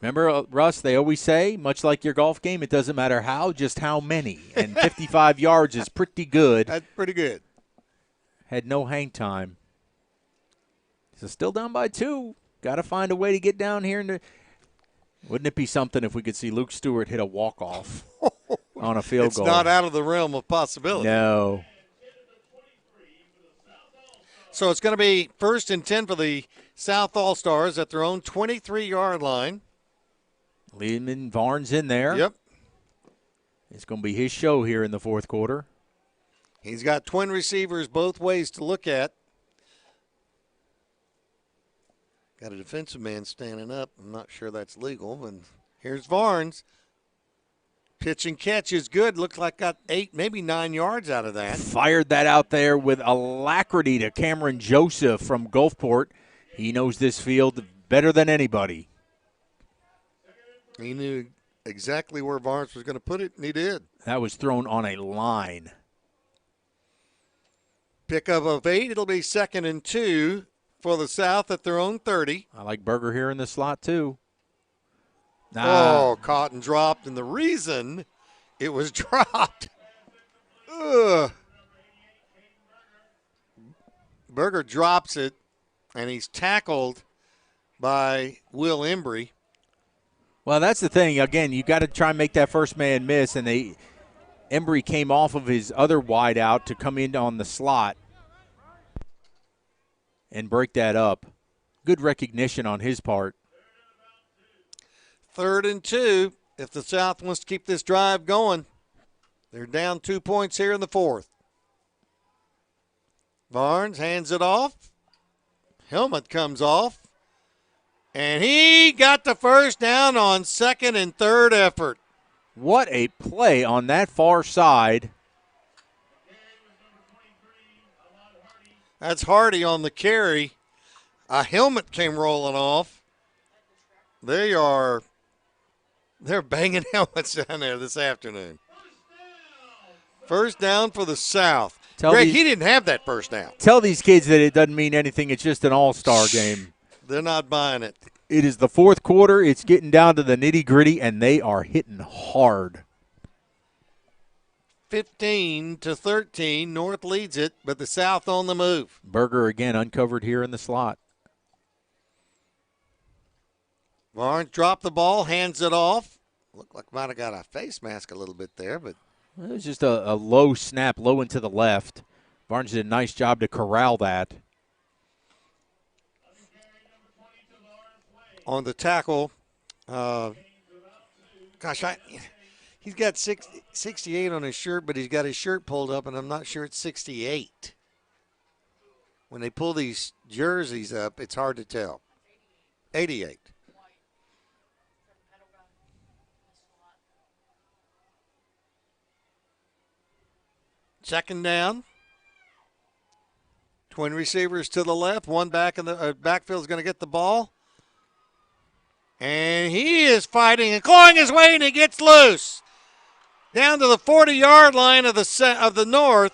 Remember, Russ, they always say, much like your golf game, it doesn't matter how, just how many. And 55 yards is pretty good. That's pretty good. Had no hang time. So still down by 2. Got to find a way to get down here. Wouldn't it be something if we could see Luke Stewart hit a walk-off on a field goal? It's not out of the realm of possibility. No. So it's going to be 1st and 10 for the South All-Stars at their own 23-yard line. Lehman Varnes in there. Yep. It's going to be his show here in the fourth quarter. He's got twin receivers both ways to look at. Got a defensive man standing up. I'm not sure that's legal. And here's Varnes. Pitch and catch is good. Looks like got 8, maybe 9 yards out of that. Fired that out there with alacrity to Cameron Joseph from Gulfport. He knows this field better than anybody. He knew exactly where Varnes was going to put it, and he did. That was thrown on a line. Pickup of 8. It'll be 2nd and 2 for the South at their own 30. I like Berger here in the slot, too. Oh, caught and dropped, and the reason it was dropped. Ugh. Berger drops it, and he's tackled by Will Embry. Well, that's the thing. Again, you got to try and make that first man miss, and Embry came off of his other wide out to come in on the slot and break that up. Good recognition on his part. 3rd and 2. If the South wants to keep this drive going, they're down 2 points here in the 4th. Barnes hands it off. Helmet comes off. And he got the first down on 2nd and 3rd effort. What a play on that far side. That's Hardy on the carry. A helmet came rolling off. They're banging helmets down there this afternoon. First down for the South. Greg, he didn't have that first down. Tell these kids that it doesn't mean anything. It's just an all-star game. They're not buying it. It is the 4th quarter. It's getting down to the nitty-gritty, and they are hitting hard. 15-13. North leads it, but the South on the move. Berger again uncovered here in the slot. Barnes dropped the ball, hands it off. Looked like might have got a face mask a little bit there, but It was just a low snap, low and to the left. Barnes did a nice job to corral that. On the tackle, he's got 68 on his shirt, but he's got his shirt pulled up, and I'm not sure it's 68. When they pull these jerseys up, it's hard to tell. 88. Second down. Twin receivers to the left. One back in the backfield is going to get the ball. And he is fighting and clawing his way, and he gets loose. Down to the 40-yard line of the North.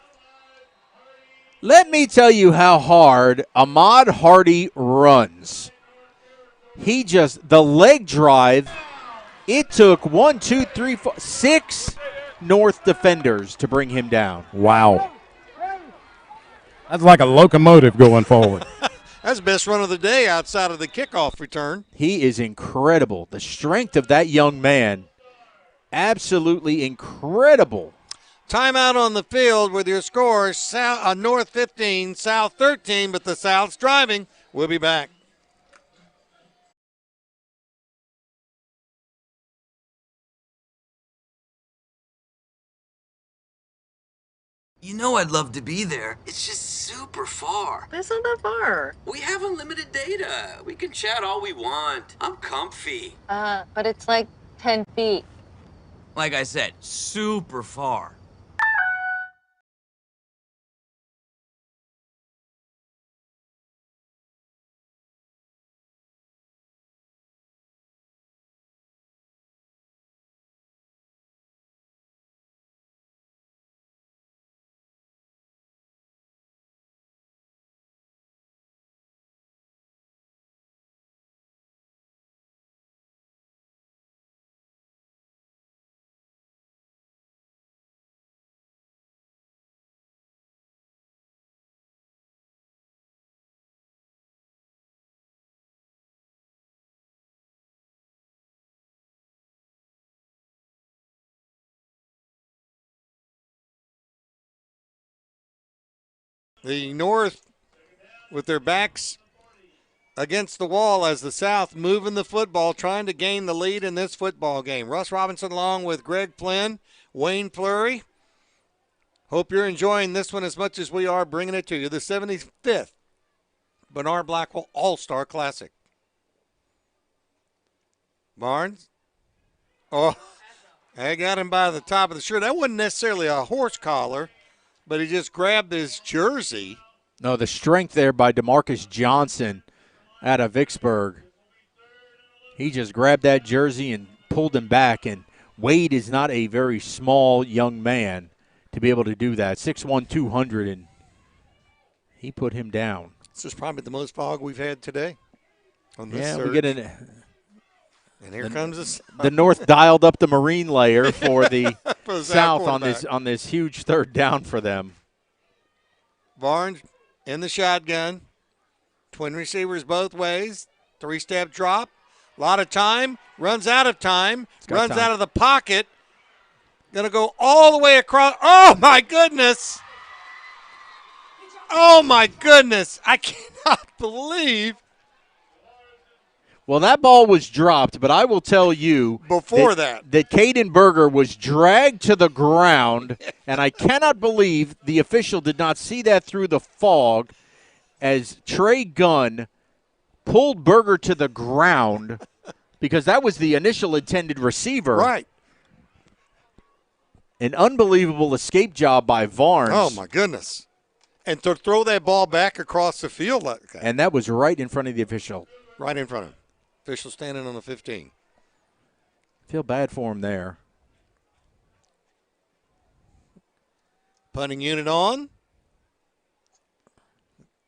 Let me tell you how hard Ahmad Hardy runs. The leg drive, it took 6 North defenders to bring him down. Wow. That's like a locomotive going forward. That's the best run of the day outside of the kickoff return. He is incredible. The strength of that young man, absolutely incredible. Timeout on the field with your score, North 15, South 13, but the South's driving. We'll be back. You know I'd love to be there. It's just super far. That's not that far. We have unlimited data. We can chat all we want. I'm comfy. But it's like 10 feet. Like I said, super far. The North with their backs against the wall as the South moving the football, trying to gain the lead in this football game. Russ Robinson along with Greg Flynn, Wayne Fleury. Hope you're enjoying this one as much as we are bringing it to you. The 75th Bernard Blackwell All-Star Classic. Barnes. Oh, I got him by the top of the shirt. That wasn't necessarily a horse collar, but he just grabbed his jersey. No, the strength there by DeMarcus Johnson out of Vicksburg. He just grabbed that jersey and pulled him back, and Wade is not a very small young man to be able to do that. 6'1", 200, and he put him down. This is probably the most fog we've had today on this surge. We get And here comes the North dialed up the Marine layer for the For the South quarterback. on this huge third down for them. Barnes in the shotgun. Twin receivers both ways. 3-step drop. A lot of time. Runs out of time. Runs time. out of the pocket. Going to go all the way across. Oh, my goodness. Oh, my goodness. I cannot believe. Well, that ball was dropped, but I will tell you Before that Caden Berger was dragged to the ground, and I cannot believe the official did not see that through the fog as Trey Gunn pulled Berger to the ground because that was the initial intended receiver. Right. An unbelievable escape job by Varnes. Oh, my goodness. And to throw that ball back across the field like that. And that was right in front of the official. Right in front of him. Official standing on the 15. Feel bad for him there. Punting unit on.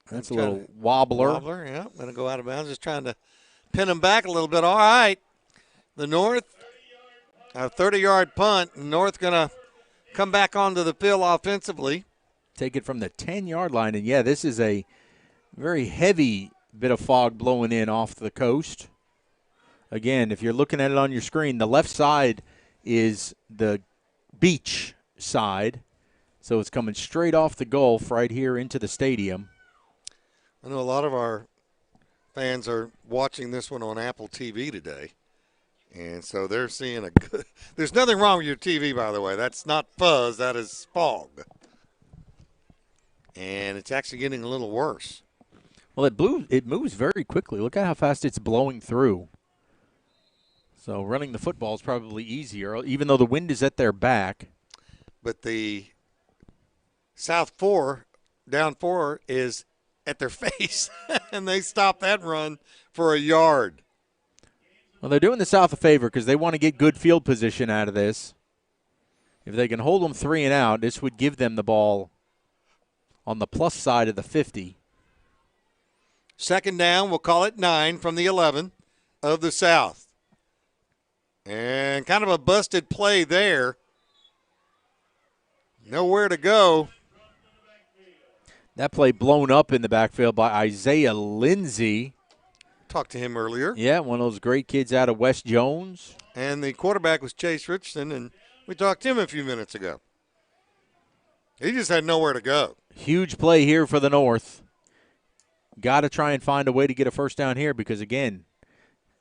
That's a little wobbler. Wobbler, yeah. Going to go out of bounds. Just trying to pin him back a little bit. All right. The North, a 30-yard punt. North going to come back onto the field offensively. Take it from the 10-yard line. And, yeah, this is a very heavy bit of fog blowing in off the coast. Again, if you're looking at it on your screen, the left side is the beach side. So it's coming straight off the Gulf right here into the stadium. I know a lot of our fans are watching this one on Apple TV today. And so they're seeing a good – there's nothing wrong with your TV, by the way. That's not fuzz. That is fog. And it's actually getting a little worse. Well, it moves very quickly. Look at how fast it's blowing through. So running the football is probably easier, even though the wind is at their back. But the South 4, down 4, is at their face, and they stop that run for a yard. Well, they're doing the South a favor because they want to get good field position out of this. If they can hold them 3 and out, this would give them the ball on the plus side of the 50. Second down, we'll call it 9 from the 11 of the South. And kind of a busted play there. Nowhere to go. That play blown up in the backfield by Isaiah Lindsey. Talked to him earlier. Yeah, one of those great kids out of West Jones. And the quarterback was Chase Richardson, and we talked to him a few minutes ago. He just had nowhere to go. Huge play here for the North. Got to try and find a way to get a first down here because, again,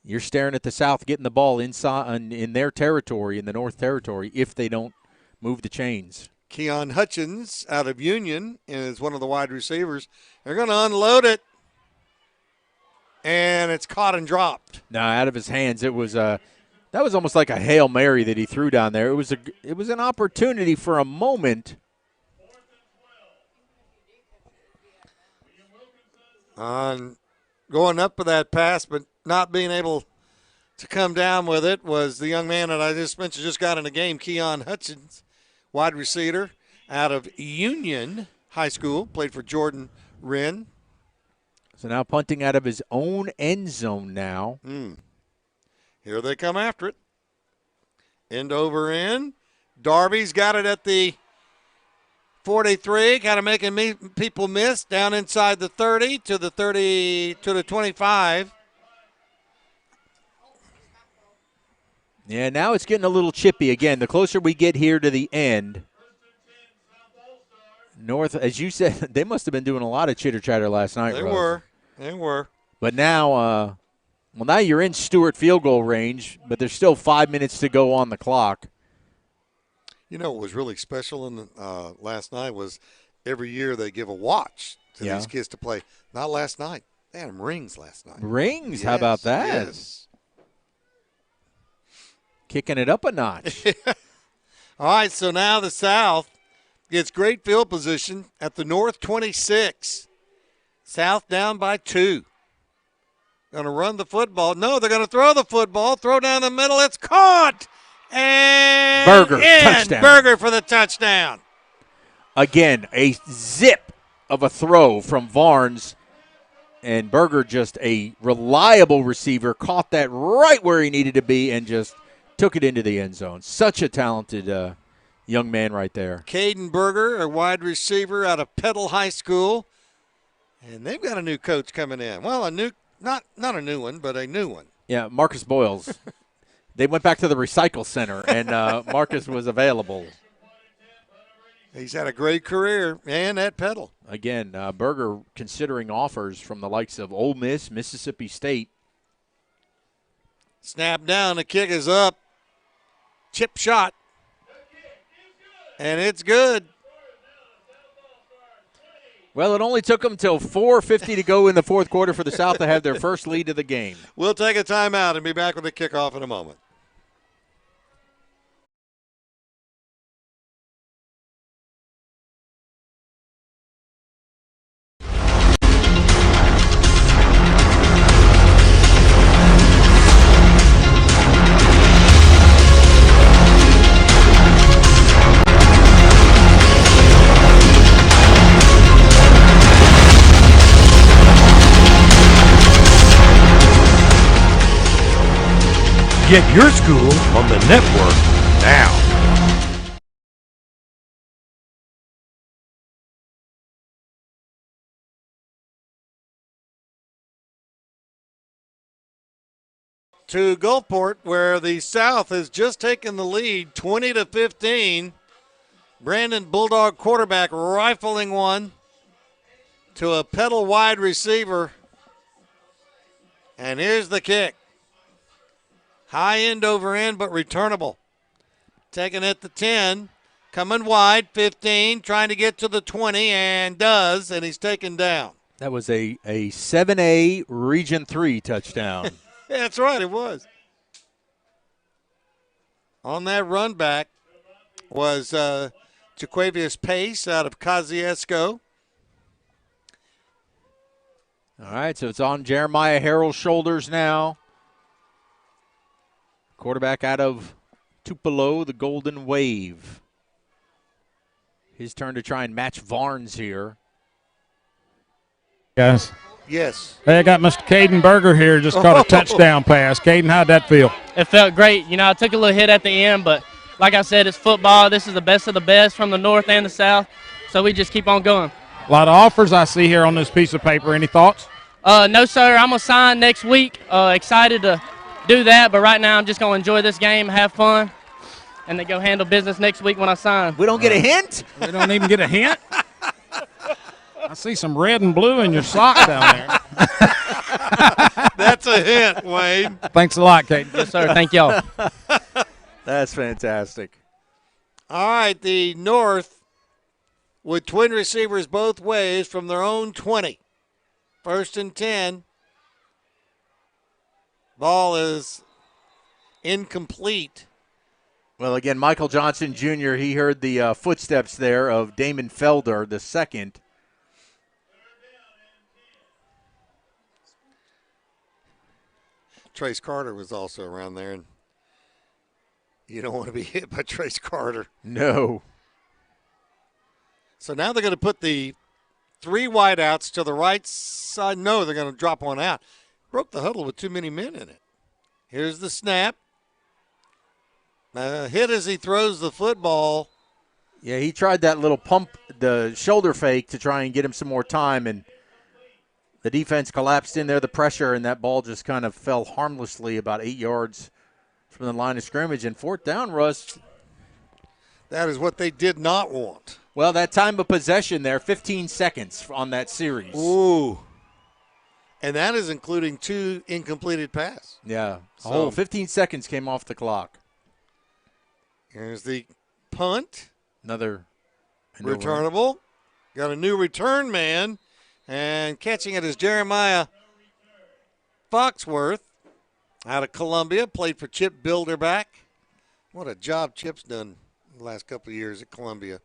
you're staring at the South getting the ball inside in their territory, in the North territory, if they don't move the chains. Keon Hutchins out of Union is one of the wide receivers. They're going to unload it, and it's caught and dropped. Now, out of his hands, it was that was almost like a Hail Mary that he threw down there. It was an opportunity for a moment. On going up for that pass, but not being able to come down with it was the young man that I just mentioned just got in the game, Keon Hutchins, wide receiver out of Union High School, played for Jordan Wren. So now punting out of his own end zone now. Here they come after it. End over end. Darby's got it at the 43, kind of making people miss down inside the 30 to the 25. Yeah, now it's getting a little chippy again. The closer we get here to the end, North, as you said, they must have been doing a lot of chitter-chatter last night, They Russ. were. But now, now you're in Stewart field goal range, but there's still 5 minutes to go on the clock. You know what was really special in the, last night was every year they give a watch to these kids to play. Not last night. They had them rings last night. Rings? How about that? Yes. Kicking it up a notch. All right, so now the South gets great field position at the North 26. South down by 2. Going to run the football. No, they're going to throw the football. Throw down the middle. It's caught. And Berger, touchdown. Berger for the touchdown. Again, a zip of a throw from Varnes. And Berger, just a reliable receiver, caught that right where he needed to be and just took it into the end zone. Such a talented young man right there. Caden Berger, a wide receiver out of Petal High School. And they've got a new coach coming in. Well, not a new one, but a new one. Yeah, Marcus Boyles. They went back to the recycle center, and Marcus was available. He's had a great career, and at Petal. Again, Berger considering offers from the likes of Ole Miss, Mississippi State. Snap down, the kick is up. Chip shot. And it's good. Well, it only took them until 4:50 to go in the fourth quarter for the South to have their first lead of the game. We'll take a timeout and be back with the kickoff in a moment. Get your school on the network now. To Gulfport, where the South has just taken the lead 20-15. Brandon Bulldog quarterback rifling one to a Petal wide receiver. And here's the kick. High end over end, but returnable. Taking it to 10. Coming wide, 15. Trying to get to the 20, and does, and he's taken down. That was a 7A Region 3 touchdown. Yeah, that's right, it was. On that run back was Jaquavius Pace out of Kosciuszko. All right, so it's on Jeremiah Harrell's shoulders now. Quarterback out of Tupelo, the Golden Wave. His turn to try and match Varnes here. Guys. Yes. Hey, I got Mr. Caden Berger here. Just caught a touchdown pass. Caden, how'd that feel? It felt great. You know, I took a little hit at the end, but like I said, it's football. This is the best of the best from the north and the south, so we just keep on going. A lot of offers I see here on this piece of paper. Any thoughts? No, sir. I'm going to sign next week. Excited to do that, but right now I'm just going to enjoy this game, have fun, and then go handle business next week when I sign. We don't get a hint? We don't even get a hint? I see some red and blue in your sock down there. That's a hint, Wayne. Thanks a lot, Caden. Yes, sir. Thank y'all. That's fantastic. All right, the North with twin receivers both ways from their own 20. 1st and 10. Ball is incomplete. Well, again, Michael Johnson Jr., he heard the footsteps there of Damon Felder, the second. Trace Carter was also around there, and you don't want to be hit by Trace Carter. No. So now they're going to put the 3 wideouts to the right side. No, they're going to drop one out. Broke the huddle with too many men in it. Here's the snap. Hit as he throws the football. Yeah, he tried that little pump, the shoulder fake to try and get him some more time, and the defense collapsed in there, the pressure, and that ball just kind of fell harmlessly about 8 yards from the line of scrimmage. And 4th down, Russ. That is what they did not want. Well, that time of possession there, 15 seconds on that series. Ooh. And that is including 2 incompleted passes. Yeah. A whole 15 seconds came off the clock. Here's the punt. Another returnable. Got a new return man. And catching it is Jeremiah Foxworth out of Columbia. Played for Chip Bilderback. What a job Chip's done the last couple of years at Columbia.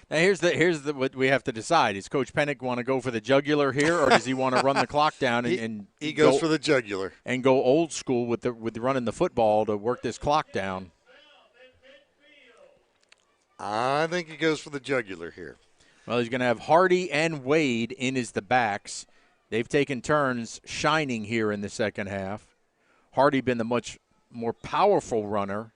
Now here's the what we have to decide. Does Coach Pennick want to go for the jugular here, or does he want to run the clock down and he goes for the jugular and go old school with running the football to work this clock down? I think he goes for the jugular here. Well, he's going to have Hardy and Wade in as the backs. They've taken turns shining here in the second half. Hardy been the much more powerful runner.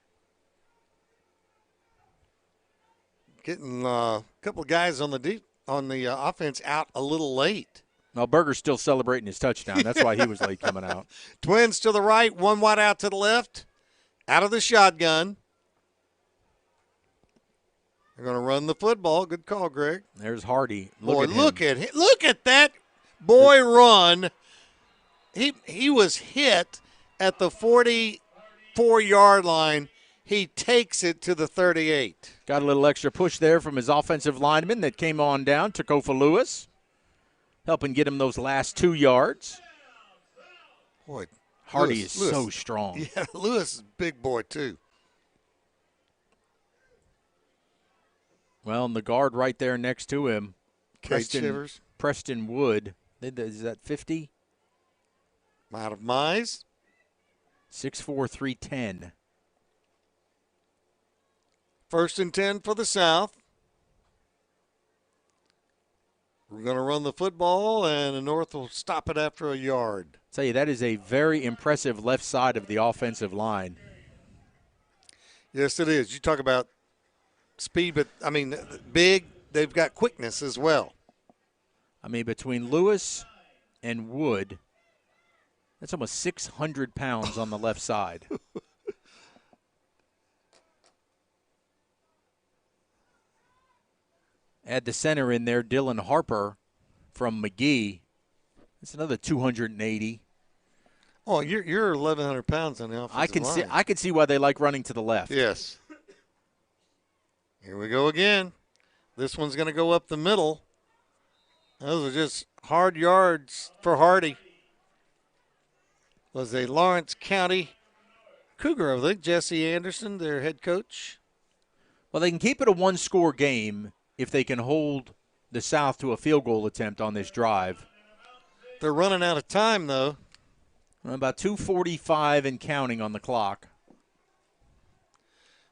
Getting a couple of guys on the offense out a little late. Well, Berger's still celebrating his touchdown. That's why he was late coming out. Twins to the right, one wide out to the left. Out of the shotgun. They're going to run the football. Good call, Greg. There's Hardy. Look at him. Look at that boy run. He was hit at the 44-yard line. He takes it to the 38. Got a little extra push there from his offensive lineman that came on down, Kickoff Lewis, helping get him those last 2 yards. Boy, Hardy is so strong. Yeah, Lewis is a big boy, too. Well, and the guard right there next to him, Shivers. Preston Wood. Is that 50? Out of Mize. 6'4", 310. 1st and 10 for the South. We're going to run the football, and the North will stop it after a yard. Tell you, that is a very impressive left side of the offensive line. Yes, it is. You talk about speed, but, I mean, big, they've got quickness as well. I mean, between Lewis and Wood, that's almost 600 pounds on the left side. Add the center in there, Dylan Harper from McGee. That's another 280. Oh, you're 1,100 pounds on the offensive line. I can see why they like running to the left. Yes. Here we go again. This one's going to go up the middle. Those are just hard yards for Hardy. Was a Lawrence County Cougar, I think. Jesse Anderson, their head coach. Well, they can keep it a one-score game if they can hold the South to a field goal attempt on this drive. They're running out of time, though. About 2:45 and counting on the clock.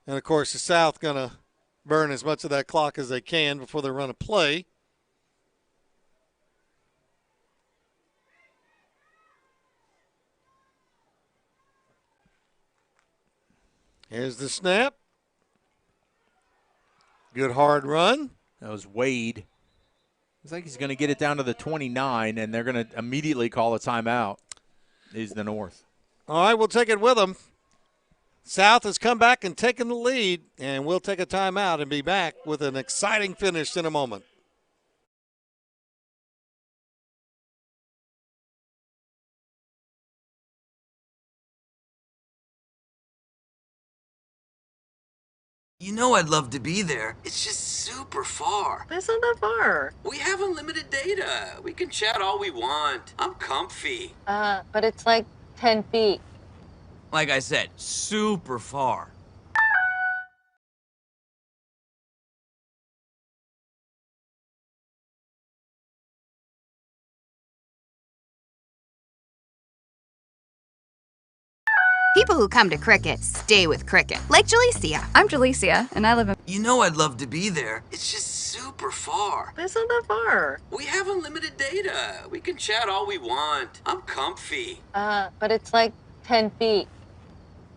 And, of course, the South going to burn as much of that clock as they can before they run a play. Here's the snap. Good hard run. That was Wade. Looks like he's going to get it down to the 29, and they're going to immediately call a timeout. Is the North. All right, we'll take it with them. South has come back and taken the lead, and we'll take a timeout and be back with an exciting finish in a moment. You know I'd love to be there. It's just super far. That's not that far. We have unlimited data. We can chat all we want. I'm comfy. But it's like 10 feet. Like I said, super far. People who come to Cricket stay with Cricket. Like Jalecia. I'm Jalecia, and I live in... You know I'd love to be there. It's just super far. That's not that far. We have unlimited data. We can chat all we want. I'm comfy. But it's like 10 feet.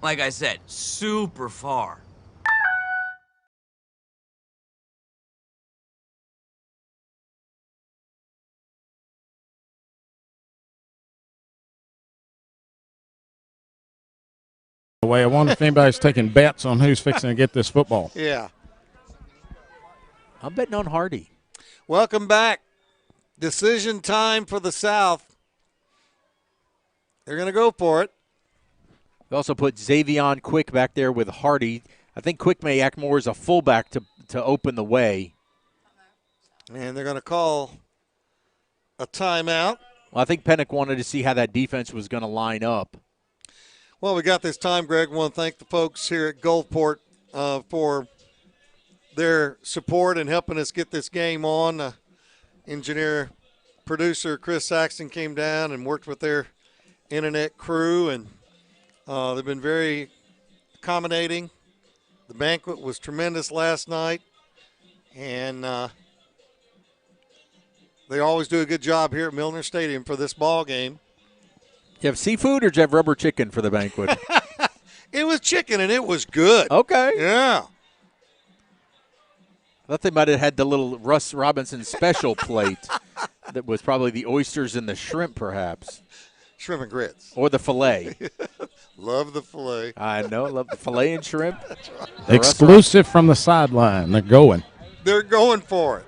Like I said, super far. I wonder if anybody's taking bets on who's fixing to get this football. Yeah. I'm betting on Hardy. Welcome back. Decision time for the South. They're going to go for it. We also put Xavion Quick back there with Hardy. I think Quick may act more as a fullback to open the way. And they're going to call a timeout. Well, I think Pennock wanted to see how that defense was going to line up. Well, we got this time, Greg. I want to thank the folks here at Gulfport for their support and helping us get this game on. Engineer, producer Chris Saxton came down and worked with their internet crew, and they've been very accommodating. The banquet was tremendous last night, and the They always do a good job here at Milner Stadium for this ball game. You have seafood or do you have rubber chicken for the banquet? It was chicken, and it was good. Okay. Yeah. I thought they might have had the little Russ Robinson special plate that was probably the oysters and the shrimp, perhaps. Shrimp and grits. Or the filet. Love the filet. I know. Love the filet and shrimp. Exclusive from the sideline. They're going. They're going for it.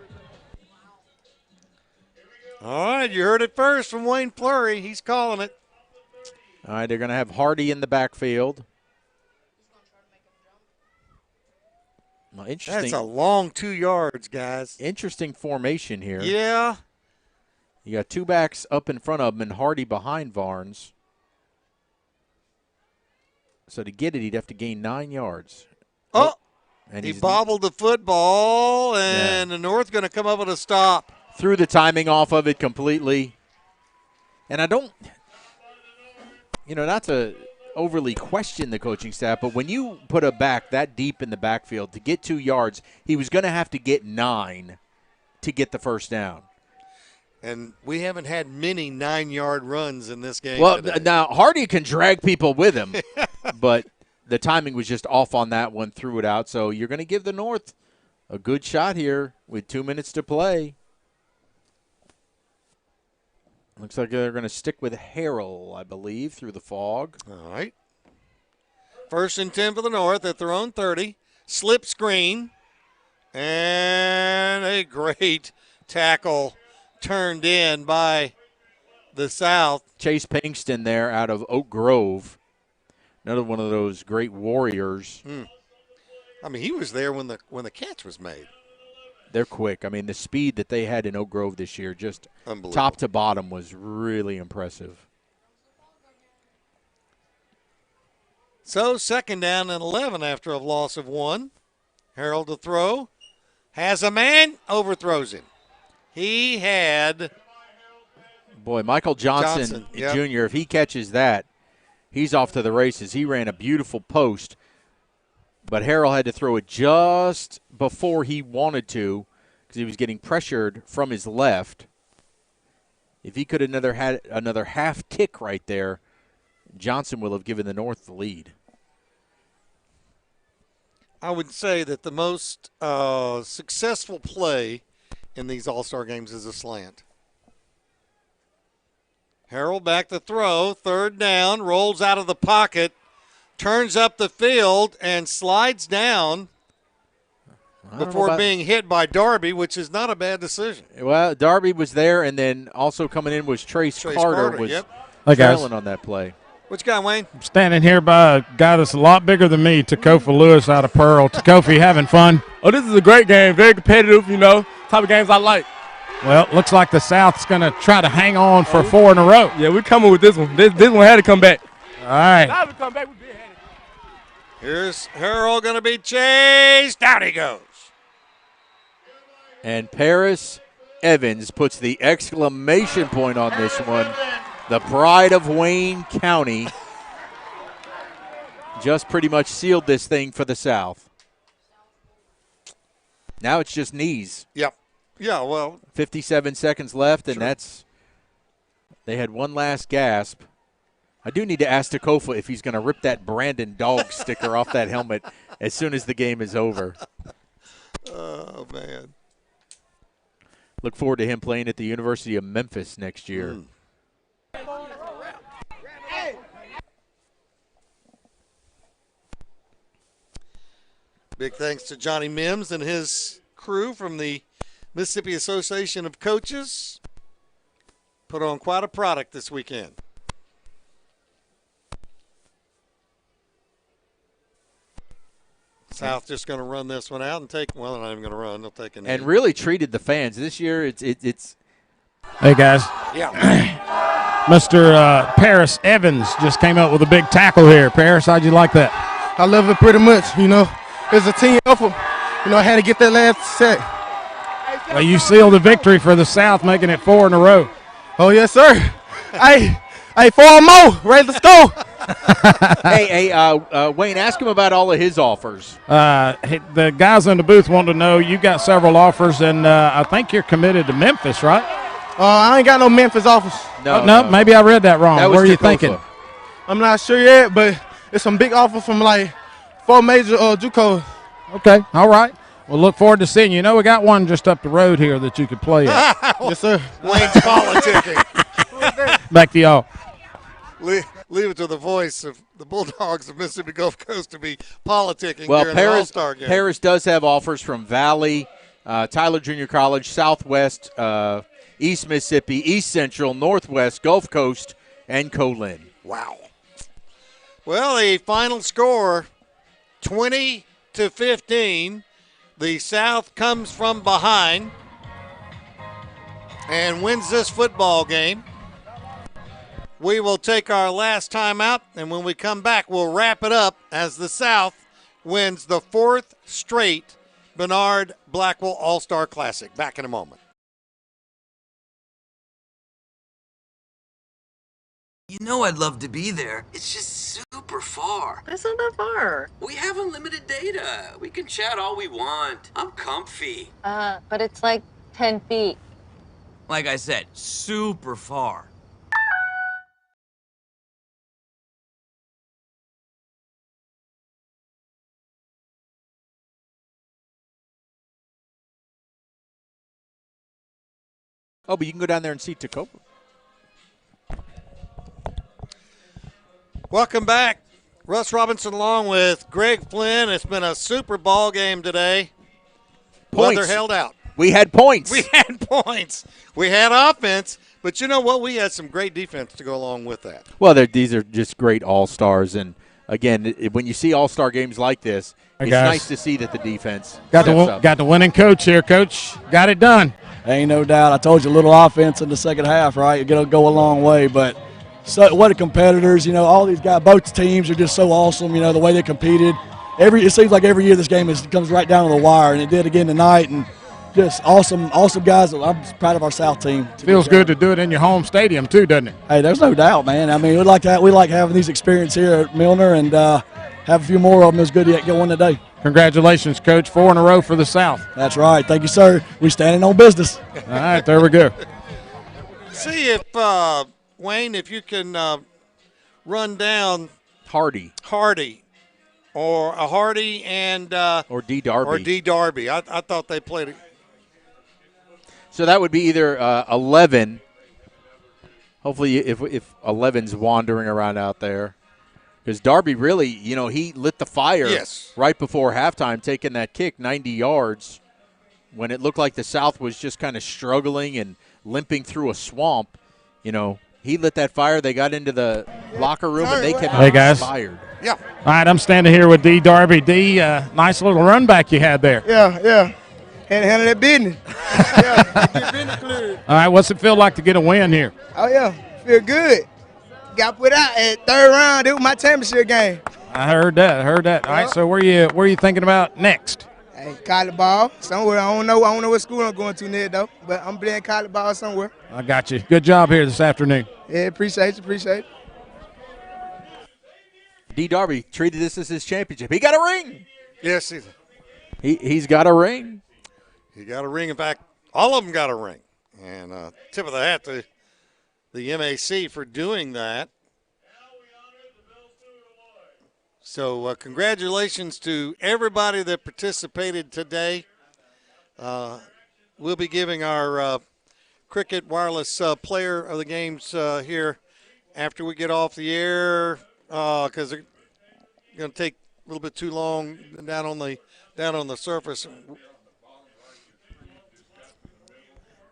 All right, you heard it first from Wayne Fleury. He's calling it. All right, they're going to have Hardy in the backfield. Well, interesting. That's a long 2 yards, guys. Interesting formation here. Yeah. You got two backs up in front of him and Hardy behind Varnes. So to get it, he'd have to gain 9 yards. Oh, and he bobbled the football, and the North's going to come up with a stop. Threw the timing off of it completely. And I don't, not to overly question the coaching staff, but when you put a back that deep in the backfield to get 2 yards, he was going to have to get 9 to get the first down. And we haven't had many 9-yard runs in this game. Well, today. now Hardy can drag people with him, but the timing was just off on that one, threw it out. So you're going to give the North a good shot here with 2 minutes to play. Looks like they're going to stick with Harrell, I believe, through the fog. All right. 1st and 10 for the North at their own 30. Slip screen. And a great tackle turned in by the South. Chase Pinkston there out of Oak Grove. Another one of those great warriors. I mean, he was there when the catch was made. They're quick. I mean, the speed that they had in Oak Grove this year, just top to bottom, was really impressive. So 2nd down and 11 after a loss of 1. Harrell to throw. Has a man, overthrows him. He had Boy, Michael Johnson yep. Jr., if he catches that, he's off to the races. He ran a beautiful post, but Harrell had to throw it just before he wanted because he was getting pressured from his left. If he could have had another half tick right there, Johnson will have given the North the lead. I would say that the most successful play in these All-Star games is a slant. Harrell back to throw, 3rd down, rolls out of the pocket, turns up the field, and slides down before being hit by Darby, which is not a bad decision. Well, Darby was there, and then also coming in was Trace Carter was trailing on that play. What you got, Wayne? I'm standing here by a guy that's a lot bigger than me, Takofa Lewis out of Pearl. Takofa, having fun? Oh, this is a great game. Very competitive, type of games I like. Well, it looks like the South's going to try to hang on for 4 in a row. Yeah, we're coming with this one. This one had to come back. All right. Now we come back, we big headed. Here's Harrell going to be chased. Down he goes. And Paris Evans puts the exclamation point on this one. The pride of Wayne County just pretty much sealed this thing for the South. Now it's just knees. Yep. Yeah, well. 57 seconds left, and they had one last gasp. I do need to ask Takofa if he's going to rip that Brandon Dog sticker off that helmet as soon as the game is over. Oh, man. Look forward to him playing at the University of Memphis next year. Big thanks to Johnny Mims and his crew from the Mississippi Association of Coaches. Put on quite a product this weekend. South just going to run this one out and take. Well, they're not even going to run. They'll take an. And really treated the fans this year. It's. Hey guys. Yeah. Mr. Paris Evans just came up with a big tackle here. Paris, how'd you like that? I love it pretty much. It's a team effort. I had to get that last set. Well, you sealed the victory for the South, making it 4 in a row. Oh yes, sir. Hey, 4 more. Ready to go. Hey, Wayne, ask him about all of his offers. The guys in the booth want to know, you got several offers, and I think you're committed to Memphis, right? I ain't got no Memphis offers. No, maybe I read that wrong. That was Where are you Kickoff. thinking? I'm not sure yet, but it's some big offers from like 4 major JUCOs. Okay, all right. We'll look forward to seeing you. You know, we got one just up the road here that you could play at. Yes, sir. Wayne's politicking. Back to y'all. Leave it to the voice of the Bulldogs of Mississippi Gulf Coast to be politicking Well, during the All-Star game. Paris does have offers from Valley, Tyler Junior College, Southwest, East Mississippi, East Central, Northwest, Gulf Coast, and Colin. Wow. Well, the final score, 20-15. The South comes from behind and wins this football game. We will take our last time out, and when we come back, we'll wrap it up as the South wins the 4th straight Bernard Blackwell All-Star Classic. Back in a moment. You know I'd love to be there. It's just super far. That's not that far. We have unlimited data. We can chat all we want. I'm comfy. But it's like 10 feet. Like I said, super far. Oh, but you can go down there and see Tacoma. Welcome back. Russ Robinson along with Greg Flynn. It's been a super ball game today. Points. Weather held out. We had points. We had points. We had offense. But you know what? We had some great defense to go along with that. Well, these are just great all-stars. And, again, when you see all-star games like this, Hey, it's guys. nice to see that the defense Got steps up. the winning coach here, Coach. Got it done. Ain't no doubt. I told you, a little offense in the second half, right? You're going to go a long way. But so what a competitors. You know, all these guys, both teams are just so awesome, you know, the way they competed. It seems like every year this game comes right down to the wire, and it did again tonight. And just awesome guys. I'm proud of our South team. Feels good to do it in your home stadium, too, doesn't it? Hey, there's no doubt, man. I mean, we like having these experiences here at Milner, and have a few more of them. It's good to get one today. Congratulations, Coach. 4 in a row for the South. That's right. Thank you, sir. We standing on business. All right, there we go. See if, Wayne, if you can run down Hardy. Or a Hardy and or D. Darby. I thought they played it. So that would be either 11. Hopefully, if 11's wandering around out there. Because Darby really, you know, he lit the fire right before halftime, taking that kick 90 yards when it looked like the South was just kind of struggling and limping through a swamp. You know, he lit that fire. They got into the locker room, and they came out inspired. Yeah. All right, I'm standing here with D. Darby. D, nice little run back you had there. Yeah. Had to handle that business. Get business cleared. All right, what's it feel like to get a win here? Oh, yeah. Feel good. Got put out at third round. It was my championship game. I heard that. All right, so where you thinking about next? Hey, college ball somewhere. I don't know what school I'm going to next, though. But I'm playing college ball somewhere. I got you. Good job here this afternoon. Yeah, appreciate you. D. Darby treated this as his championship. He got a ring. Yes, he's got a ring. He got a ring. In fact, all of them got a ring. And tip of the hat to the MAC for doing that. So congratulations to everybody that participated today. We'll be giving our Cricket Wireless Player of the Games here after we get off the air because they're going to take a little bit too long down on the surface.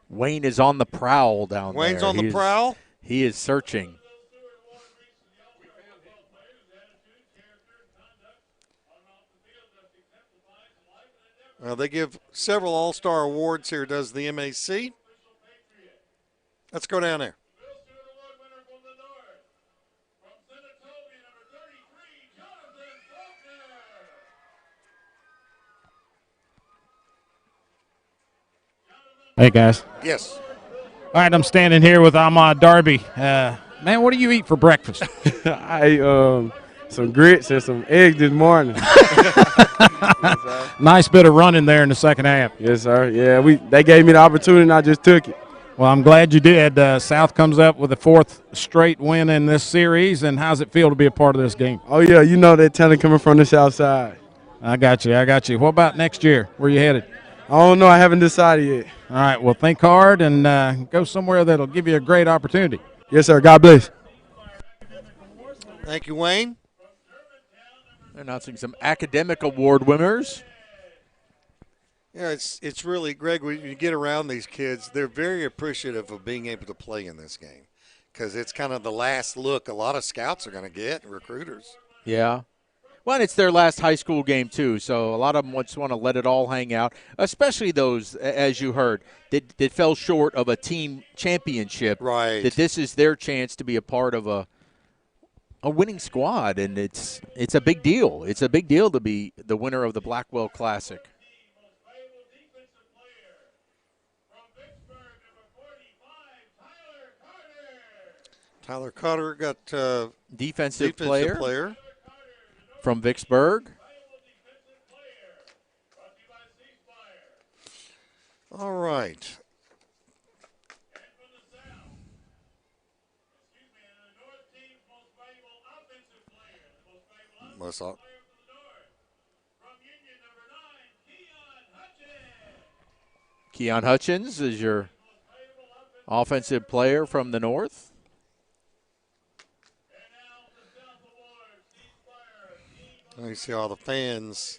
Wayne is on the prowl down there. Wayne's on the prowl? He is searching. They give several All-Star awards here, does the MAC. Let's go down there. Hey, guys. Yes. All right, I'm standing here with Ahmad Darby. Man, what do you eat for breakfast? I ate some grits and some eggs this morning. Nice bit of running there in the second half. Yes, sir. Yeah, they gave me the opportunity and I just took it. Well, I'm glad you did. South comes up with a 4th straight win in this series, and how's it feel to be a part of this game? Oh, yeah, you know that talent coming from the south side. I got you. What about next year? Where you headed? I don't know. I haven't decided yet. All right, well, think hard and go somewhere that'll give you a great opportunity. Yes, sir. God bless. Thank you, Wayne. Announcing some academic award winners. Yeah, it's really, Greg, when you get around these kids, they're very appreciative of being able to play in this game because it's kind of the last look a lot of scouts are going to get, recruiters. Yeah. Well, and it's their last high school game, too, so a lot of them just want to let it all hang out, especially those, as you heard, that fell short of a team championship. Right. That this is their chance to be a part of a winning squad, and it's a big deal. It's a big deal to be the winner of the Blackwell Classic. Tyler Cotter got defensive player from Vicksburg. All right. Keon Hutchins is your offensive player from the North. You see all the fans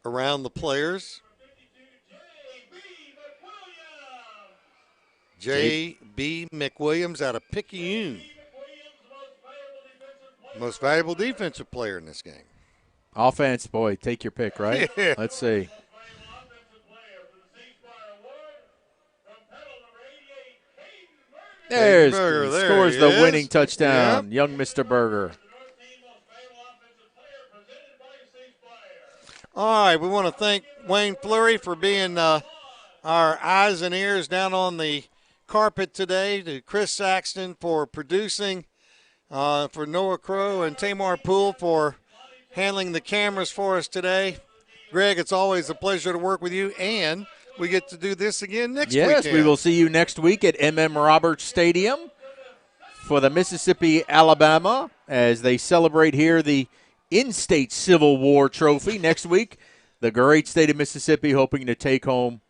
around the players. J.B. McWilliams out of Picayune. Most valuable defensive player in this game. Offense, boy, take your pick, right? Yeah. Let's see. There's scores the winning touchdown. Young Mr. Berger. All right, we want to thank Wayne Fleury for being our eyes and ears down on the carpet today, to Chris Saxton for producing, for Noah Crow and Tamar Poole for handling the cameras for us today. Greg, it's always a pleasure to work with you, and we get to do this again next week. Yes, we will see you next week at M.M. Roberts Stadium for the Mississippi-Alabama as they celebrate here the in-state Civil War trophy. Next week, the great state of Mississippi hoping to take home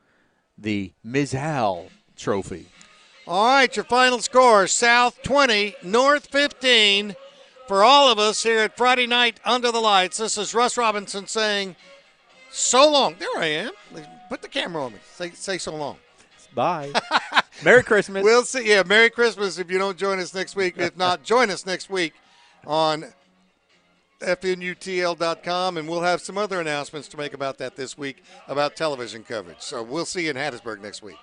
the Ms. Hal trophy. All right, your final score, South 20, North 15. For all of us here at Friday Night Under the Lights, this is Russ Robinson saying so long. There I am. Put the camera on me. Say so long. Bye. Merry Christmas. We'll see. Yeah, Merry Christmas if you don't join us next week. If not, join us next week on FNUTL.com, and we'll have some other announcements to make about that this week, about television coverage. So we'll see you in Hattiesburg next week.